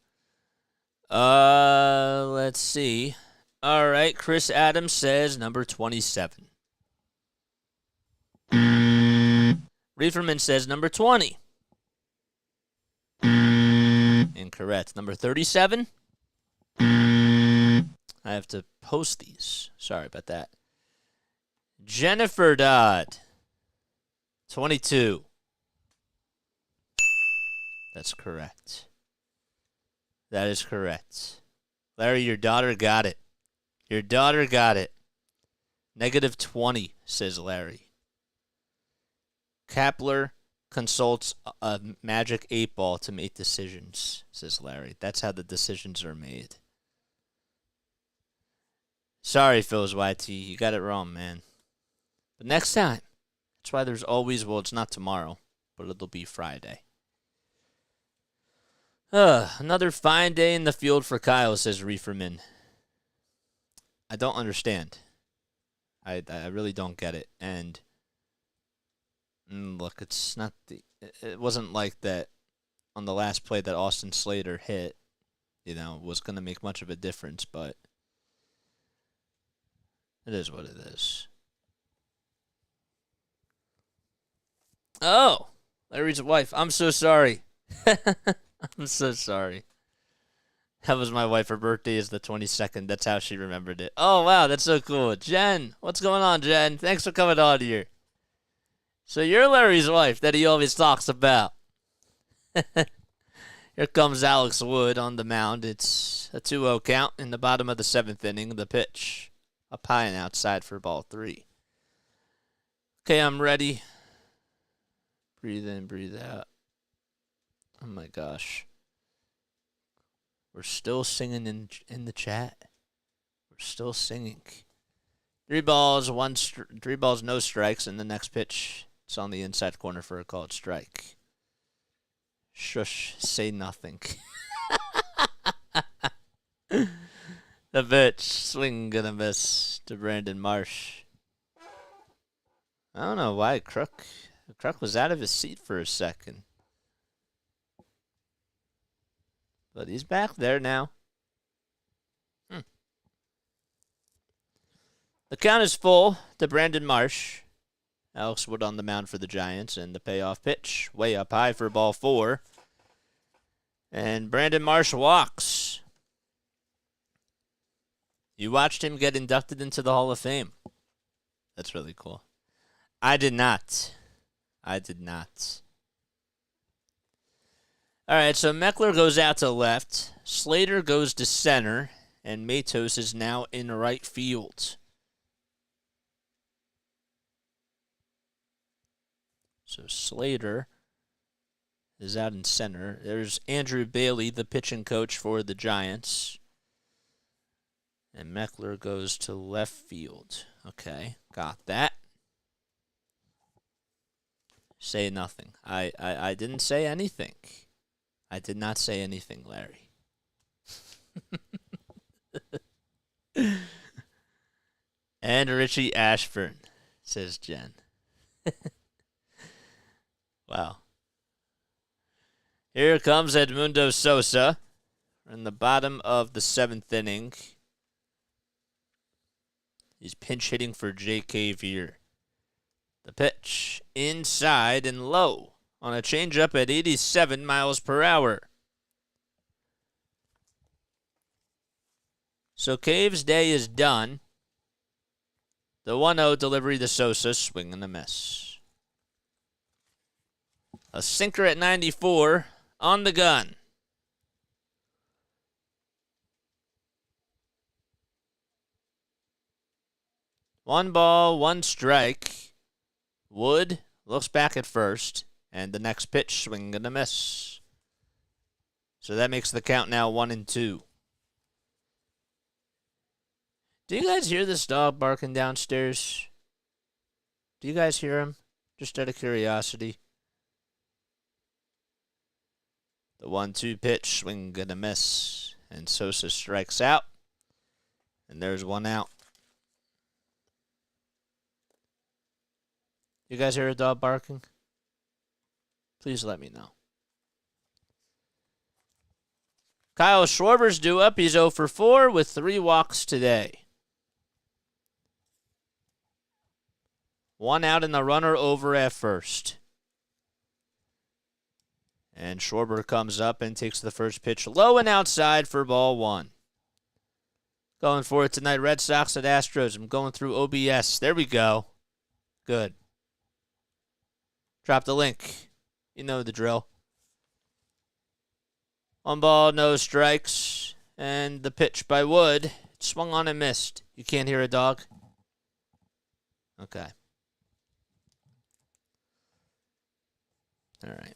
Let's see. All right, Chris Adams says number 27. Reeferman says number 20. Incorrect. Number 37. I have to post these. Sorry about that. Jennifer Dodd. 22. That's correct. That is correct. Larry, your daughter got it. Your daughter got it. Negative 20, says Larry. Kapler consults a magic 8-ball to make decisions, says Larry. That's how the decisions are made. Sorry, Phil's YT. You got it wrong, man. But next time. That's why there's always, well, it's not tomorrow, but it'll be Friday. Another fine day in the field for Kyle, says Reeferman. I don't understand. I really don't get it. And look, it's not it wasn't like that on the last play that Austin Slater hit, was going to make much of a difference, but it is what it is. Oh, Larry's wife. I'm so sorry. I'm so sorry. That was my wife. Her birthday is the 22nd. That's how she remembered it. Oh, wow. That's so cool. Jen. What's going on, Jen? Thanks for coming on here. So you're Larry's wife that he always talks about. Here comes Alex Wood on the mound. It's a 2-0 count in the bottom of the 7th inning. The pitch up high and outside for ball 3. Okay, I'm ready. Breathe in, breathe out. Oh my gosh. We're still singing in the chat. We're still singing. 3 balls, 3 balls, no strikes, and the next pitch, it's on the inside corner for a called strike. Shush, say nothing. The pitch, swing gonna miss to Brandon Marsh. I don't know why Crook was out of his seat for a second. But he's back there now. The count is full to Brandon Marsh. Alex Wood on the mound for the Giants, and the payoff pitch way up high for ball 4. And Brandon Marsh walks. You watched him get inducted into the Hall of Fame. That's really cool. I did not. All right, so Meckler goes out to left. Slater goes to center. And Matos is now in right field. So Slater is out in center. There's Andrew Bailey, the pitching coach for the Giants. And Meckler goes to left field. Okay, got that. Say nothing. I didn't say anything. I did not say anything, Larry. And Richie Ashburn, says Jen. Wow. Here comes Edmundo Sosa in the bottom of the 7th inning. He's pinch hitting for J.K. Veer. The pitch inside and low on a changeup at 87 miles per hour. So Cave's day is done. The 1-0 delivery to Sosa, swing and a miss. A sinker at 94 on the gun. One ball, one strike. Wood looks back at first, and the next pitch, swing and a miss. So that makes the count now 1-2. Do you guys hear this dog barking downstairs? Do you guys hear him? Just out of curiosity. The 1-2 pitch, swing and a miss. And Sosa strikes out. And there's one out. You guys hear a dog barking? Please let me know. Kyle Schwarber's due up. He's 0 for 4 with 3 walks today. 1 out and the runner over at first. And Schwarber comes up and takes the first pitch low and outside for ball 1. Going for it tonight, Red Sox at Astros. I'm going through OBS. There we go. Good. Drop the link. You know the drill. 1 ball, no strikes. And the pitch by Wood. It swung on and missed. You can't hear a dog? Okay. All right.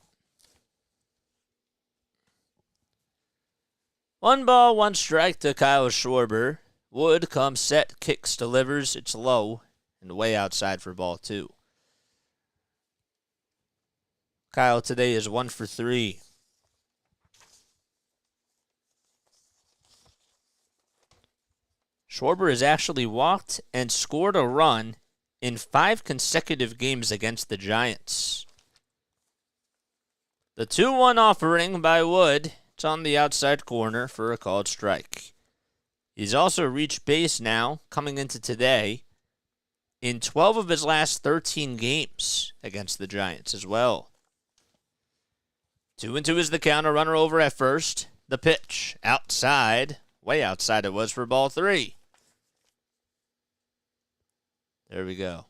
1 ball, 1 strike to Kyle Schwarber. Wood comes set, kicks, delivers. It's low and way outside for ball 2. Kyle today is 1 for 3. Schwarber has actually walked and scored a run in 5 consecutive games against the Giants. The 2-1 offering by Wood. It's on the outside corner for a called strike. He's also reached base now, coming into today, in 12 of his last 13 games against the Giants as well. 2-2 is the count, a runner over at first. The pitch, outside, way outside it was for ball 3. There we go.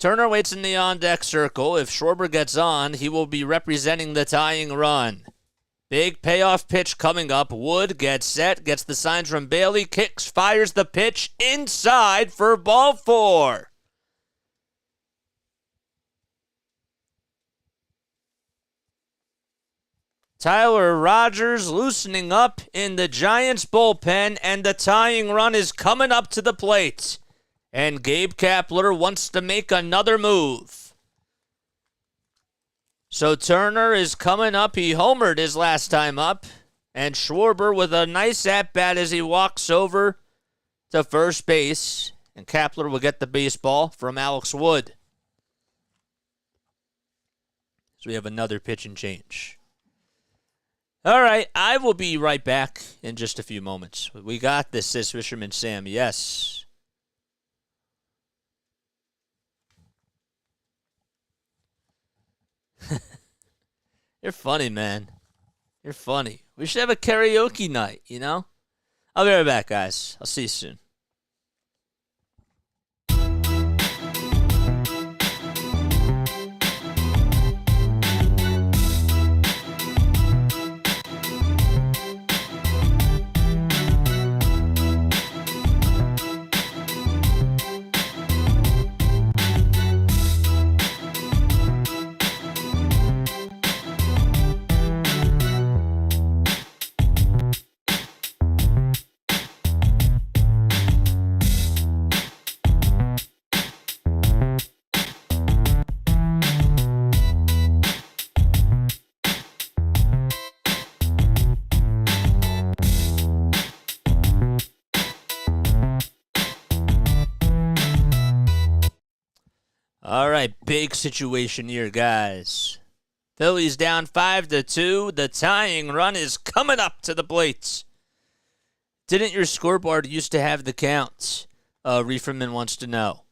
Turner waits in the on-deck circle. If Schwarber gets on, he will be representing the tying run. Big payoff pitch coming up. Wood gets set, gets the signs from Bailey, kicks, fires the pitch inside for ball 4. Tyler Rogers loosening up in the Giants bullpen, and the tying run is coming up to the plate. And Gabe Kapler wants to make another move. So Turner is coming up. He homered his last time up. And Schwarber with a nice at-bat as he walks over to first base. And Kapler will get the baseball from Alex Wood. So we have another pitch and change. All right, I will be right back in just a few moments. We got this, says Fisherman Sam. Yes. You're funny, man. You're funny. We should have a karaoke night, you know? I'll be right back, guys. I'll see you soon. All right, big situation here, guys. Phillies down 5-2. The tying run is coming up to the plate. Didn't your scoreboard used to have the counts? Reeferman wants to know.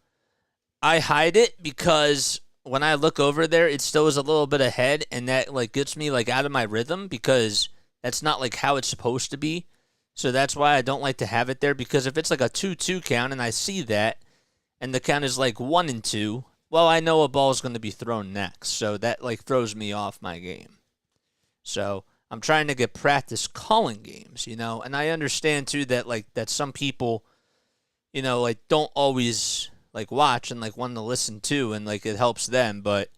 I hide it because when I look over there, it still is a little bit ahead, and that like gets me like out of my rhythm because that's not like how it's supposed to be. So that's why I don't like to have it there, because if it's like a 2-2 count and I see that, and the count is like 1-2. Well, I know a ball is going to be thrown next, so that like throws me off my game. So I'm trying to get practice calling games, you know, and I understand too that like that some people, you know, like don't always like watch and like want to listen to, and like it helps them, but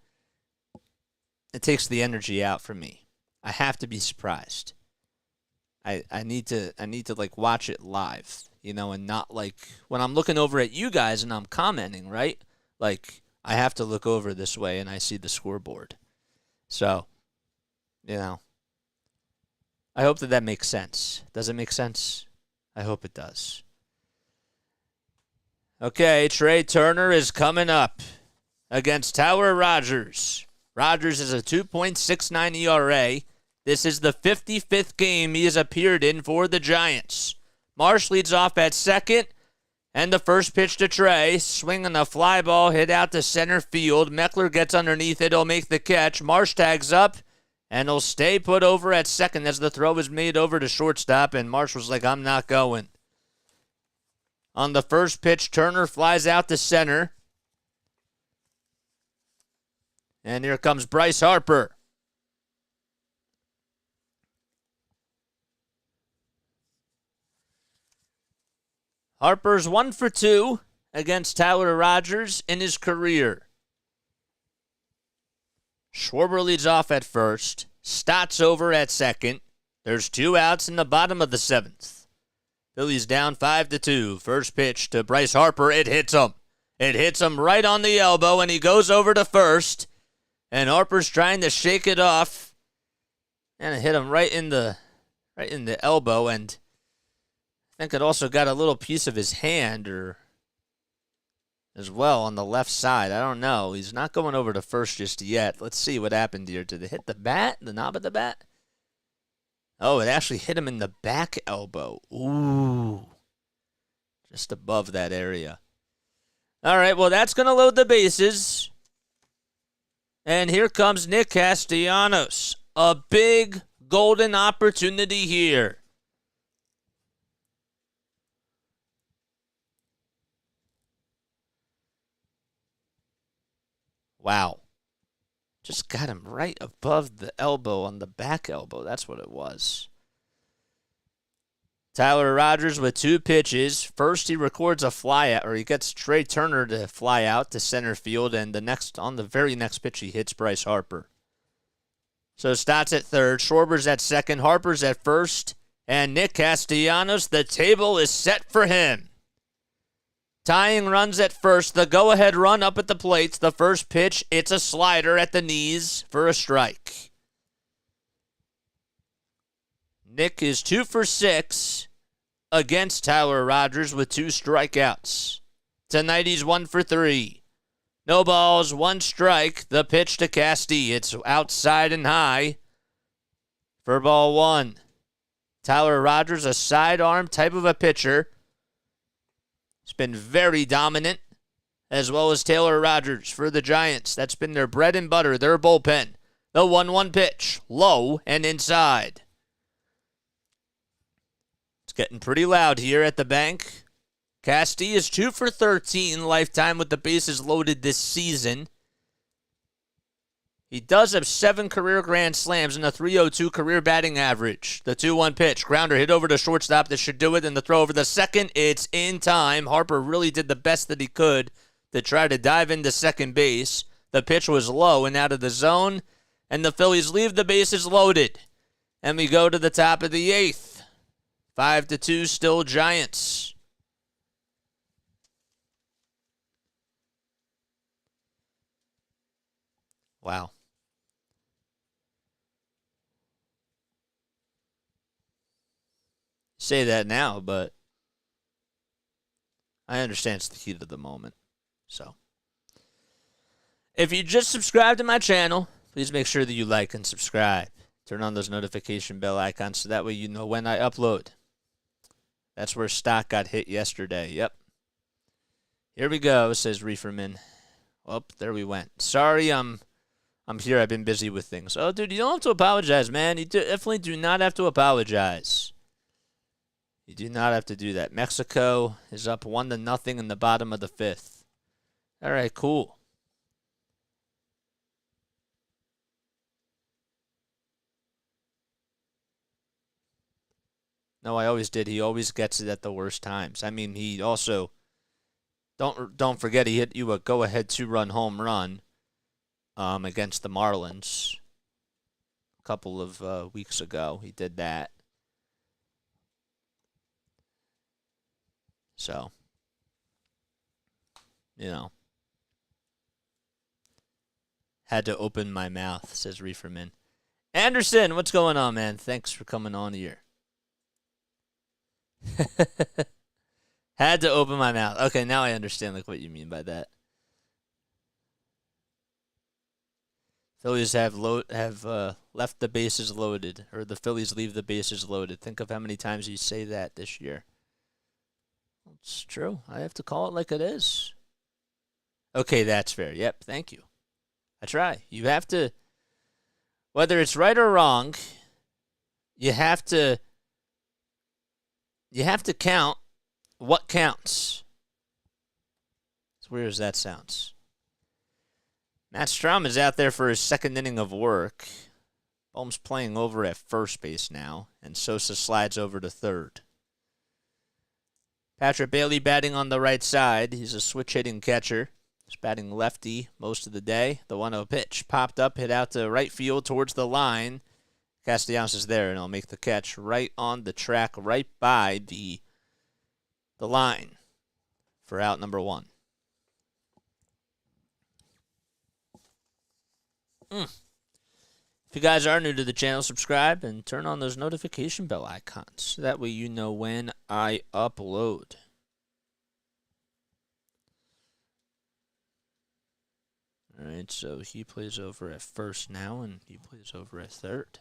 it takes the energy out for me. I have to be surprised. I need to like watch it live, you know, and not like when I'm looking over at you guys and I'm commenting, right? Like I have to look over this way and I see the scoreboard. So, you know, I hope that makes sense. Does it make sense? I hope it does. Okay, Trea Turner is coming up against Tyler Rogers. Rogers is a 2.69 ERA. This is the 55th game he has appeared in for the Giants. Marsh leads off at second. And the first pitch to Trea, swinging a fly ball, hit out to center field. Meckler gets underneath it. He'll make the catch. Marsh tags up, and he'll stay put over at second as the throw is made over to shortstop, and Marsh was like, I'm not going. On the first pitch, Turner flies out to center. And here comes Bryce Harper. Harper's 1 for 2 against Tyler Rogers in his career. Schwarber leads off at first. Stott's over at second. There's 2 outs in the bottom of the 7th. Phillies down 5-2. First pitch to Bryce Harper. It hits him. It hits him right on the elbow, and he goes over to first. And Harper's trying to shake it off. And it hit him right in the elbow, and I think it also got a little piece of his hand or as well on the left side. I don't know. He's not going over to first just yet. Let's see what happened here. Did it hit the bat? The knob of the bat? Oh, it actually hit him in the back elbow. Ooh. Just above that area. All right, well, that's going to load the bases. And here comes Nick Castellanos. A big golden opportunity here. Wow. Just got him right above the elbow on the back elbow. That's what it was. Tyler Rogers with 2 pitches. First, he records a fly out, or he gets Trea Turner to fly out to center field, and on the very next pitch, he hits Bryce Harper. So Stott's at third, Schwarber's at second, Harper's at first, and Nick Castellanos, the table is set for him. Tying runs at first, the go-ahead run up at the plate. The first pitch, it's a slider at the knees for a strike. Nick is 2 for 6 against Tyler Rogers with 2 strikeouts. Tonight he's 1 for 3. No balls, 1 strike. The pitch to Casti. It's outside and high for ball 1. Tyler Rogers, a sidearm type of a pitcher. He's been very dominant, as well as Taylor Rogers for the Giants. That's been their bread and butter, their bullpen. The 1-1 pitch, low and inside. It's getting pretty loud here at the bank. Castee is 2 for 13 lifetime with the bases loaded this season. He does have 7 career grand slams and a .302 career batting average. The 2-1 pitch, grounder hit over to shortstop. That should do it. And the throw over the second, it's in time. Harper really did the best that he could to try to dive into second base. The pitch was low and out of the zone, and the Phillies leave the bases loaded. And we go to the top of the 8th. 5-2 still Giants. Wow. Say that now, but I understand it's the heat of the moment. So, if you just subscribe to my channel, please make sure that you like and subscribe. Turn on those notification bell icons so that way you know when I upload. That's where stock got hit yesterday. Yep. Here we go, says Reeferman. Well, there we went. Sorry, I'm here. I've been busy with things. Oh, dude, you don't have to apologize, man. You definitely do not have to apologize. You do not have to do that. Mexico is up 1-0 in the bottom of the 5th. All right, cool. No, I always did. He always gets it at the worst times. I mean, he also don't forget he hit you a go-ahead 2-run home run against the Marlins a couple of weeks ago. He did that. So, you know, had to open my mouth, says Reeferman. Anderson, what's going on, man? Thanks for coming on here. Had to open my mouth. Okay, now I understand what you mean by that. Phillies have left the bases loaded, or the Phillies leave the bases loaded. Think of how many times you say that this year. It's true. I have to call it like it is. Okay, that's fair. Yep, thank you. I try. You have to, whether it's right or wrong, you have to count what counts. As weird as that sounds. Matt Strahm is out there for his second inning of work. Bohm's playing over at first base now, and Sosa slides over to third. Patrick Bailey batting on the right side. He's a switch-hitting catcher. He's batting lefty most of the day. The 1-0 pitch popped up, hit out to right field towards the line. Castellanos is there, and he'll make the catch right on the track, right by the line for out number 1. If you guys are new to the channel, subscribe and turn on those notification bell icons. That way you know when I upload. All right, so he plays over at first now, and he plays over at third.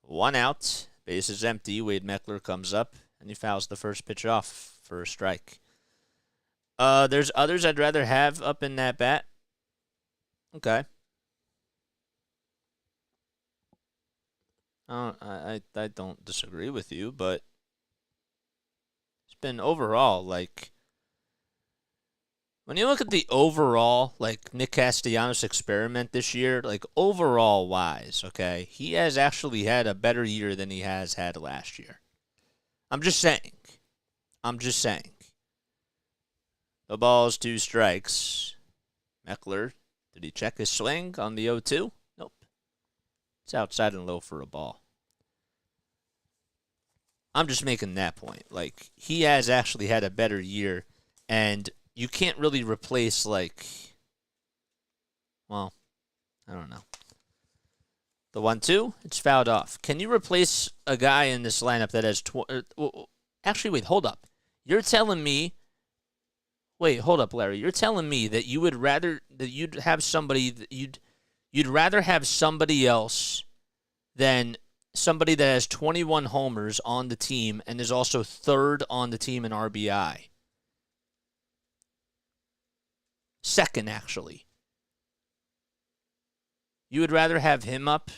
One out, base is empty. Wade Meckler comes up, and he fouls the first pitch off for a strike. There's others I'd rather have up in that bat. Okay. I don't disagree with you, but it's been overall, like, when you look at the overall, like, Nick Castellanos experiment this year, like, overall wise, okay, he has actually had a better year than he has had last year. I'm just saying. The ball's 2 strikes. Meckler, did he check his swing on the 0-2? Nope. It's outside and low for a ball. I'm just making that point. Like, he has actually had a better year, and you can't really replace, like, well, I don't know. The 1-2, it's fouled off. Can you replace a guy in this lineup that has actually, wait, hold up. You're telling me, wait, hold up, Larry. You're telling me that you would rather, that you'd have somebody, that you'd rather have somebody else than somebody that has 21 homers on the team and is also third on the team in RBI. Second, actually. You would rather have him up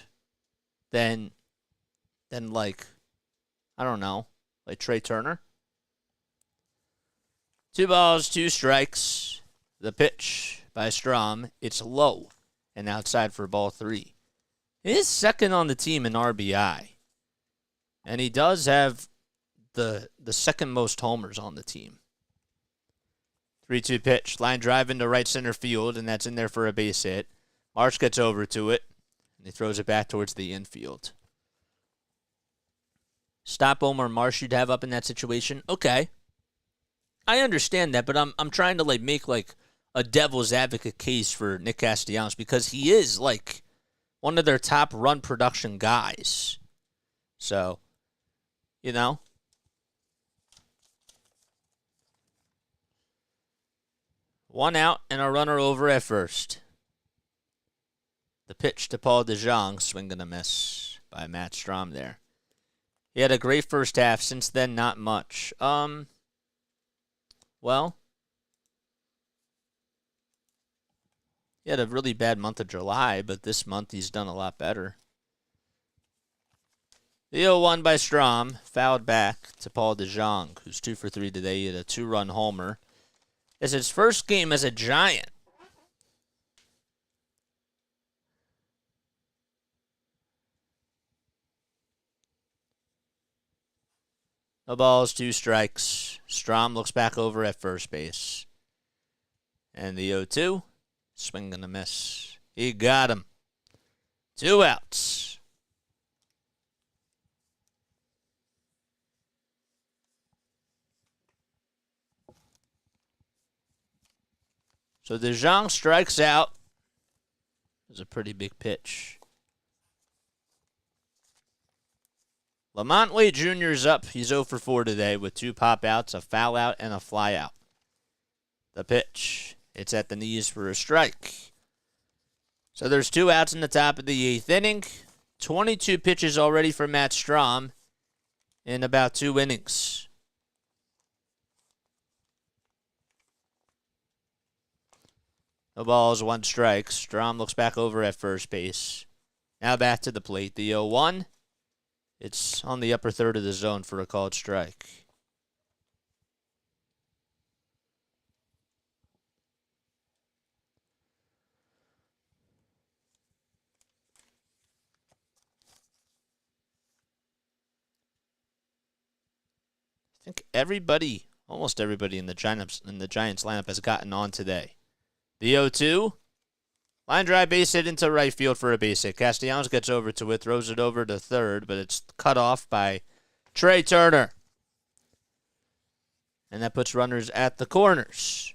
than like, I don't know, like Trea Turner? 2 balls, 2 strikes. The pitch by Strom. It's low and outside for ball 3. He is second on the team in RBI. And he does have the second most homers on the team. 3-2 pitch. Line drive into right center field, and that's in there for a base hit. Marsh gets over to it, and he throws it back towards the infield. Stop Omar Marsh you'd have up in that situation? Okay. I understand that, but I'm trying to make a devil's advocate case for Nick Castellanos because he is one of their top run production guys. So, you know. One out and a runner over at first. The pitch to Paul DeJong, swing and a miss by Matt Strom there. He had a great first half. Since then, not much. Well, he had a really bad month of July, but this month he's done a lot better. The 0-1 by Strom, fouled back to Paul DeJong, who's 2 for 3 today. He had a 2-run homer. It's his first game as a Giant. No balls, 2 strikes. Strom looks back over at first base. And the 0-2, swing and a miss. He got him. 2 outs. So DeJong strikes out. It was a pretty big pitch. Lamont Wade Jr.'s up. He's 0 for 4 today with 2 pop outs, a foul out, and a fly out. The pitch. It's at the knees for a strike. So there's 2 outs in the top of the 8th inning. 22 pitches already for Matt Strom in about 2 innings. No balls, 1 strike. Strom looks back over at first base. Now back to the plate. The 0-1. It's on the upper third of the zone for a called strike. I think almost everybody in the Giants lineup has gotten on today. The 0-2. Line drive base hit into right field for a base hit. Castellanos gets over to it, throws it over to third, but it's cut off by Trea Turner. And that puts runners at the corners.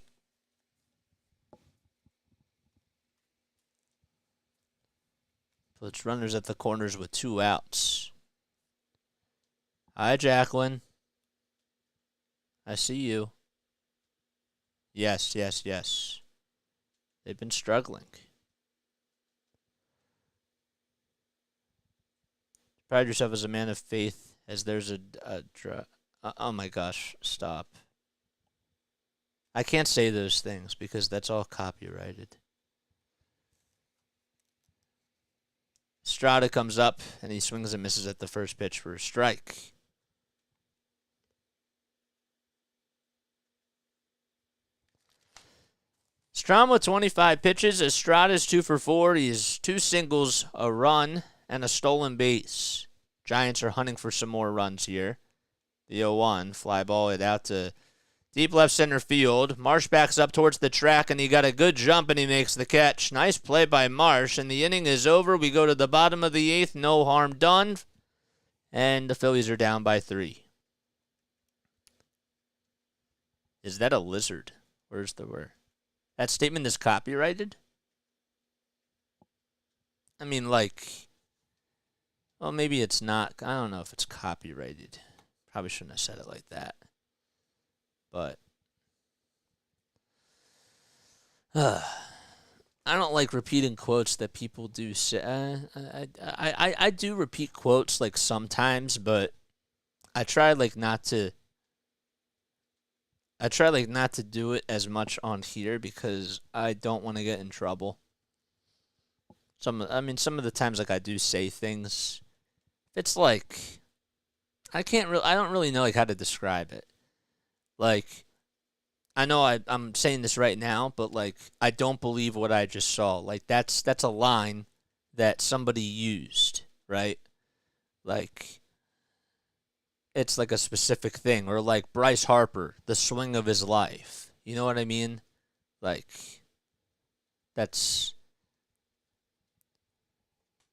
Puts runners at the corners with 2 outs. Hi, Jacqueline. I see you. Yes. They've been struggling. Pride yourself as a man of faith, as there's oh my gosh, stop. I can't say those things because that's all copyrighted. Estrada comes up, and he swings and misses at the first pitch for a strike. Strom with 25 pitches. Estrada's 2 for 4. He's 2 singles, a run, and a stolen base. Giants are hunting for some more runs here. The 0-1, fly ball it out to deep left center field. Marsh backs up towards the track, and he got a good jump, and he makes the catch. Nice play by Marsh, and the inning is over. We go to the bottom of the 8th. No harm done, and the Phillies are down by 3. Is that a lizard? Where's the word? That statement is copyrighted? I mean, well, maybe it's not. I don't know if it's copyrighted. Probably shouldn't have said it like that. But I don't like repeating quotes that people do say. I do repeat quotes sometimes, but I try not to I try like not to do it as much on here because I don't want to get in trouble. Some of the times like I do say things, it's like I don't really know like how to describe it. Like I know I'm saying this right now, but like I don't believe what I just saw. Like that's a line that somebody used, right? Like it's like a specific thing, or like Bryce Harper, the swing of his life. You know what I mean? Like that's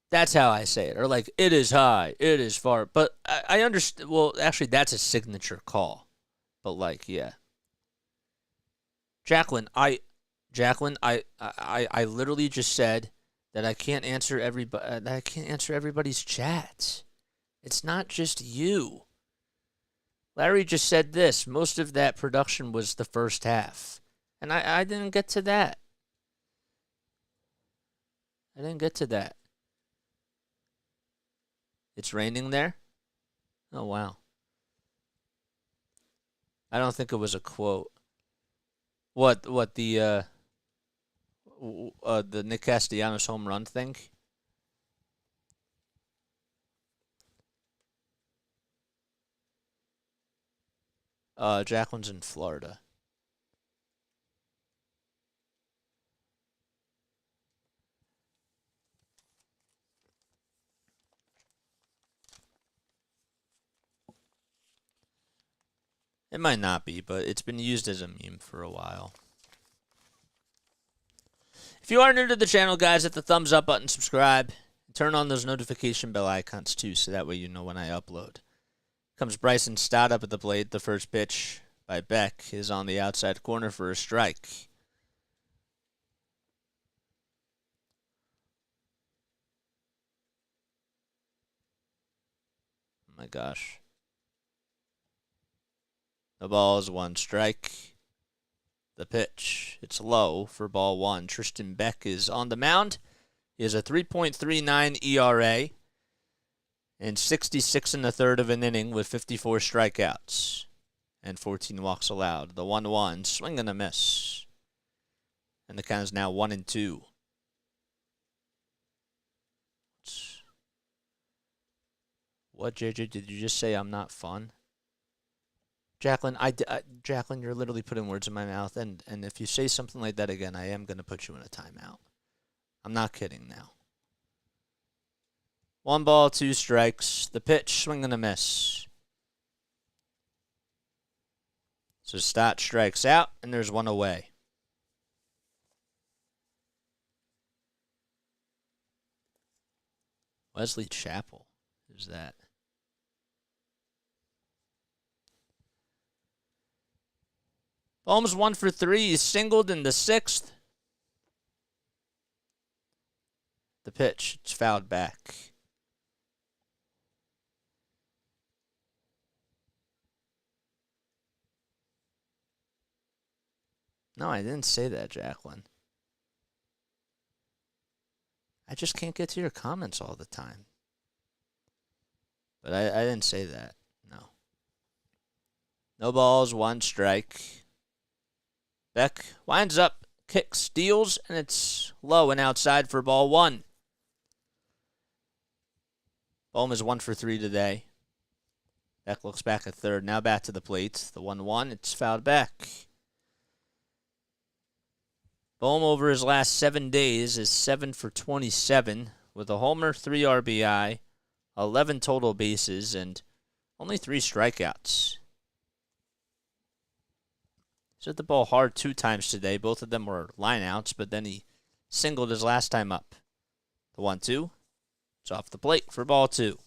that's how I say it. Or like it is high, it is far. But I understand. Well, actually, that's a signature call. But like, yeah, Jacqueline, I literally just said that I can't answer everybody's chats. It's not just you. Larry just said this. Most of that production was the first half. And I didn't get to that. I didn't get to that. It's raining there? Oh, wow. I don't think it was a quote. What the Nick Castellanos home run thing? Jacqueline's in Florida. It might not be, but it's been used as a meme for a while. If you are new to the channel, guys, hit the thumbs up button, subscribe, turn on those notification bell icons too, so that way you know when I upload. Comes Bryson Stott up at the plate. The first pitch by Beck is on the outside corner for a strike. Oh my gosh. The ball is one strike. The pitch. It's low for ball one. Tristan Beck is on the mound. He has a 3.39 ERA and 66 in the third of an inning with 54 strikeouts and 14 walks allowed. The 1-1, swing and a miss. And the count is now 1-2. What, JJ, did you just say I'm not fun? Jacqueline, Jacqueline, you're literally putting words in my mouth, and if you say something like that again, I am going to put you in a timeout. I'm not kidding now. 1 ball, 2 strikes. The pitch, swing and a miss. So Stott strikes out, and there's one away. Wesley Chappell, who's that? Holmes 1 for 3. He's singled in the 6th. The pitch, it's fouled back. No, I didn't say that, Jacqueline. I just can't get to your comments all the time. But I didn't say that. No. No balls, 1 strike. Beck winds up, kicks, steals, and it's low and outside for ball 1. Bohm is 1 for 3 today. Beck looks back at third. Now back to the plate. The 1-1. It's fouled back. Bohm over his last 7 days is 7 for 27 with a homer, 3 RBI, 11 total bases, and only 3 strikeouts. He's hit the ball hard 2 times today. Both of them were lineouts, but then he singled his last time up. The 1-2. It's off the plate for ball 2.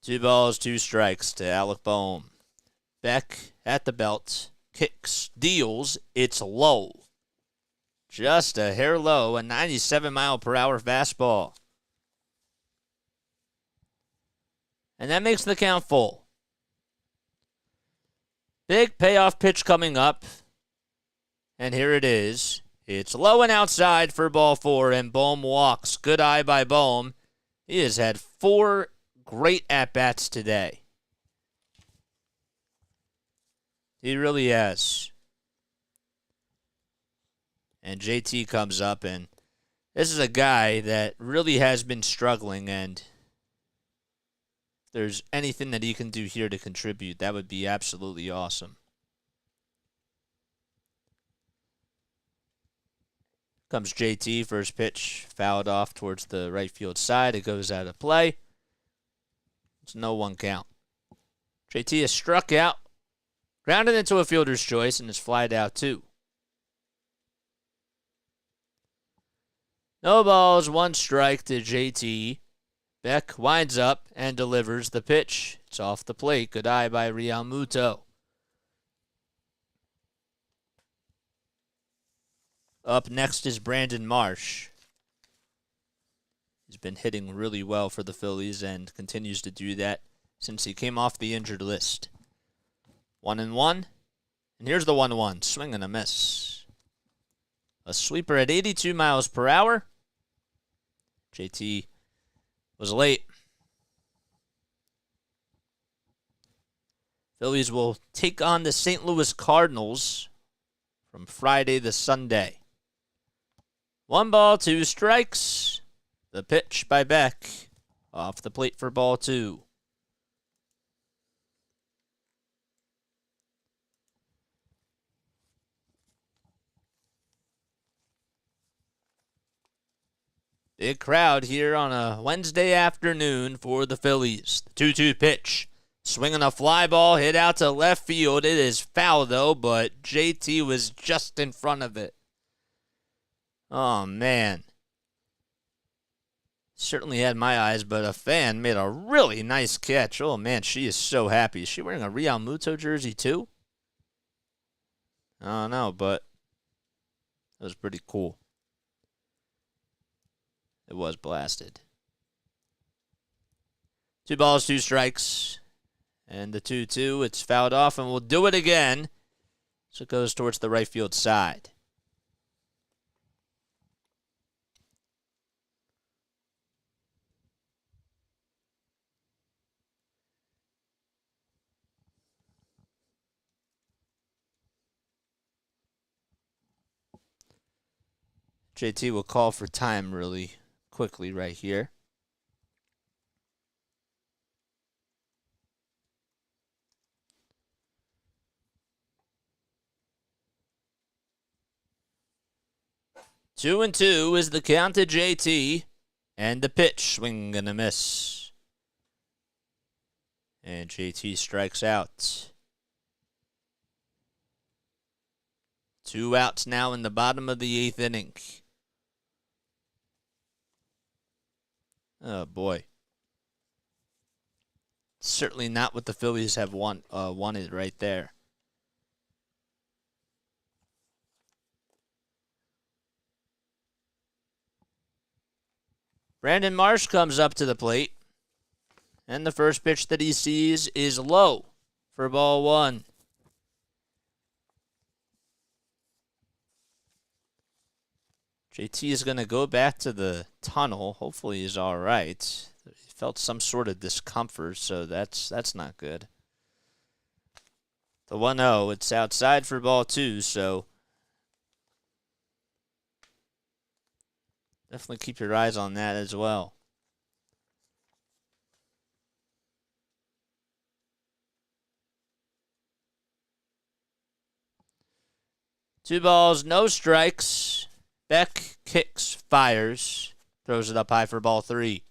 Two balls, 2 strikes to Alec Bohm. Beck at the belt. Kicks, deals. It's low. Just a hair low, a 97-mile-per-hour fastball. And that makes the count full. Big payoff pitch coming up. And here it is. It's low and outside for ball 4, and Bohm walks. Good eye by Bohm. He has had 4 great at-bats today. He really has. And JT comes up, and this is a guy that really has been struggling, and if there's anything that he can do here to contribute, that would be absolutely awesome. Comes JT, first pitch, fouled off towards the right field side. It goes out of play. It's no 1 count. JT is struck out, grounded into a fielder's choice, and is flied out 2. No balls, 1 strike to JT. Beck winds up and delivers the pitch. It's off the plate. Good eye by Realmuto. Up next is Brandon Marsh. He's been hitting really well for the Phillies and continues to do that since he came off the injured list. 1-1. And here's the 1-1. Swing and a miss. A sweeper at 82 miles per hour. JT was late. Phillies will take on the St. Louis Cardinals from Friday to Sunday. 1 ball, 2 strikes. The pitch by Beck. Off the plate for ball 2. Big crowd here on a Wednesday afternoon for the Phillies. The 2-2 pitch. Swinging a fly ball, hit out to left field. It is foul, though, but JT was just in front of it. Oh, man. Certainly had my eyes, but a fan made a really nice catch. Oh, man, she is so happy. Is she wearing a Realmuto jersey, too? I don't know, but it was pretty cool. It was blasted. 2 balls, 2 strikes. And the 2-2, it's fouled off, and we'll do it again. So it goes towards the right field side. JT will call for time really quickly right here. Two and 2 is the count to JT. And the pitch, swing and a miss. And JT strikes out. 2 outs now in the bottom of the 8th inning. Oh, boy. Certainly not what the Phillies have wanted right there. Brandon Marsh comes up to the plate. And the first pitch that he sees is low for ball 1. JT is going to go back to the tunnel. Hopefully he's all right. He felt some sort of discomfort, so that's not good. The 1-0, it's outside for ball 2, so definitely keep your eyes on that as well. Two balls, no strikes. Beck kicks, fires, throws it up high for ball 3.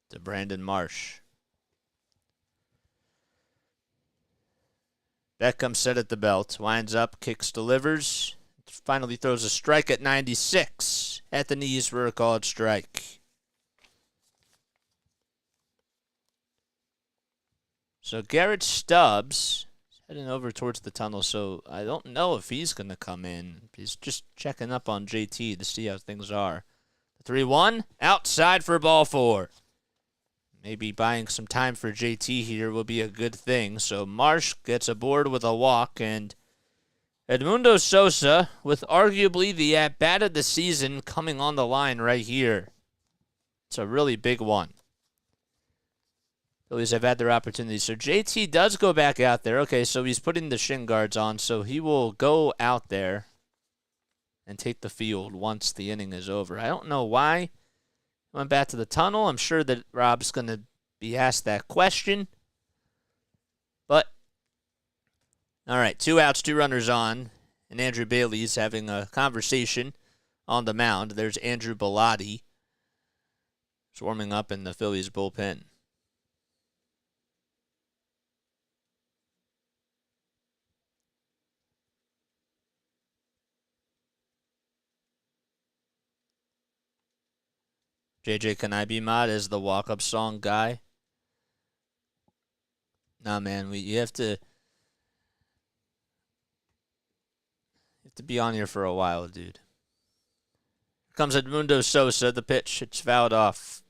To Brandon Marsh. Beck comes set at the belt, winds up, kicks, delivers, finally throws a strike at 96 at the knees for a called strike. So Garrett Stubbs is heading over towards the tunnel, so I don't know if he's going to come in. He's just checking up on JT to see how things are. The 3-1, outside for ball 4. maybe buying some time for JT here will be a good thing. So Marsh gets aboard with a walk, and Edmundo Sosa, with arguably the at-bat of the season coming on the line right here. It's a really big one. Phillies have had their opportunities. So JT does go back out there. Okay, so he's putting the shin guards on, so he will go out there and take the field once the inning is over. I don't know why he went back to the tunnel. I'm sure that Rob's going to be asked that question. But, all right, 2 outs, 2 runners on, and Andrew Bailey's having a conversation on the mound. There's Andrew Bellotti warming up in the Phillies bullpen. JJ, can I be mod as the walk-up song guy? Nah, man, you have to be on here for a while, dude. Here comes Edmundo Sosa, the pitch. It's fouled off.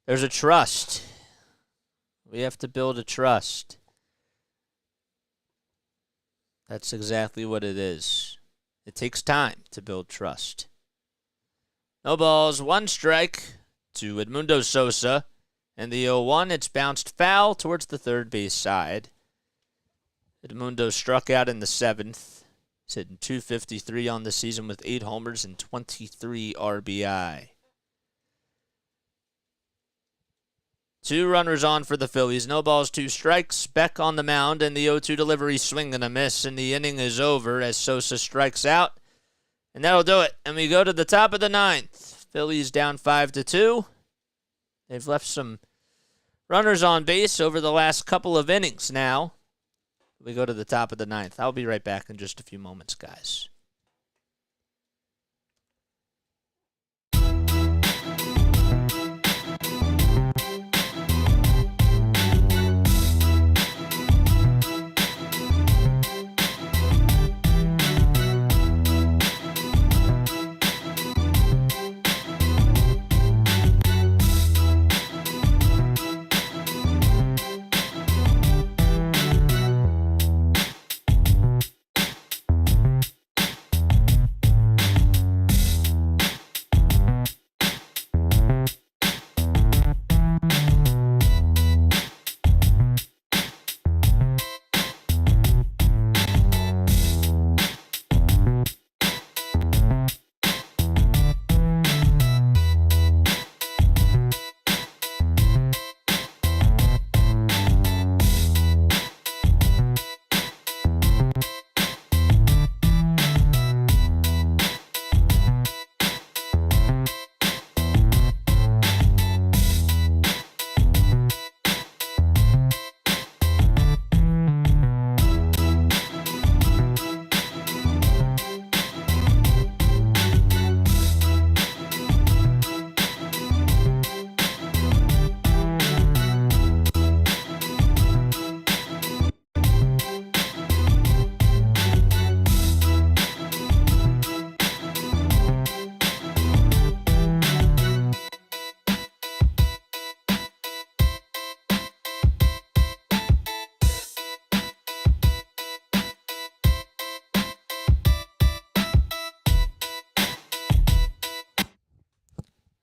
There's a trust. We have to build a trust. That's exactly what it is. It takes time to build trust. No balls, 1 strike to Edmundo Sosa. And the 0-1, it's bounced foul towards the third base side. Edmundo struck out in the 7th. He's hitting .253 on the season with 8 homers and 23 RBI. 2 runners on for the Phillies. No balls, 2 strikes. Beck on the mound, and the 0-2 delivery swing and a miss, and the inning is over as Sosa strikes out. And that'll do it. And we go to the top of the 9th. Phillies down 5-2. They've left some runners on base over the last couple of innings now. We go to the top of the 9th. I'll be right back in just a few moments, guys.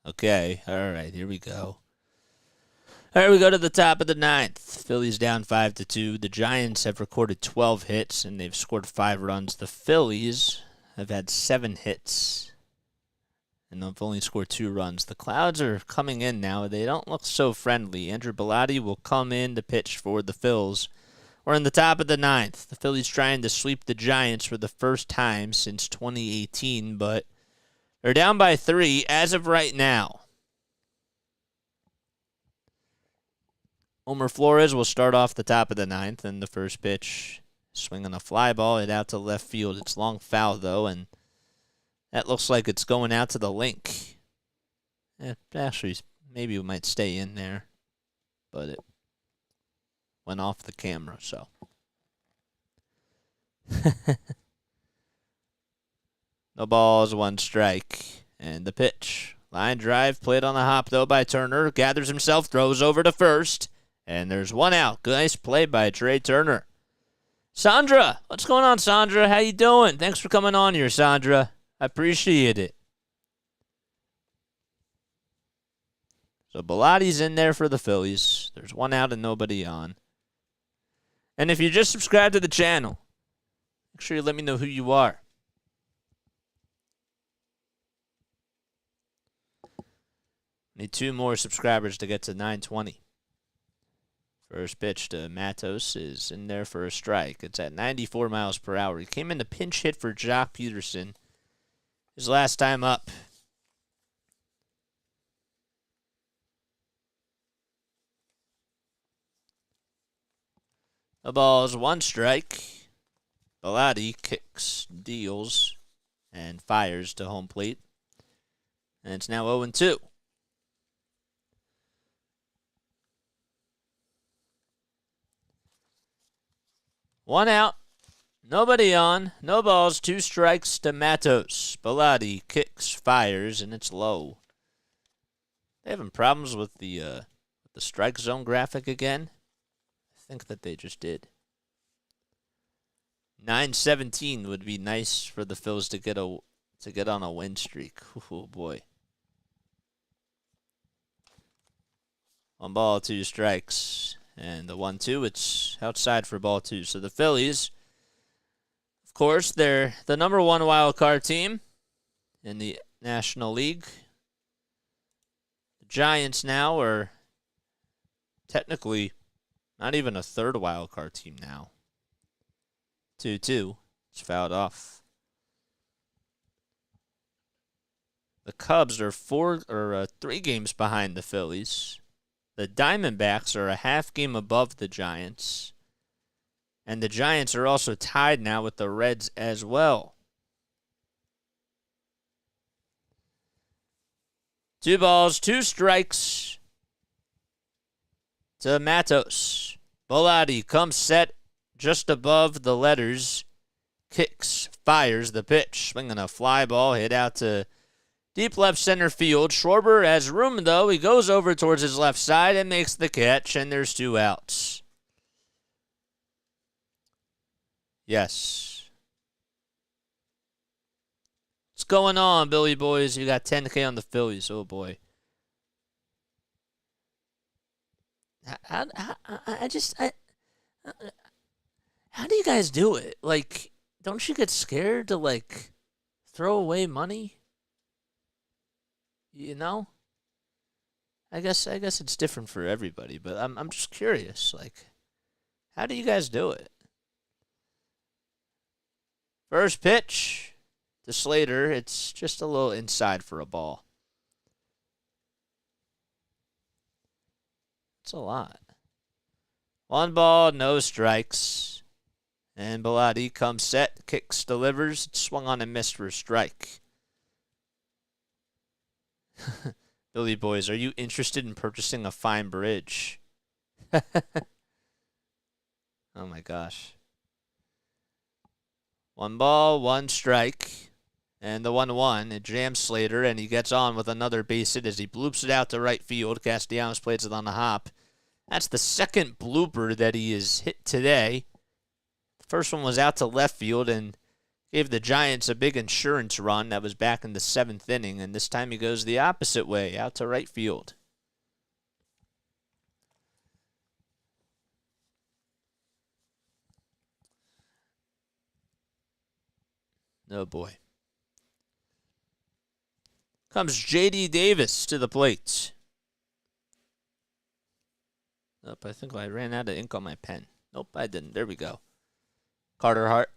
Okay, all right, here we go. All right, we go to the top of the 9th. Phillies down 5-2. The Giants have recorded 12 hits, and they've scored 5 runs. The Phillies have had 7 hits, and they've only scored 2 runs. The Clouds are coming in now. They don't look so friendly. Andrew Bellotti will come in to pitch for the Phils. We're in the top of the 9th. The Phillies trying to sweep the Giants for the first time since 2018, but they're down by 3 as of right now. Homer Flores will start off the top of the 9th, and the first pitch, swinging a fly ball, it out to left field. It's long foul, though, and that looks like it's going out to the link. Actually, maybe it might stay in there, but it went off the camera, so. No balls, 1 strike, and the pitch. Line drive played on the hop, though, by Turner. Gathers himself, throws over to first. And there's one out. Nice play by Trea Turner. Sandra, what's going on, Sandra? How you doing? Thanks for coming on here, Sandra. I appreciate it. So Bilotti's in there for the Phillies. There's one out and nobody on. And if you just subscribed to the channel, make sure you let me know who you are. Need 2 more subscribers to get to 920. First pitch to Matos is in there for a strike. It's at 94 miles per hour. He came in to pinch hit for Jock Peterson his last time up. The ball is 1 strike. Bilotti kicks, deals, and fires to home plate. And it's now 0-2. One out, nobody on, no balls, 2 strikes to Matos. Bilotti kicks, fires, and it's low. They having problems with the strike zone graphic again? I think that they just did. 9-17 would be nice for the Phils to get on a win streak. Oh boy. 1 ball, 2 strikes. And the 1-2, it's outside for ball 2. So the Phillies, of course, they're the number 1 wild card team in the National League. The Giants now are technically not even a 3rd wild card team now. 2-2. It's fouled off. The Cubs are 3 games behind the Phillies. The Diamondbacks are a half game above the Giants. And the Giants are also tied now with the Reds as well. 2 balls, 2 strikes to Matos. Bilotti comes set just above the letters. Kicks, fires the pitch. Swinging a fly ball, hit out to deep left center field. Schwarber has room, though. He goes over towards his left side and makes the catch, and there's 2 outs. Yes. What's going on, Billy boys? You got 10K on the Phillies. Oh, boy. How do you guys do it? Like, don't you get scared to, like, throw away money? You know? I guess it's different for everybody, but I'm just curious. Like, how do you guys do it? First pitch to Slater. It's just a little inside for a ball. It's a lot. 1 ball, no strikes. And Bilotti comes set, kicks, delivers. It's swung on and missed for a strike. Billy boys, are you interested in purchasing a fine bridge? Oh my gosh. 1 ball, 1 strike. And the 1-1, it jams Slater, and he gets on with another base hit as he bloops it out to right field. Castellanos plays it on the hop. That's the 2nd blooper that he has hit today. The first one was out to left field and gave the Giants a big insurance run. That was back in the 7th inning, and this time he goes the opposite way, out to right field. Oh, boy. Comes J.D. Davis to the plate. Nope, I think I ran out of ink on my pen. Nope, I didn't. There we go. Carter Hart.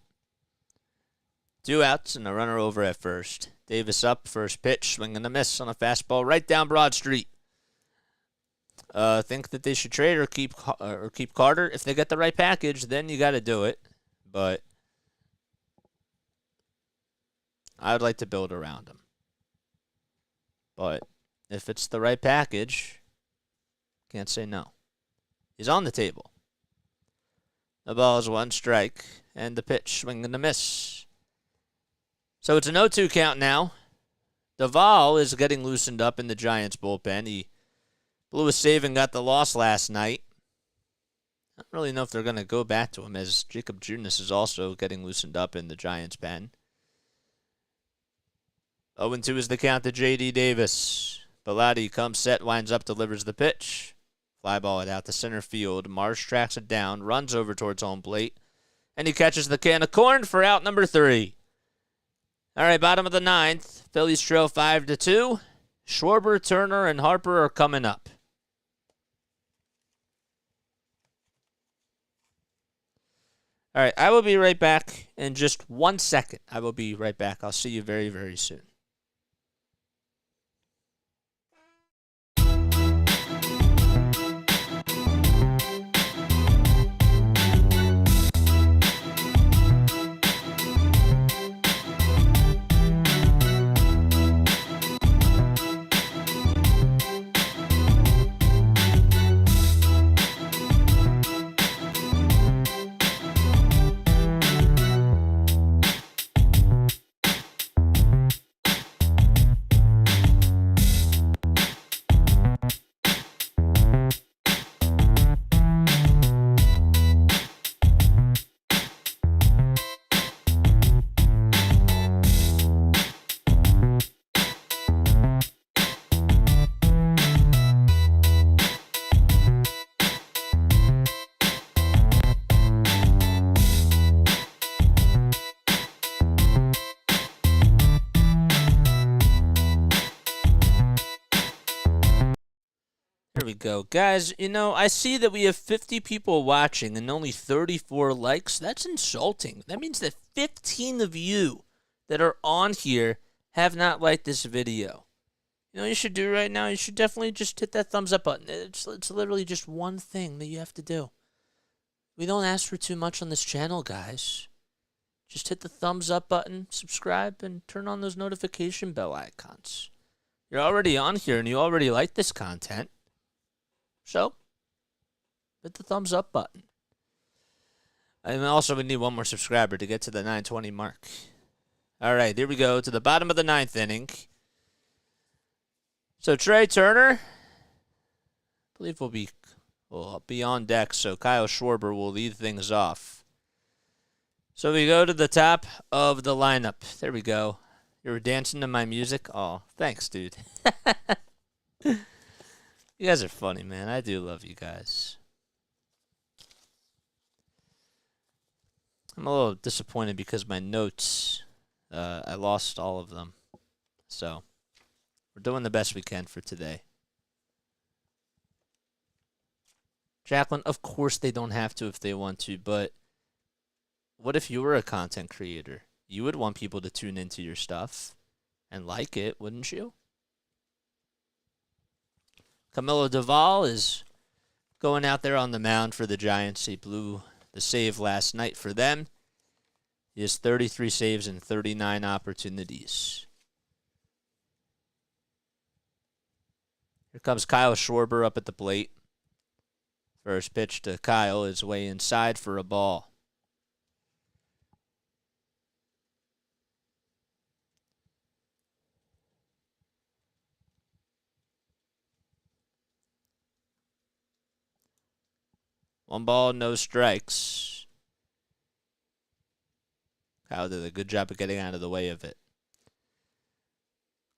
2 outs and a runner over at first. Davis up, first pitch, swing and a miss on a fastball right down Broad Street. Think that they should trade or keep Carter. If they get the right package, then you got to do it. But I would like to build around him. But if it's the right package, can't say no. He's on the table. The ball is 1 strike, and the pitch, swing and a miss. So it's an 0-2 count now. Duvall is getting loosened up in the Giants bullpen. He blew a save and got the loss last night. I don't really know if they're going to go back to him, as Jacob Junis is also getting loosened up in the Giants pen. 0-2 is the count to J.D. Davis. Bellotti comes set, winds up, delivers the pitch. Fly ball it out to center field. Marsh tracks it down, runs over towards home plate, and he catches the can of corn for out number 3. All right, bottom of the 9th. Phillies trail 5-2. Schwarber, Turner, and Harper are coming up. All right, I will be right back in just 1 second. I will be right back. I'll see you very, very soon. Here we go. Guys, I see that we have 50 people watching and only 34 likes. That's insulting. That means that 15 of you that are on here have not liked this video. You know what you should do right now? You should definitely just hit that thumbs up button. It's literally just one thing that you have to do. We don't ask for too much on this channel, guys. Just hit the thumbs up button, subscribe, and turn on those notification bell icons. You're already on here and you already like this content. So, hit the thumbs up button. And also, we need one more subscriber to get to the 920 mark. All right, here we go to the bottom of the 9th inning. So, Trea Turner, I believe will be on deck, so Kyle Schwarber will lead things off. So, we go to the top of the lineup. There we go. You were dancing to my music? Oh, thanks, dude. You guys are funny, man. I do love you guys. I'm a little disappointed because my notes, I lost all of them. So, we're doing the best we can for today. Jacqueline, of course they don't have to if they want to, but what if you were a content creator? You would want people to tune into your stuff and like it, wouldn't you? Camilo Duvall is going out there on the mound for the Giants. He blew the save last night for them. He has 33 saves and 39 opportunities. Here comes Kyle Schwarber up at the plate. First pitch to Kyle is way inside for a ball. One ball, no strikes. Kyle did a good job of getting out of the way of it.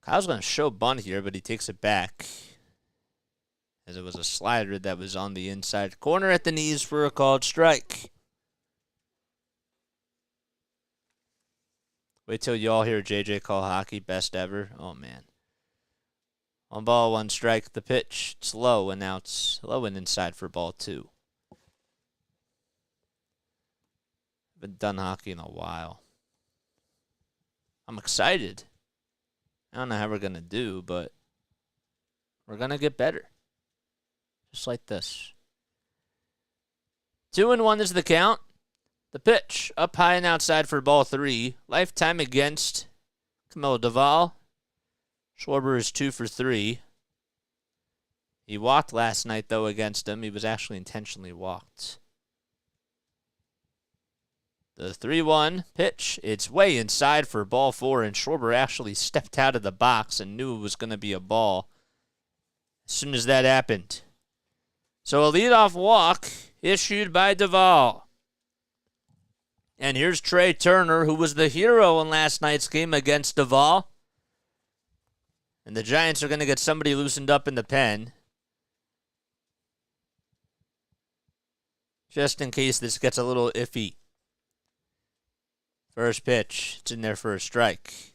Kyle's going to show bunt here, but he takes it back, as it was a slider that was on the inside corner at the knees for a called strike. Wait till you all hear JJ call hockey best ever. Oh, man. One ball, one strike. The pitch. It's low, and now it's low and inside for ball 2. Been done hockey in a while. I'm excited. I don't know how we're going to do, but we're going to get better. Just like this. 2-1 is the count. The pitch up high and outside for ball 3. Lifetime against Camilo Duvall. Schwarber is 2 for 3. He walked last night, though, against him. He was actually intentionally walked. The 3-1 pitch. It's way inside for ball 4, and Schwarber actually stepped out of the box and knew it was going to be a ball as soon as that happened. So a leadoff walk issued by Duvall. And here's Trea Turner, who was the hero in last night's game against Duvall. And the Giants are going to get somebody loosened up in the pen, just in case this gets a little iffy. First pitch. It's in there for a strike.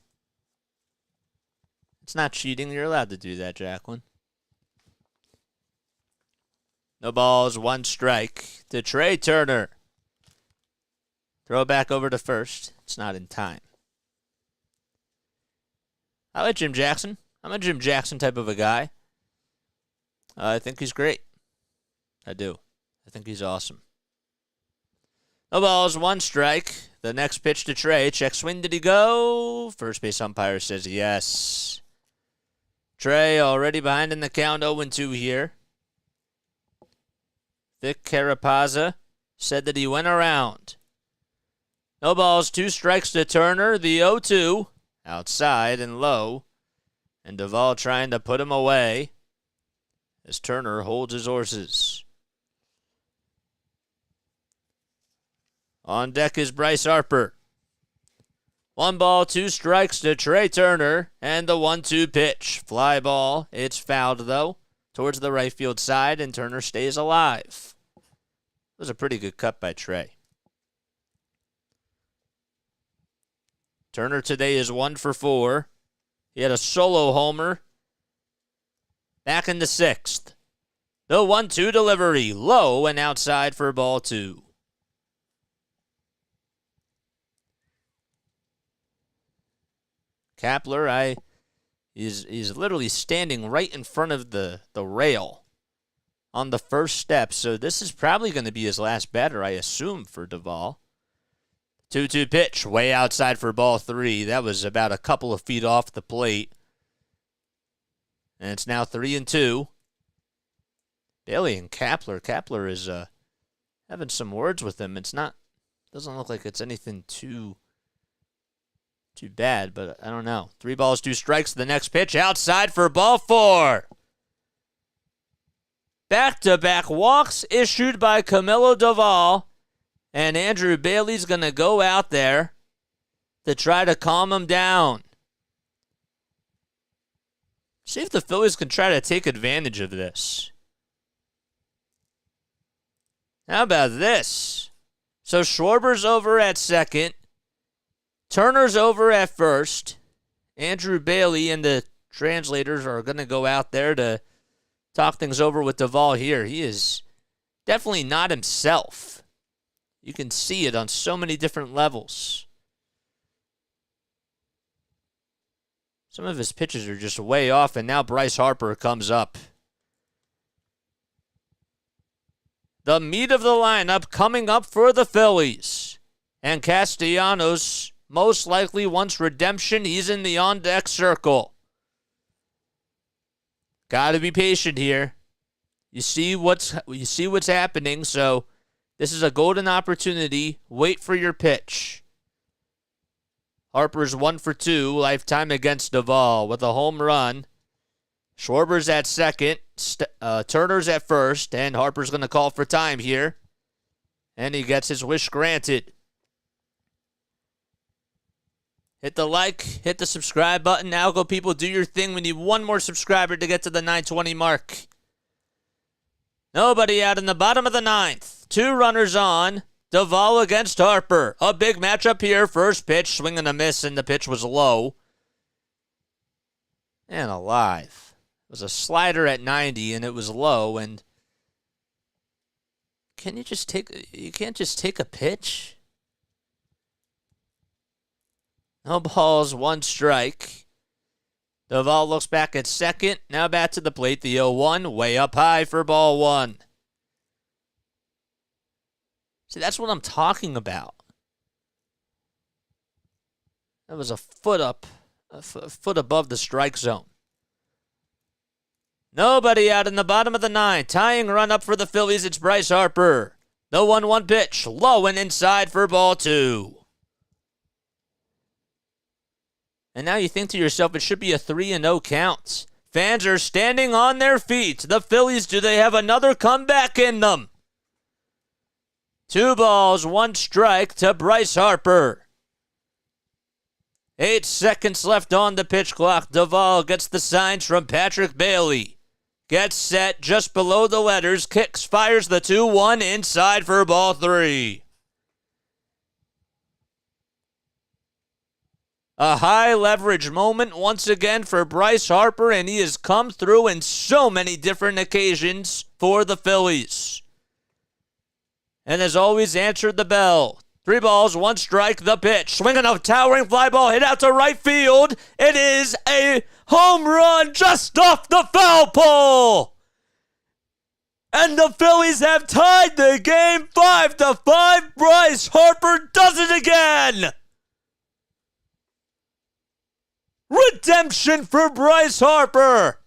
It's not cheating. You're allowed to do that, Jacqueline. No balls, 1 strike to Trea Turner. Throw it back over to first. It's not in time. I like Jim Jackson. I'm a Jim Jackson type of a guy. I think he's great. I do. I think he's awesome. No balls, 1 strike. The next pitch to Trea. Check swing. Did he go? First base umpire says yes. Trea already behind in the count, 0-2 here. Vic Carapazza said that he went around. No balls, 2 strikes to Turner. The 0-2. Outside and low. And Duvall trying to put him away as Turner holds his horses. On deck is Bryce Harper. 1 ball, 2 strikes to Trea Turner. And the 1-2 pitch. Fly ball. It's fouled, though, towards the right field side, and Turner stays alive. It was a pretty good cut by Trea. Turner today is 1 for 4. He had a solo homer back in the 6th. The 1-2 delivery. Low and outside for ball 2. Kapler, he's literally standing right in front of the rail on the first step. So this is probably going to be his last batter, I assume, for Duvall. 2-2 pitch, way outside for ball 3. That was about a couple of feet off the plate. And it's now 3-2. Bailey and Kapler. Kapler is having some words with him. Doesn't look like it's anything too bad, but I don't know. 3 balls, 2 strikes. The next pitch outside for ball 4. Back-to-back walks issued by Camilo Duvall. And Andrew Bailey's going to go out there to try to calm him down. See if the Phillies can try to take advantage of this. How about this? So Schwarber's over at second. Turner's over at first. Andrew Bailey and the translators are going to go out there to talk things over with Duvall here. He is definitely not himself. You can see it on so many different levels. Some of his pitches are just way off, and now Bryce Harper comes up. The meat of the lineup coming up for the Phillies. And Castellanos most likely wants redemption. He's in the on-deck circle. Got to be patient here. You see what's happening, so this is a golden opportunity. Wait for your pitch. Harper's 1 for 2, lifetime against Duvall with a home run. Schwarber's at second. Turner's at first, and Harper's going to call for time here. And he gets his wish granted. Hit the like, hit the subscribe button. Now go, people, do your thing. We need 1 more subscriber to get to the 920 mark. Nobody out in the bottom of the 9th. 2 runners on. Duvall against Harper. A big matchup here. First pitch, swing and a miss, and the pitch was low. And alive. It was a slider at 90, and it was low. And you can't just take a pitch? No balls, 1 strike. Duvall looks back at second. Now back to the plate. The 0-1, way up high for ball 1. See, that's what I'm talking about. That was a foot above the strike zone. Nobody out in the bottom of the 9th. Tying run up for the Phillies. It's Bryce Harper. The 1-1 pitch, low and inside for ball 2. And now you think to yourself, it should be a 3-0 count. Fans are standing on their feet. The Phillies, do they have another comeback in them? 2 balls, 1 strike to Bryce Harper. 8 seconds left on the pitch clock. Duvall gets the signs from Patrick Bailey. Gets set just below the letters. Kicks, fires the 2-1 inside for ball 3. A high leverage moment once again for Bryce Harper, and he has come through in so many different occasions for the Phillies. And has always answered the bell. 3 balls, 1 strike, the pitch. Swinging a towering fly ball hit out to right field. It is a home run just off the foul pole. And the Phillies have tied the game 5-5. Bryce Harper does it again. Redemption for Bryce Harper.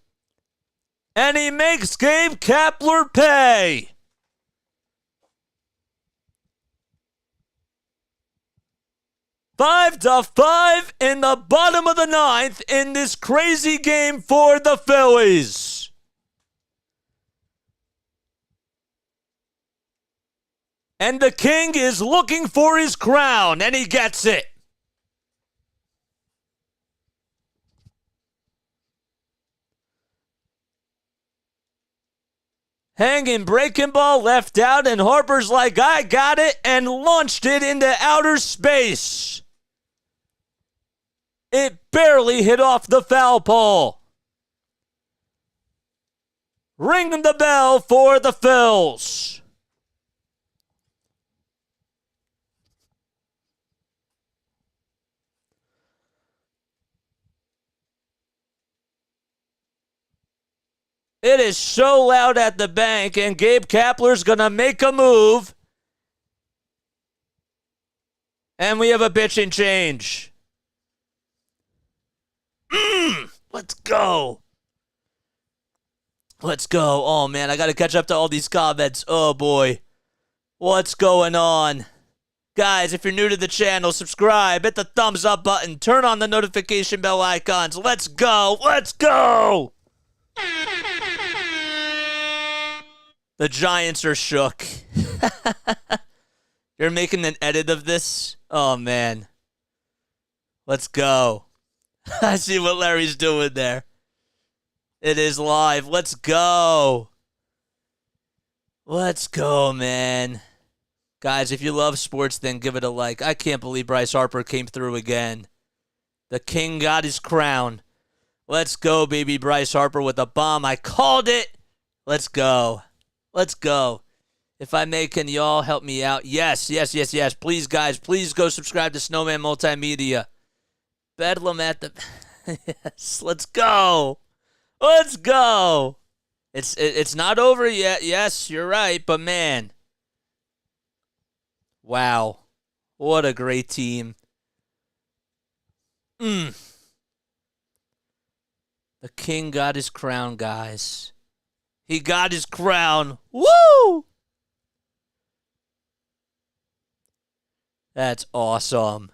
And he makes Gabe Kapler pay. 5-5 in the bottom of the 9th in this crazy game for the Phillies. And the King is looking for his crown, and he gets it. Hanging breaking ball left out, and Harper's like, I got it, and launched it into outer space. It barely hit off the foul pole. Ringing the bell for the Phils. It is so loud at the bank, and Gabe Kapler's going to make a move. And we have a pitching change. Let's go. Let's go. Oh, man, I got to catch up to all these comments. Oh, boy. What's going on? Guys, if you're new to the channel, subscribe, hit the thumbs up button, turn on the notification bell icons. Let's go. Let's go. The Giants are shook. You're making an edit of this? Oh, man. Let's go. I see what Larry's doing there. It is live. Let's go. Let's go, man. Guys, if you love sports, then give it a like. I can't believe Bryce Harper came through again. The King got his crown. Let's go, baby. Bryce Harper with a bomb. I called it. Let's go. Let's go. If I may, can y'all help me out? Yes. Please, guys, please go subscribe to Snowman Multimedia. Bedlam at the... Yes, let's go. Let's go. It's not over yet. Yes, you're right, but man. Wow. What a great team. The King got his crown, guys. He got his crown. Woo! That's awesome.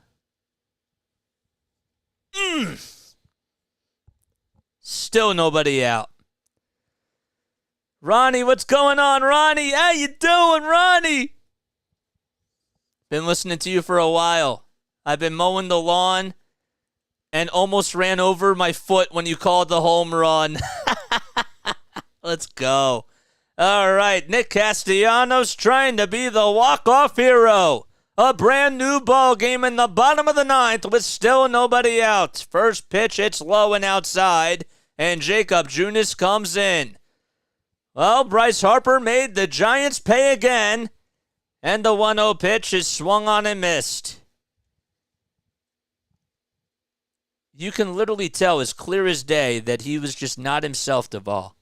Still nobody out. Ronnie, what's going on, Ronnie? How you doing, Ronnie? Been listening to you for a while. I've been mowing the lawn and almost ran over my foot when you called the home run. Let's go. All right, Nick Castellanos trying to be the walk-off hero. A brand new ball game in the bottom of the 9th with still nobody out. First pitch, it's low and outside, and Jacob Junis comes in. Well, Bryce Harper made the Giants pay again, and the 1-0 pitch is swung on and missed. You can literally tell as clear as day that he was just not himself, Duvall.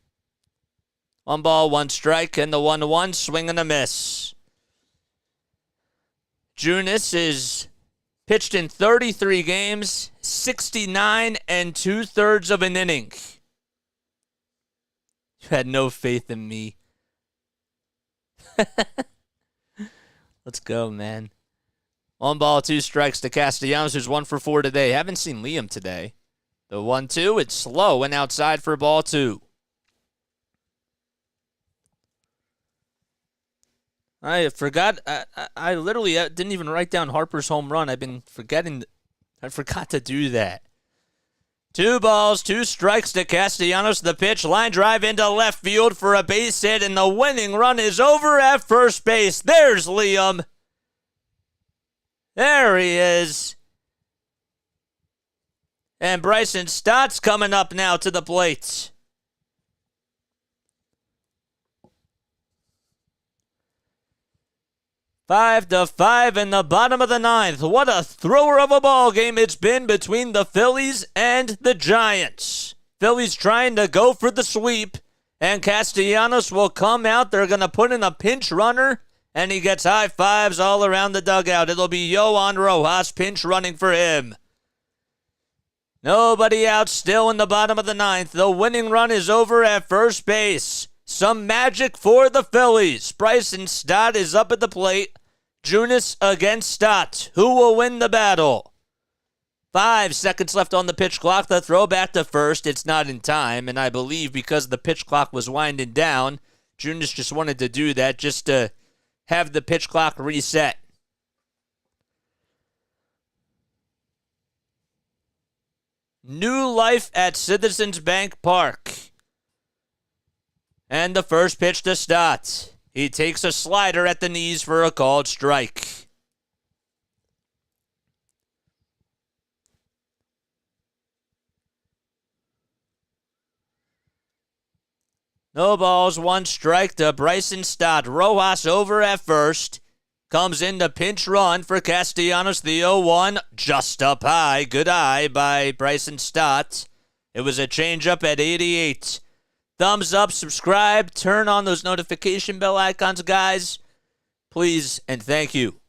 1 ball, 1 strike, and the 1-1 swing and a miss. Junis is pitched in 33 games, 69 2/3 of an inning. You had no faith in me. Let's go, man. 1 ball, 2 strikes to Castellanos, who's 1 for 4 today. Haven't seen Liam today. The 1-2, it's slow and outside for ball 2. I forgot. I literally didn't even write down Harper's home run. I've been forgetting. I forgot to do that. 2 balls, 2 strikes to Castellanos. The pitch, line drive into left field for a base hit, and the winning run is over at first base. There's Liam. There he is. And Bryson Stott's coming up now to the plate. Five to 5 in the bottom of the 9th. What a thrower of a ball game it's been between the Phillies and the Giants. Phillies trying to go for the sweep, and Castellanos will come out. They're going to put in a pinch runner, and he gets high fives all around the dugout. It'll be Yohan Rojas pinch running for him. Nobody out, still in the bottom of the 9th. The winning run is over at first base. Some magic for the Phillies. Bryson Stott is up at the plate. Junis against Stott. Who will win the battle? 5 seconds left on the pitch clock. The throw back to first. It's not in time, and I believe because the pitch clock was winding down, Junis just wanted to do that just to have the pitch clock reset. New life at Citizens Bank Park. And the first pitch to Stott. He takes a slider at the knees for a called strike. No balls, 1 strike to Bryson Stott. Rojas over at first. Comes in the pinch run for Castellanos. The 0-1 just up high. Good eye by Bryson Stott. It was a changeup at 88. Thumbs up, subscribe, turn on those notification bell icons, guys. Please and thank you.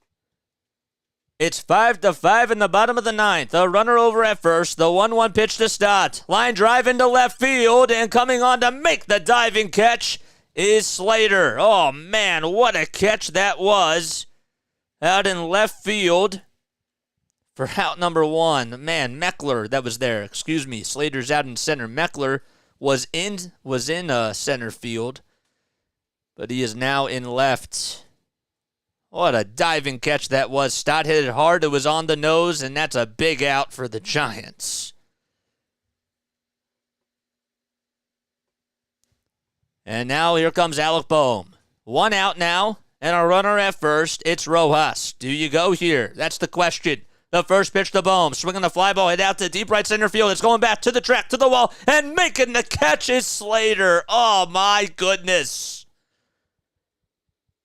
It's 5 to 5 in the bottom of the 9th. A runner over at first. The 1-1 pitch to Stott. Line drive into left field, and coming on to make the diving catch is Slater. Oh, man, what a catch that was. Out in left field for out number 1. Man, Meckler, that was there. Excuse me. Slater's out in center. Meckler was in center field, but he is now in left. What a diving catch that was. Stott hit it hard. It was on the nose, and that's a big out for the Giants. And now here comes Alec Boehm. 1 out now, and a runner at first. It's Rojas. Do you go here? That's the question. The first pitch to Boehm. Swinging the fly ball, hit out to deep right center field. It's going back to the track, to the wall, and making the catch is Slater. Oh, my goodness.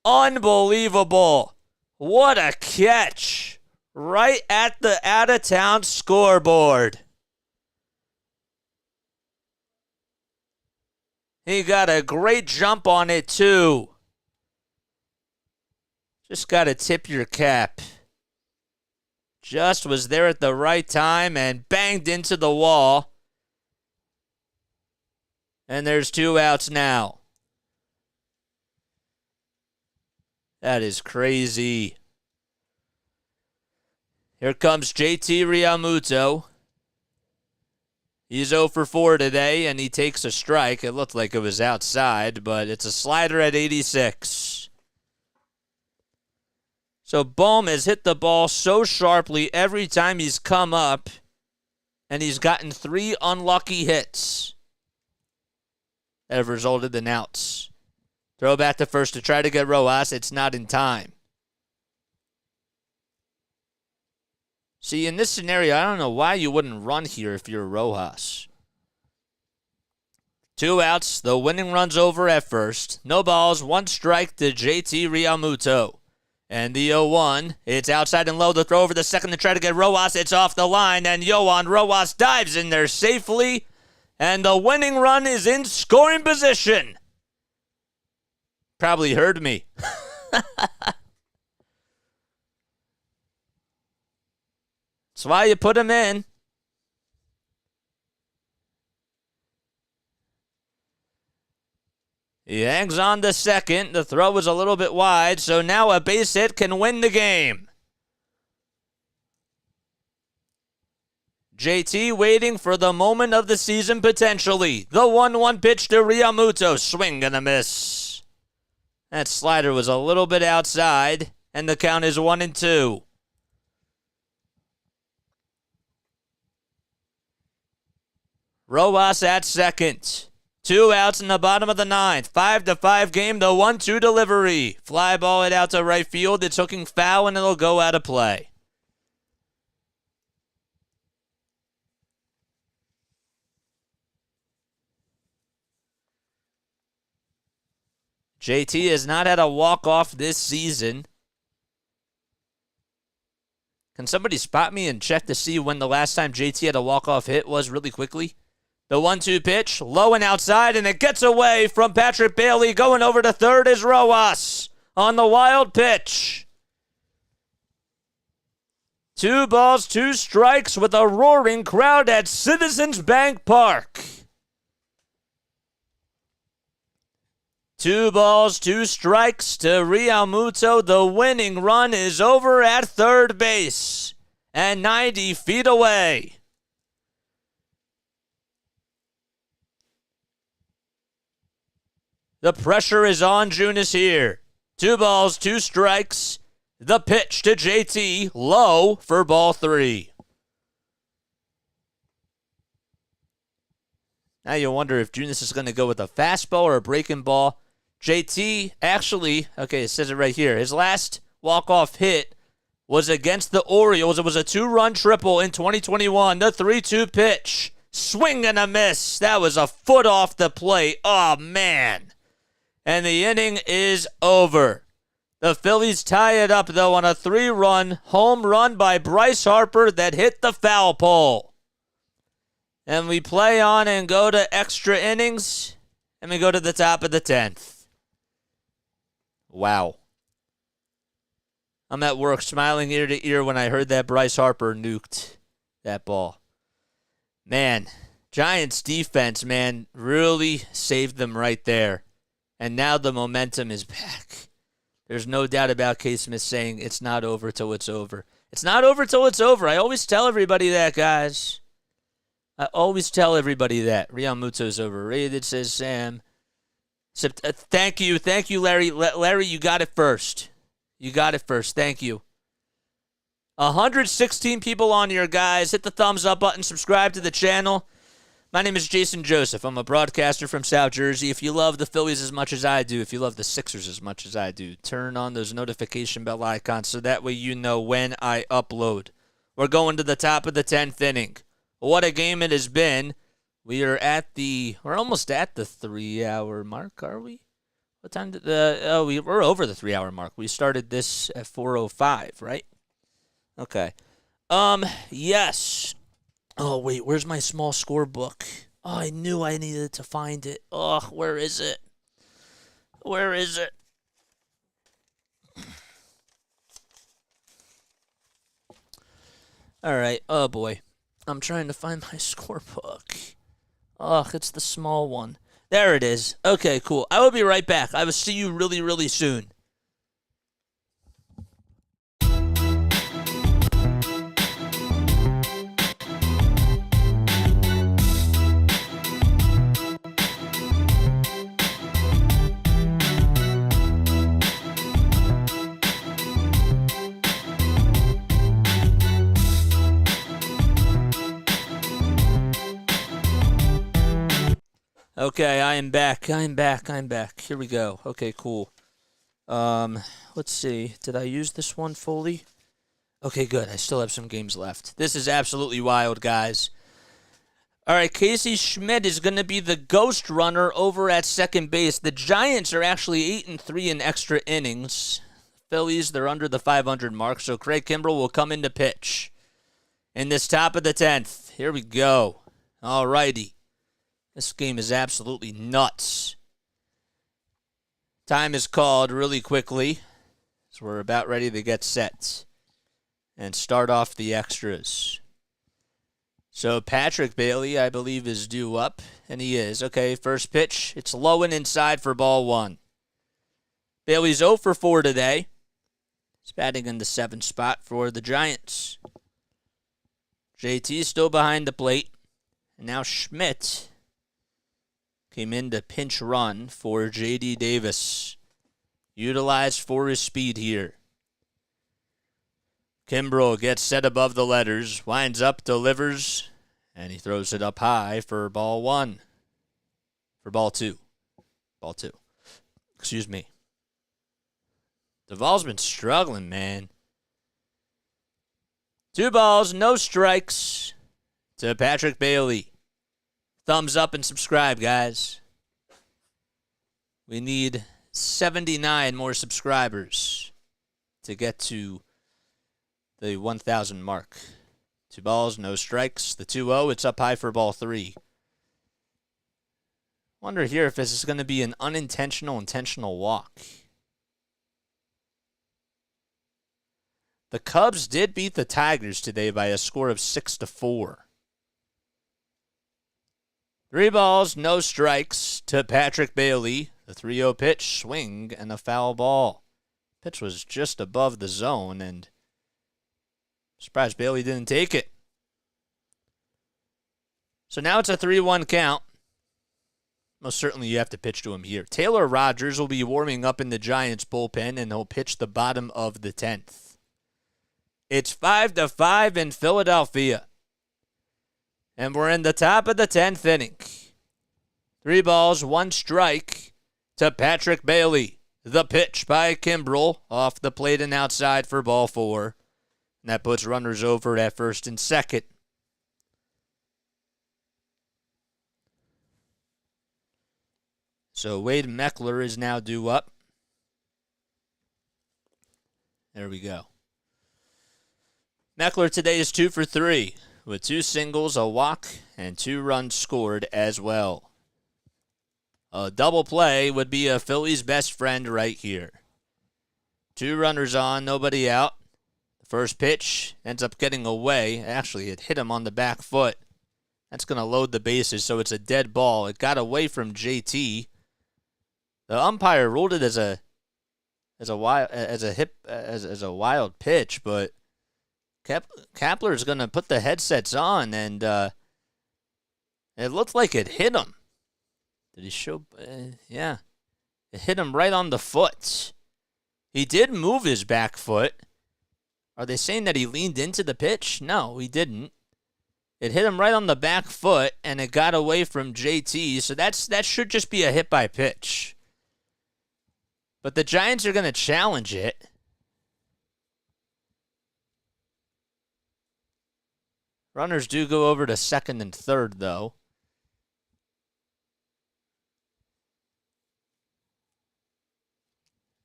Unbelievable. What a catch. Right at the out-of-town scoreboard. He got a great jump on it, too. Just got to tip your cap. Just was there at the right time and banged into the wall. And there's 2 outs now. That is crazy. Here comes JT Realmuto. He's 0 for 4 today, and he takes a strike. It looked like it was outside, but it's a slider at 86. So Boehm has hit the ball so sharply every time he's come up, and he's gotten 3 unlucky hits that have resulted in outs. Throw back to first to try to get Rojas. It's not in time. See, in this scenario, I don't know why you wouldn't run here if you're Rojas. 2 outs. The winning run's over at first. No balls. 1 strike to JT Realmuto. And the 0-1, it's outside and low. The throw over the second to try to get Rojas. It's off the line, and Yohan Rojas dives in there safely. And the winning run is in scoring position. Probably heard me. That's why you put him in. He hangs on to second. The throw was a little bit wide, so now a base hit can win the game. JT waiting for the moment of the season potentially. The 1-1 pitch to Realmuto. Swing and a miss. That slider was a little bit outside, and the count is 1-2. Rojas at second. 2 outs in the bottom of the ninth. 5-5 game, the 1-2 delivery. Fly ball it out to right field. It's hooking foul, and it'll go out of play. JT has not had a walk-off this season. Can somebody spot me and check to see when the last time JT had a walk-off hit was really quickly? The 1-2 pitch, low and outside, and it gets away from Patrick Bailey. Going over to third is Rojas on the wild pitch. 2 balls, 2 strikes with a roaring crowd at Citizens Bank Park. 2 balls, 2 strikes to Realmuto. The winning run is over at third base and 90 feet away. The pressure is on. June is here. 2 balls, 2 strikes. The pitch to JT, low for ball 3. Now you wonder if Junis is going to go with a fastball or a breaking ball. JT, actually, okay, it says it right here. His last walk-off hit was against the Orioles. It was a 2-run triple in 2021. The 3-2 pitch. Swing and a miss. That was a foot off the plate. Oh, man. And the inning is over. The Phillies tie it up, though, on a 3-run home run by Bryce Harper that hit the foul pole. And we play on and go to extra innings, and we go to the top of the 10th. Wow. I'm at work smiling ear to ear when I heard that Bryce Harper nuked that ball. Man, Giants defense, man, really saved them right there. And now the momentum is back. There's no doubt about K-Smith saying it's not over till it's over. It's not over till it's over. I always tell everybody that, guys. I always tell everybody that. Realmuto's overrated, says Sam. Thank you, Larry. Larry, you got it first. You got it first. Thank you. 116 people on here, guys. Hit the thumbs up button. Subscribe to the channel. My name is Jason Joseph. I'm a broadcaster from South Jersey. If you love the Phillies as much as I do, if you love the Sixers as much as I do, turn on those notification bell icons so that way you know when I upload. We're going to the top of the 10th inning. What a game it has been. We're almost at the 3-hour mark, are we? What time did we're over the 3-hour mark. We started this at 4:05, right? Okay. Yes. Oh, wait, where's my small scorebook? Oh, I knew I needed to find it. Oh, where is it? Where is it? All right. Oh, boy. I'm trying to find my scorebook. Oh, it's the small one. There it is. Okay, cool. I will be right back. I will see you really, really soon. Okay, I am back. I'm back. Here we go. Okay, cool. Let's see. Did I use this one fully? Okay, good. I still have some games left. This is absolutely wild, guys. All right, Casey Schmidt is going to be the ghost runner over at second base. The Giants are actually 8-3 in extra innings. Phillies, they're under the 500 mark, so Craig Kimbrell will come in to pitch in this top of the 10th. Here we go. All righty. This game is absolutely nuts. Time is called really quickly, so we're about ready to get set and start off the extras. So Patrick Bailey, I believe, is due up, and he is. Okay, first pitch. It's low and inside for ball one. Bailey's 0 for 4 today. He's batting in the 7th spot for the Giants. JT still behind the plate. And now Schmidt came in to pinch run for J.D. Davis. Utilized for his speed here. Kimbrel gets set above the letters, winds up, delivers, and he throws it up high for ball one. For ball two. Ball two. Excuse me. Duvall's been struggling, man. 2 balls, no strikes to Patrick Bailey. Thumbs up and subscribe, guys. We need 79 more subscribers to get to the 1,000 mark. 2 balls, no strikes. The 2-0, it's up high for ball 3. Wonder here if this is going to be an intentional walk. The Cubs did beat the Tigers today by a score of 6-4. 3 balls, no strikes to Patrick Bailey. The 3-0 pitch, swing, and a foul ball. Pitch was just above the zone, and surprised Bailey didn't take it. So now it's a 3-1 count. Most certainly you have to pitch to him here. Taylor Rogers will be warming up in the Giants bullpen, and he'll pitch the bottom of the 10th. It's 5-5 in Philadelphia. And we're in the top of the 10th inning. 3 balls, 1 strike to Patrick Bailey. The pitch by Kimbrel off the plate and outside for ball 4. And that puts runners over at first and second. So Wade Meckler is now due up. There we go. Meckler today is 2 for 3 with 2 singles, a walk, and 2 runs scored as well. A double play would be a Phillies' best friend right here. 2 runners on, nobody out. First pitch ends up getting away. Actually, it hit him on the back foot. That's going to load the bases, so it's a dead ball. It got away from JT. The umpire ruled it as a wild pitch, but Kapler is going to put the headsets on, and it looked like it hit him. Did he show? Yeah, it hit him right on the foot. He did move his back foot. Are they saying that he leaned into the pitch? No, he didn't. It hit him right on the back foot, and it got away from JT, so that should just be a hit by pitch. But the Giants are going to challenge it. Runners do go over to second and third, though.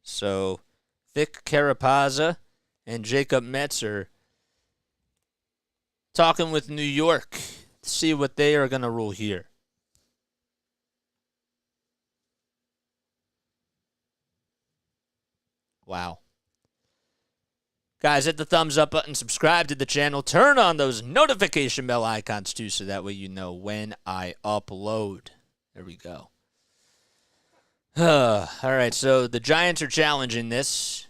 So, Vic Carapazza and Jacob Metz are talking with New York to see what they are going to rule here. Wow. Guys, hit the thumbs up button, subscribe to the channel, turn on those notification bell icons too, so that way you know when I upload. There we go. All right, so the Giants are challenging this.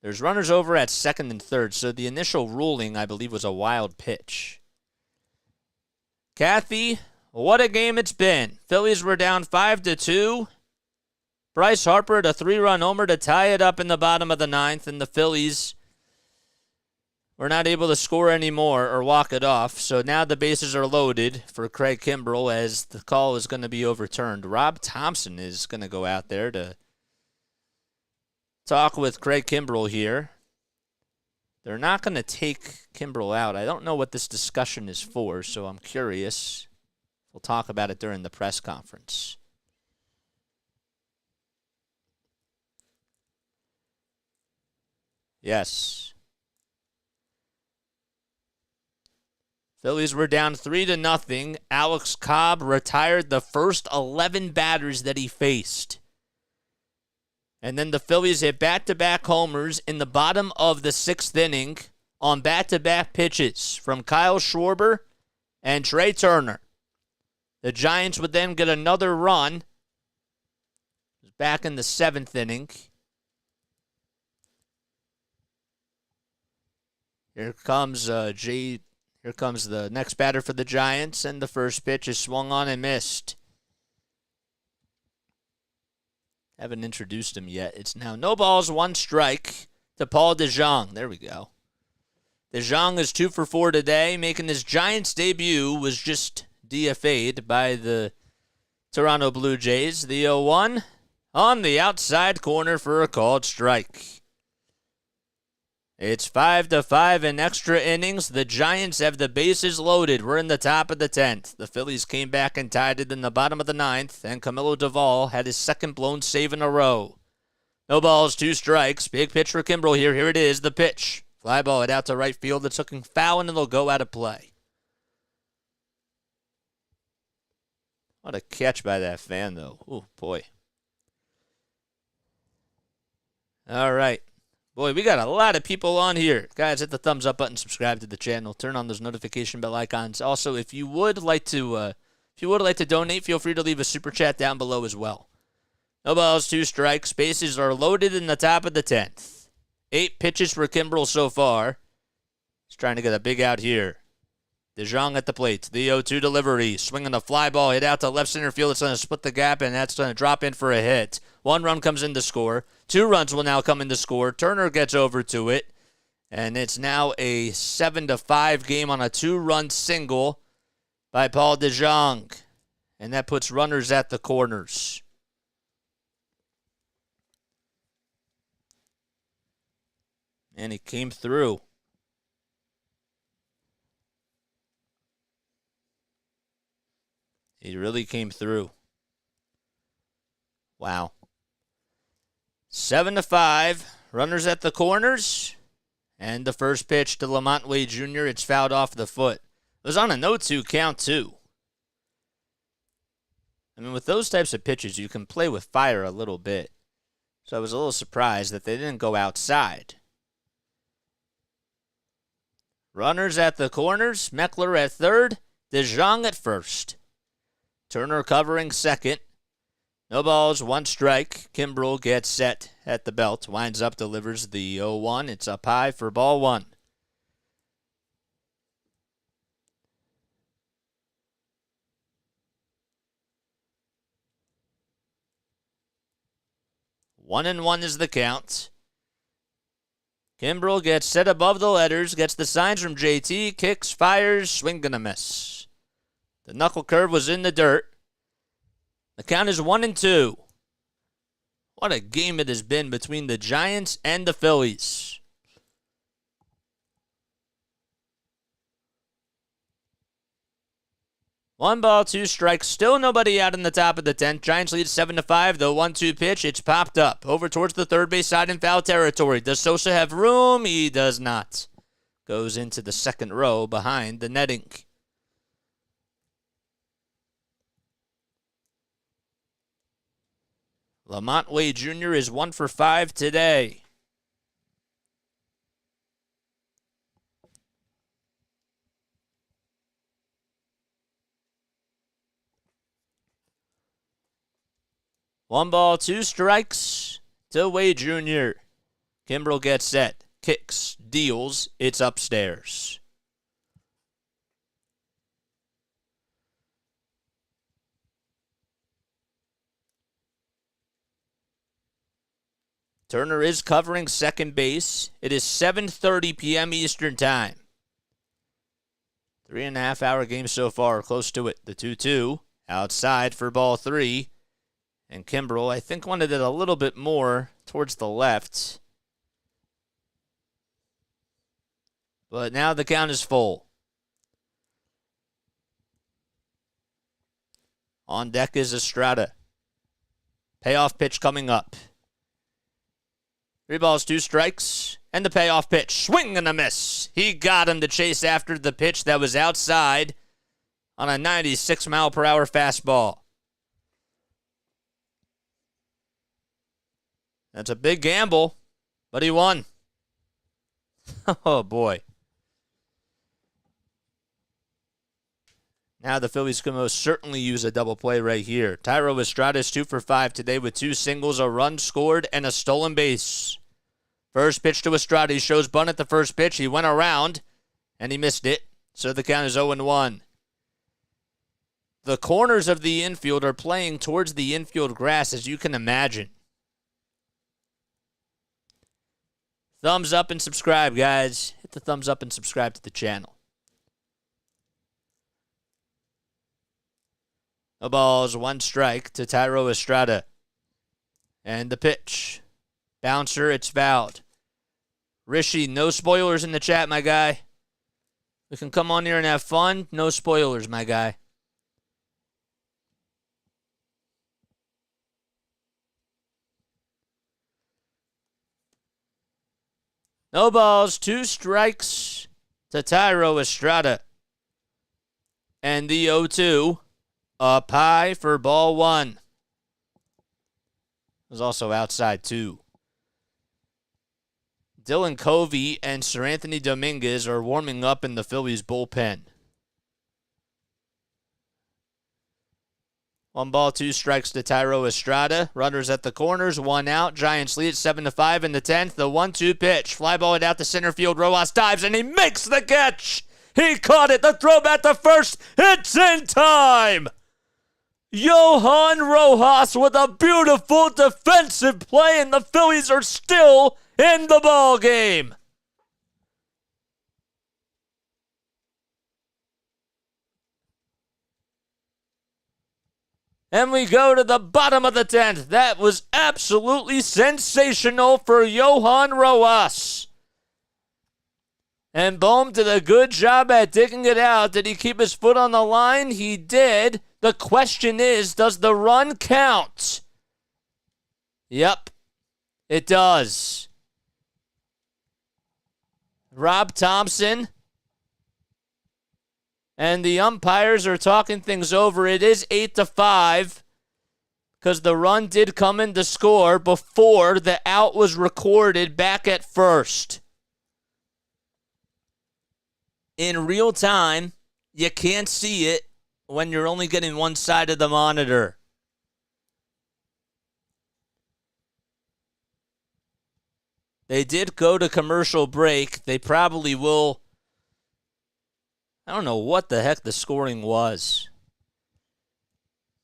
There's runners over at second and third, so the initial ruling, I believe, was a wild pitch. Kathy, what a game it's been. Phillies were down 5-2. Bryce Harper had a 3-run homer to tie it up in the bottom of the 9th, and the Phillies were not able to score anymore or walk it off. So now the bases are loaded for Craig Kimbrel as the call is going to be overturned. Rob Thompson is going to go out there to talk with Craig Kimbrel here. They're not going to take Kimbrel out. I don't know what this discussion is for, so I'm curious. We'll talk about it during the press conference. Yes. Phillies were down 3-0. Alex Cobb retired the first 11 batters that he faced. And then the Phillies hit back-to-back homers in the bottom of the 6th inning on back-to-back pitches from Kyle Schwarber and Trea Turner. The Giants would then get another run. Back in the 7th inning. Here comes Here comes the next batter for the Giants, and the first pitch is swung on and missed. Haven't introduced him yet. It's now no balls, 1 strike to Paul DeJong. There we go. DeJong is 2 for 4 today, making his Giants debut. Was just DFA'd by the Toronto Blue Jays. The 0-1 on the outside corner for a called strike. It's 5-5 in extra innings. The Giants have the bases loaded. We're in the top of the 10th. The Phillies came back and tied it in the bottom of the 9th, and Camilo Doval had his second blown save in a row. No balls, 2 strikes. Big pitch for Kimbrel here. Here it is, the pitch. Fly ball hit out to right field. It's looking foul, and it'll go out of play. What a catch by that fan, though. Oh, boy. All right. Boy, we got a lot of people on here. Guys, hit the thumbs up button, subscribe to the channel, turn on those notification bell icons. Also, if you would like to donate, feel free to leave a super chat down below as well. No balls, 2 strikes. Bases are loaded in the top of the 10th. 8 pitches for Kimbrel so far. He's trying to get a big out here. DeJong at the plate. The 0-2 delivery. Swinging a fly ball. Hit out to left center field. It's going to split the gap, and that's going to drop in for a hit. 1 run comes in to score. 2 runs will now come in to score. Turner gets over to it. And it's now a 7-5 game on a 2-run single by Paul DeJong. And that puts runners at the corners. And he came through. He really came through. Wow. 7-5. Runners at the corners. And the first pitch to Lamont Wade Jr. It's fouled off the foot. It was on a 0-2 count, too. I mean, with those types of pitches, you can play with fire a little bit. So I was a little surprised that they didn't go outside. Runners at the corners. Meckler at third. DeJong at first. Turner covering second. No balls, 1 strike. Kimbrel gets set at the belt. Winds up, delivers the 0-1. It's up high for ball 1. One and 1 is the count. Kimbrel gets set above the letters, gets the signs from JT, kicks, fires, swing and a miss. The knuckle curve was in the dirt. The count is 1-2. What a game it has been between the Giants and the Phillies. One ball, 2 strikes. Still nobody out in the top of the 10th. Giants lead 7-5. The 1-2 pitch. It's popped up over towards the third base side in foul territory. Does Sosa have room? He does not. Goes into the second row behind the netting. Lamont Wade Jr. is 1 for 5 today. One ball, 2 strikes to Wade Jr. Kimbrel gets set, kicks, deals, it's upstairs. Turner is covering second base. It is 7:30 p.m. Eastern Time. 3.5-hour game so far, close to it. The 2-2 outside for ball 3. And Kimbrel, I think, wanted it a little bit more towards the left. But now the count is full. On deck is Estrada. Payoff pitch coming up. 3 balls, 2 strikes, and the payoff pitch. Swing and a miss. He got him to chase after the pitch that was outside on a 96-mile-per-hour fastball. That's a big gamble, but he won. Oh, boy. Now the Phillies can most certainly use a double play right here. Thairo Estrada is 2 for 5 today with 2 singles, a run scored, and a stolen base. First pitch to Estrada. He shows bunt at the first pitch. He went around, and he missed it. So the count is 0-1. The corners of the infield are playing towards the infield grass, as you can imagine. Thumbs up and subscribe, guys. Hit the thumbs up and subscribe to the channel. No balls, 1 strike to Thairo Estrada. And the pitch. Bouncer, it's fouled. Rishi, no spoilers in the chat, my guy. We can come on here and have fun. No spoilers, my guy. No balls, 2 strikes to Thairo Estrada. And the 0-2 up high for ball 1. It was also outside 2. Dylan Covey and Sir Anthony Dominguez are warming up in the Phillies bullpen. 1 ball, 2 strikes to Thairo Estrada. Runners at the corners, 1 out. Giants lead 7-5 in the 10th. The 1-2 pitch. Fly ball it out to center field. Rojas dives and he makes the catch. He caught it. The throw back to first. It's in time. Johan Rojas with a beautiful defensive play, and the Phillies are still in the ball game. And we go to the bottom of the 10th. That was absolutely sensational for Johan Rojas. And Bohm did a good job at digging it out. Did he keep his foot on the line? He did. The question is, does the run count? Yep, it does. Rob Thompson and the umpires are talking things over. It is 8-5 because the run did come in to score before the out was recorded back at first. In real time, you can't see it when you're only getting one side of the monitor. They did go to commercial break. They probably will. I don't know what the heck the scoring was.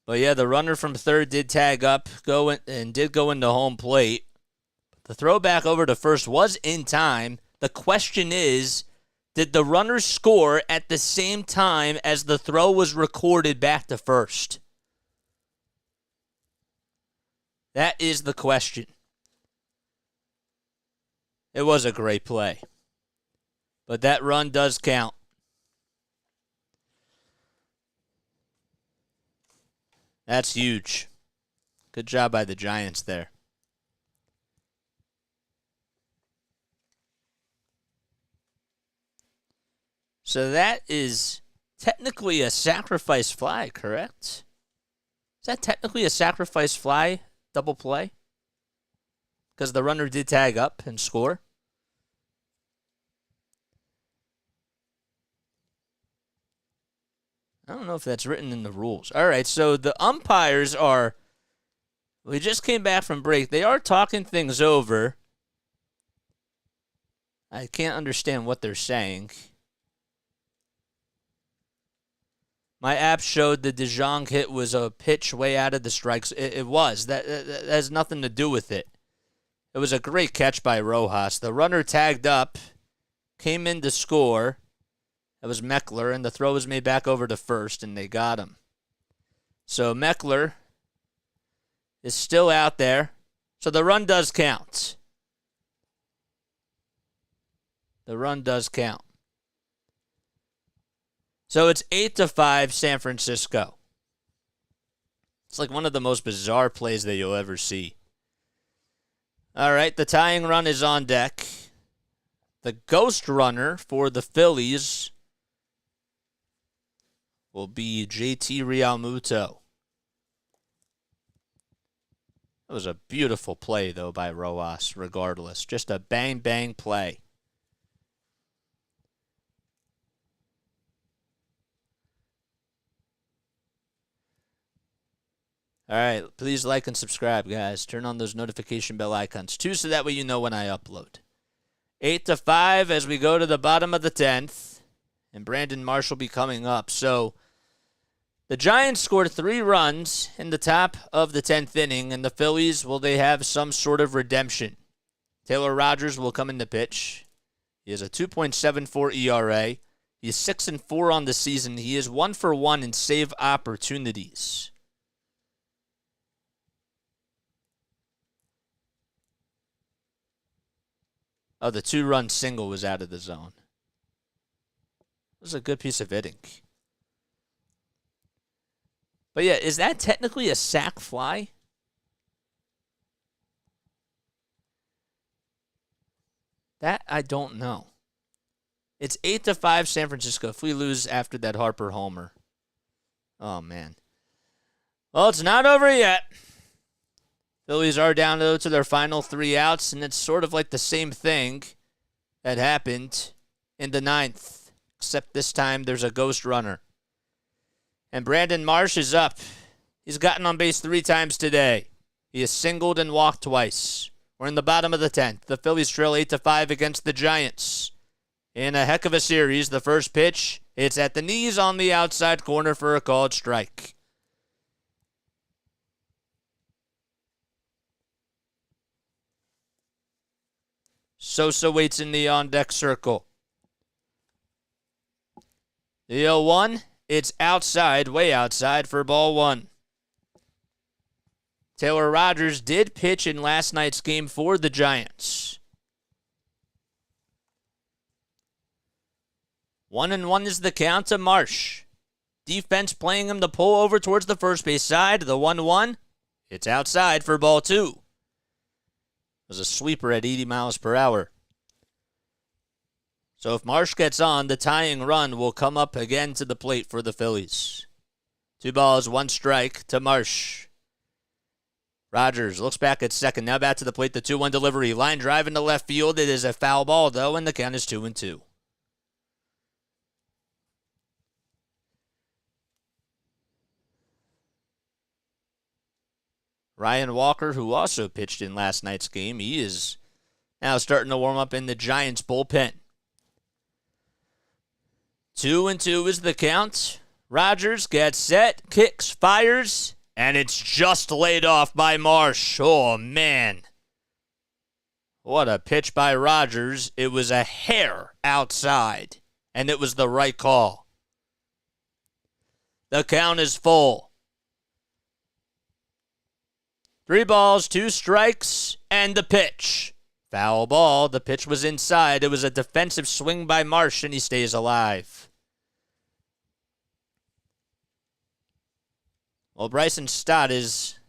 But yeah, the runner from third did tag up, did go into home plate. The throw back over to first was in time. The question is, did the runner score at the same time as the throw was recorded back to first? That is the question. It was a great play. But that run does count. That's huge. Good job by the Giants there. So that is technically a sacrifice fly, correct? Is that technically a sacrifice fly double play? Because the runner did tag up and score. I don't know if that's written in the rules. All right, so the umpires are... We just came back from break. They are talking things over. I can't understand what they're saying. My app showed the De Jong hit was a pitch way out of the strikes. It was. That has nothing to do with it. It was a great catch by Rojas. The runner tagged up, came in to score. That was Meckler, and the throw was made back over to first, and they got him. So Meckler is still out there. So the run does count. The run does count. So it's 8-5 San Francisco. It's like one of the most bizarre plays that you'll ever see. All right, the tying run is on deck. The ghost runner for the Phillies will be JT Realmuto. That was a beautiful play, though, by Rojas, regardless. Just a bang-bang play. All right, please like and subscribe, guys. Turn on those notification bell icons, too, so that way you know when I upload. 8-5 as we go to the bottom of the 10th, and Brandon Marsh will be coming up. So the Giants scored 3 runs in the top of the 10th inning, and the Phillies, will they have some sort of redemption? Taylor Rogers will come in to pitch. He has a 2.74 ERA. He is 6-4 on the season. He is 1-for-1 in save opportunities. Oh, the 2-run single was out of the zone. It was a good piece of hitting. But yeah, is that technically a sac fly? That I don't know. It's 8-5 San Francisco. If we lose after that Harper homer. Oh, man. Well, it's not over yet. Phillies are down to their final 3 outs, and it's sort of like the same thing that happened in the 9th, except this time there's a ghost runner. And Brandon Marsh is up. He's gotten on base 3 times today. He has singled and walked twice. We're in the bottom of the 10th. The Phillies trail 8-5 against the Giants. In a heck of a series, the first pitch, it's at the knees on the outside corner for a called strike. Sosa waits in the on-deck circle. The 0-1, it's outside, way outside for ball 1. Taylor Rogers did pitch in last night's game for the Giants. 1-1 is the count to Marsh. Defense playing him to pull over towards the first base side. The 1-1, it's outside for ball 2. Was a sweeper at 80 miles per hour. So if Marsh gets on, the tying run will come up again to the plate for the Phillies. 2 balls, 1 strike to Marsh. Rogers looks back at second. Now back to the plate, the 2-1 delivery. Line drive into left field. It is a foul ball, though, and the count is 2-2. Ryan Walker, who also pitched in last night's game, he is now starting to warm up in the Giants' bullpen. 2-2 is the count. Rogers gets set, kicks, fires, and it's just laid off by Marsh. Oh, man. What a pitch by Rogers. It was a hair outside, and it was the right call. The count is full. 3 balls, 2 strikes, and the pitch. Foul ball. The pitch was inside. It was a defensive swing by Marsh, and he stays alive. Well, Bryson Stott has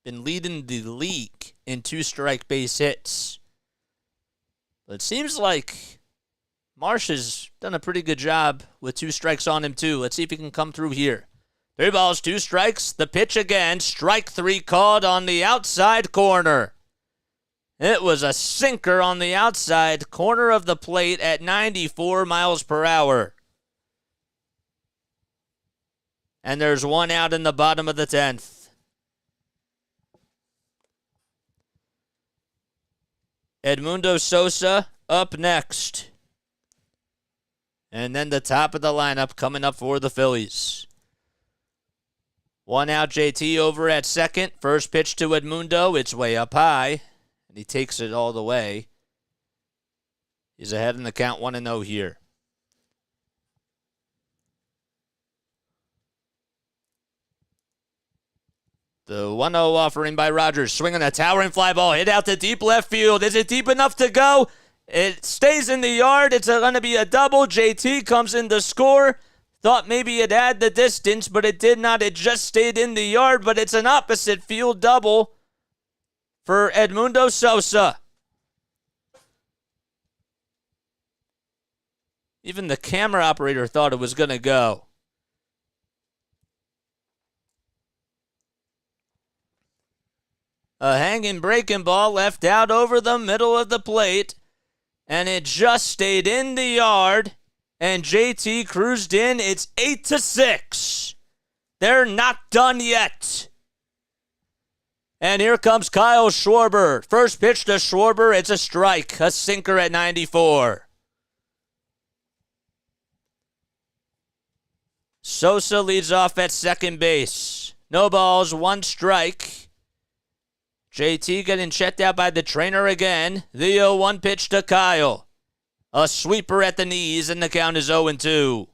been leading the league in 2-strike base hits. But it seems like Marsh has done a pretty good job with 2 strikes on him, too. Let's see if he can come through here. 3 balls, 2 strikes. The pitch again. Strike 3 called on the outside corner. It was a sinker on the outside corner of the plate at 94 miles per hour. And there's 1 out in the bottom of the 10th. Edmundo Sosa up next. And then the top of the lineup coming up for the Phillies. 1 out, JT over at second. First pitch to Edmundo. It's way up high. And he takes it all the way. He's ahead in the count 1-0 here. The 1-0 offering by Rogers. Swinging a towering fly ball. Hit out to deep left field. Is it deep enough to go? It stays in the yard. It's going to be a double. JT comes in to score. Thought maybe it had the distance, but it did not. It just stayed in the yard, but it's an opposite field double for Edmundo Sosa. Even the camera operator thought it was going to go. A hanging breaking ball left out over the middle of the plate, and it just stayed in the yard. And JT cruised in. It's 8-6. They're not done yet. And here comes Kyle Schwarber. First pitch to Schwarber. It's a strike. A sinker at 94. Sosa leads off at second base. No balls, one strike. JT getting checked out by the trainer again. The 0-1 pitch to Kyle. A sweeper at the knees, and the count is 0-2.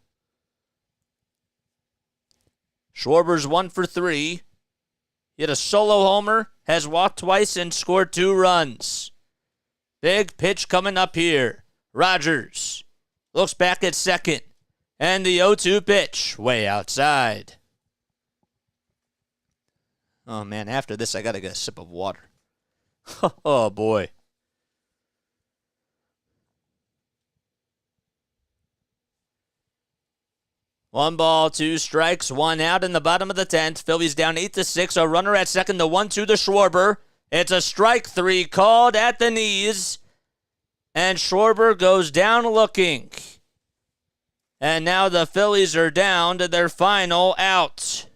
Schwarber's 1 for 3. Hit a solo homer, has walked twice, and scored 2 runs. Big pitch coming up here. Rogers looks back at second. And the 0-2 pitch, way outside. Oh, man, after this, I got to get a sip of water. Oh, boy. One ball, 2 strikes, 1 out in the bottom of the 10th. Phillies down 8-6. A runner at second, the 1-2 to Schwarber. It's a strike 3 called at the knees. And Schwarber goes down looking. And now the Phillies are down to their final out.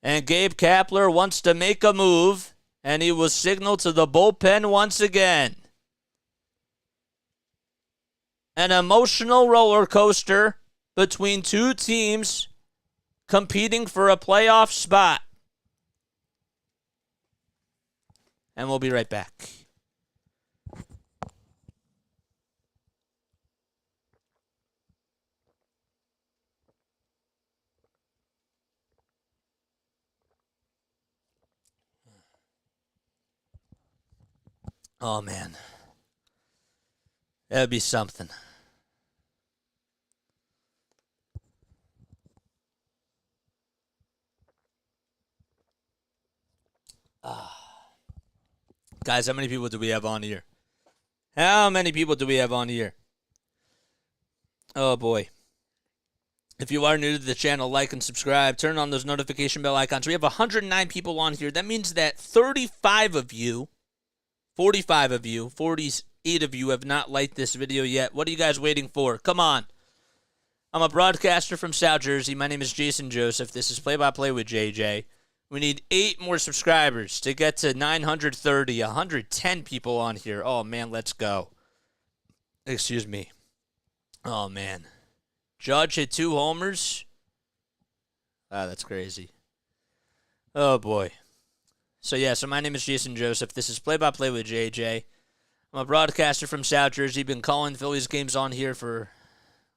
And Gabe Kapler wants to make a move, and he will signal to the bullpen once again. An emotional roller coaster between 2 teams competing for a playoff spot. And we'll be right back. Oh, man. That'd be something. Guys, how many people do we have on here? How many people do we have on here? Oh, boy. If you are new to the channel, like and subscribe. Turn on those notification bell icons. We have 109 people on here. That means that 35 of you, 45 of you, 48 of you have not liked this video yet. What are you guys waiting for? Come on. I'm a broadcaster from South Jersey. My name is Jason Joseph. This is Play-by-Play with JJ. We need 8 more subscribers to get to 930, 110 people on here. Oh, man, let's go. Excuse me. Oh, man. Judge hit 2 homers. Wow, that's crazy. Oh, boy. So my name is Jason Joseph. This is Play-by-Play with JJ. I'm a broadcaster from South Jersey. Been calling Phillies games on here for,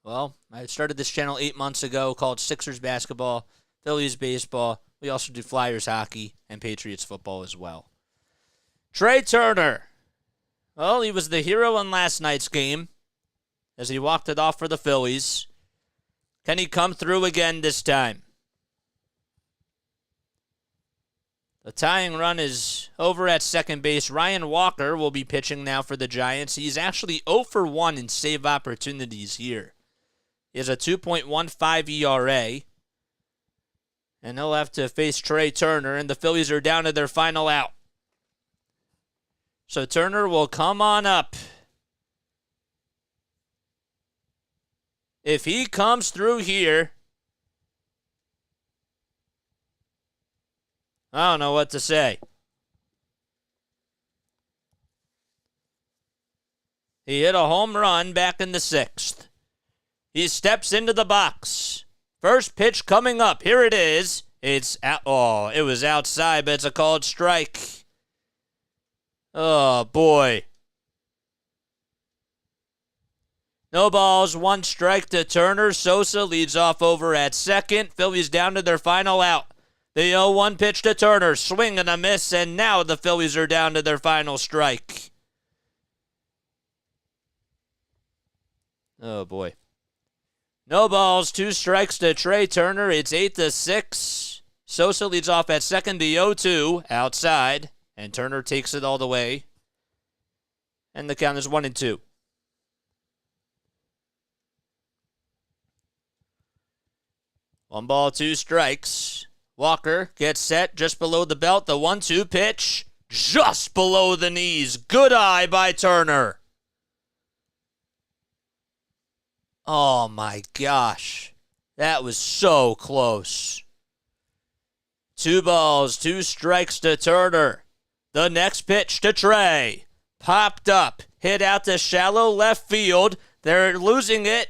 I started this channel 8 months ago called Sixers Basketball, Phillies Baseball. We also do Flyers hockey and Patriots football as well. Trea Turner. Well, he was the hero in last night's game as he walked it off for the Phillies. Can he come through again this time? The tying run is over at second base. Ryan Walker will be pitching now for the Giants. He's actually 0 for 1 in save opportunities here. He has a 2.15 ERA. And he'll have to face Trea Turner, and the Phillies are down to their final out. So Turner will come on up. If he comes through here, I don't know what to say. He hit a home run back in the 6th. He steps into the box. First pitch coming up. Here it is. It's out. Oh, it was outside, but it's a called strike. Oh, boy. No balls, 1 strike to Turner. Sosa leads off over at second. Phillies down to their final out. The 0-1 pitch to Turner. Swing and a miss, and now the Phillies are down to their final strike. Oh, boy. No balls, 2 strikes to Trea Turner. It's 8-6. Sosa leads off at second, the 0-2 outside, and Turner takes it all the way. And the count is 1-2. One ball, 2 strikes. Walker gets set just below the belt. The 1-2 pitch just below the knees. Good eye by Turner. Oh, my gosh. That was so close. 2 balls, 2 strikes to Turner. The next pitch to Trea. Popped up. Hit out to shallow left field. They're losing it.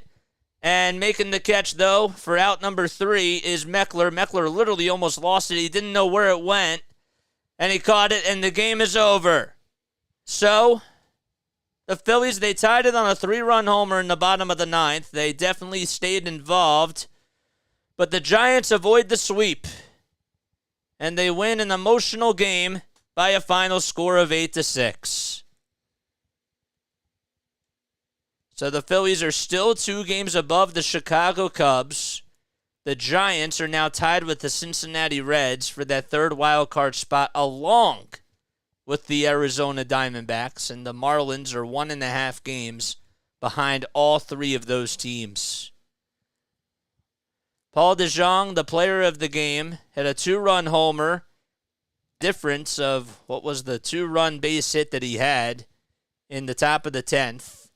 And making the catch, though, for out number 3 is Meckler. Meckler literally almost lost it. He didn't know where it went. And he caught it, and the game is over. So, the Phillies, they tied it on a 3-run homer in the bottom of the 9th. They definitely stayed involved. But the Giants avoid the sweep. And they win an emotional game by a final score of 8-6. So the Phillies are still 2 games above the Chicago Cubs. The Giants are now tied with the Cincinnati Reds for that 3rd wild card spot, along with the Arizona Diamondbacks. And the Marlins are 1.5 games behind all 3 of those teams. Paul DeJong, the player of the game, hit a 2-run homer. Difference of what was the 2-run base hit that he had in the top of the 10th.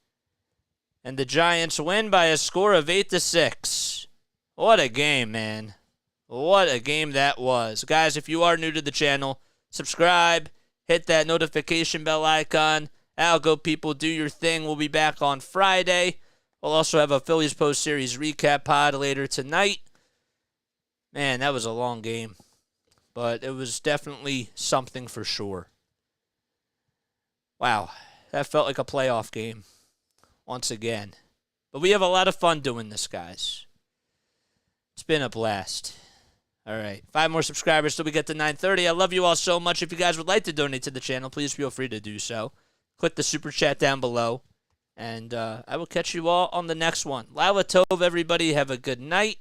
And the Giants win by a score of 8-6. What a game, man. What a game that was. Guys, if you are new to the channel, subscribe, hit that notification bell icon. Algo people, do your thing. We'll be back on Friday. We'll also have a Phillies post-series recap pod later tonight. Man, that was a long game. But it was definitely something for sure. Wow, that felt like a playoff game once again. But we have a lot of fun doing this, guys. It's been a blast. All right, 5 more subscribers till we get to 930. I love you all so much. If you guys would like to donate to the channel, please feel free to do so. Click the super chat down below. And I will catch you all on the next one. Lila Tov, everybody. Have a good night.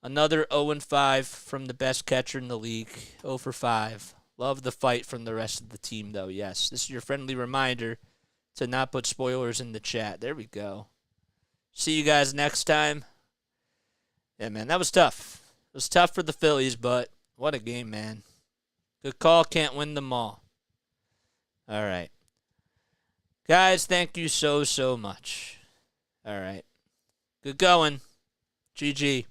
Another 0-5 from the best catcher in the league. 0 for 5. Love the fight from the rest of the team, though. Yes, this is your friendly reminder to not put spoilers in the chat. There we go. See you guys next time. Yeah, man, that was tough. It was tough for the Phillies, but what a game, man. Good call. Can't win them all. All right. Guys, thank you so, so much. All right. Good going. GG.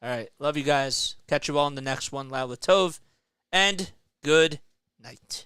All right. Love you guys. Catch you all in the next one. Lila Tov. And good night.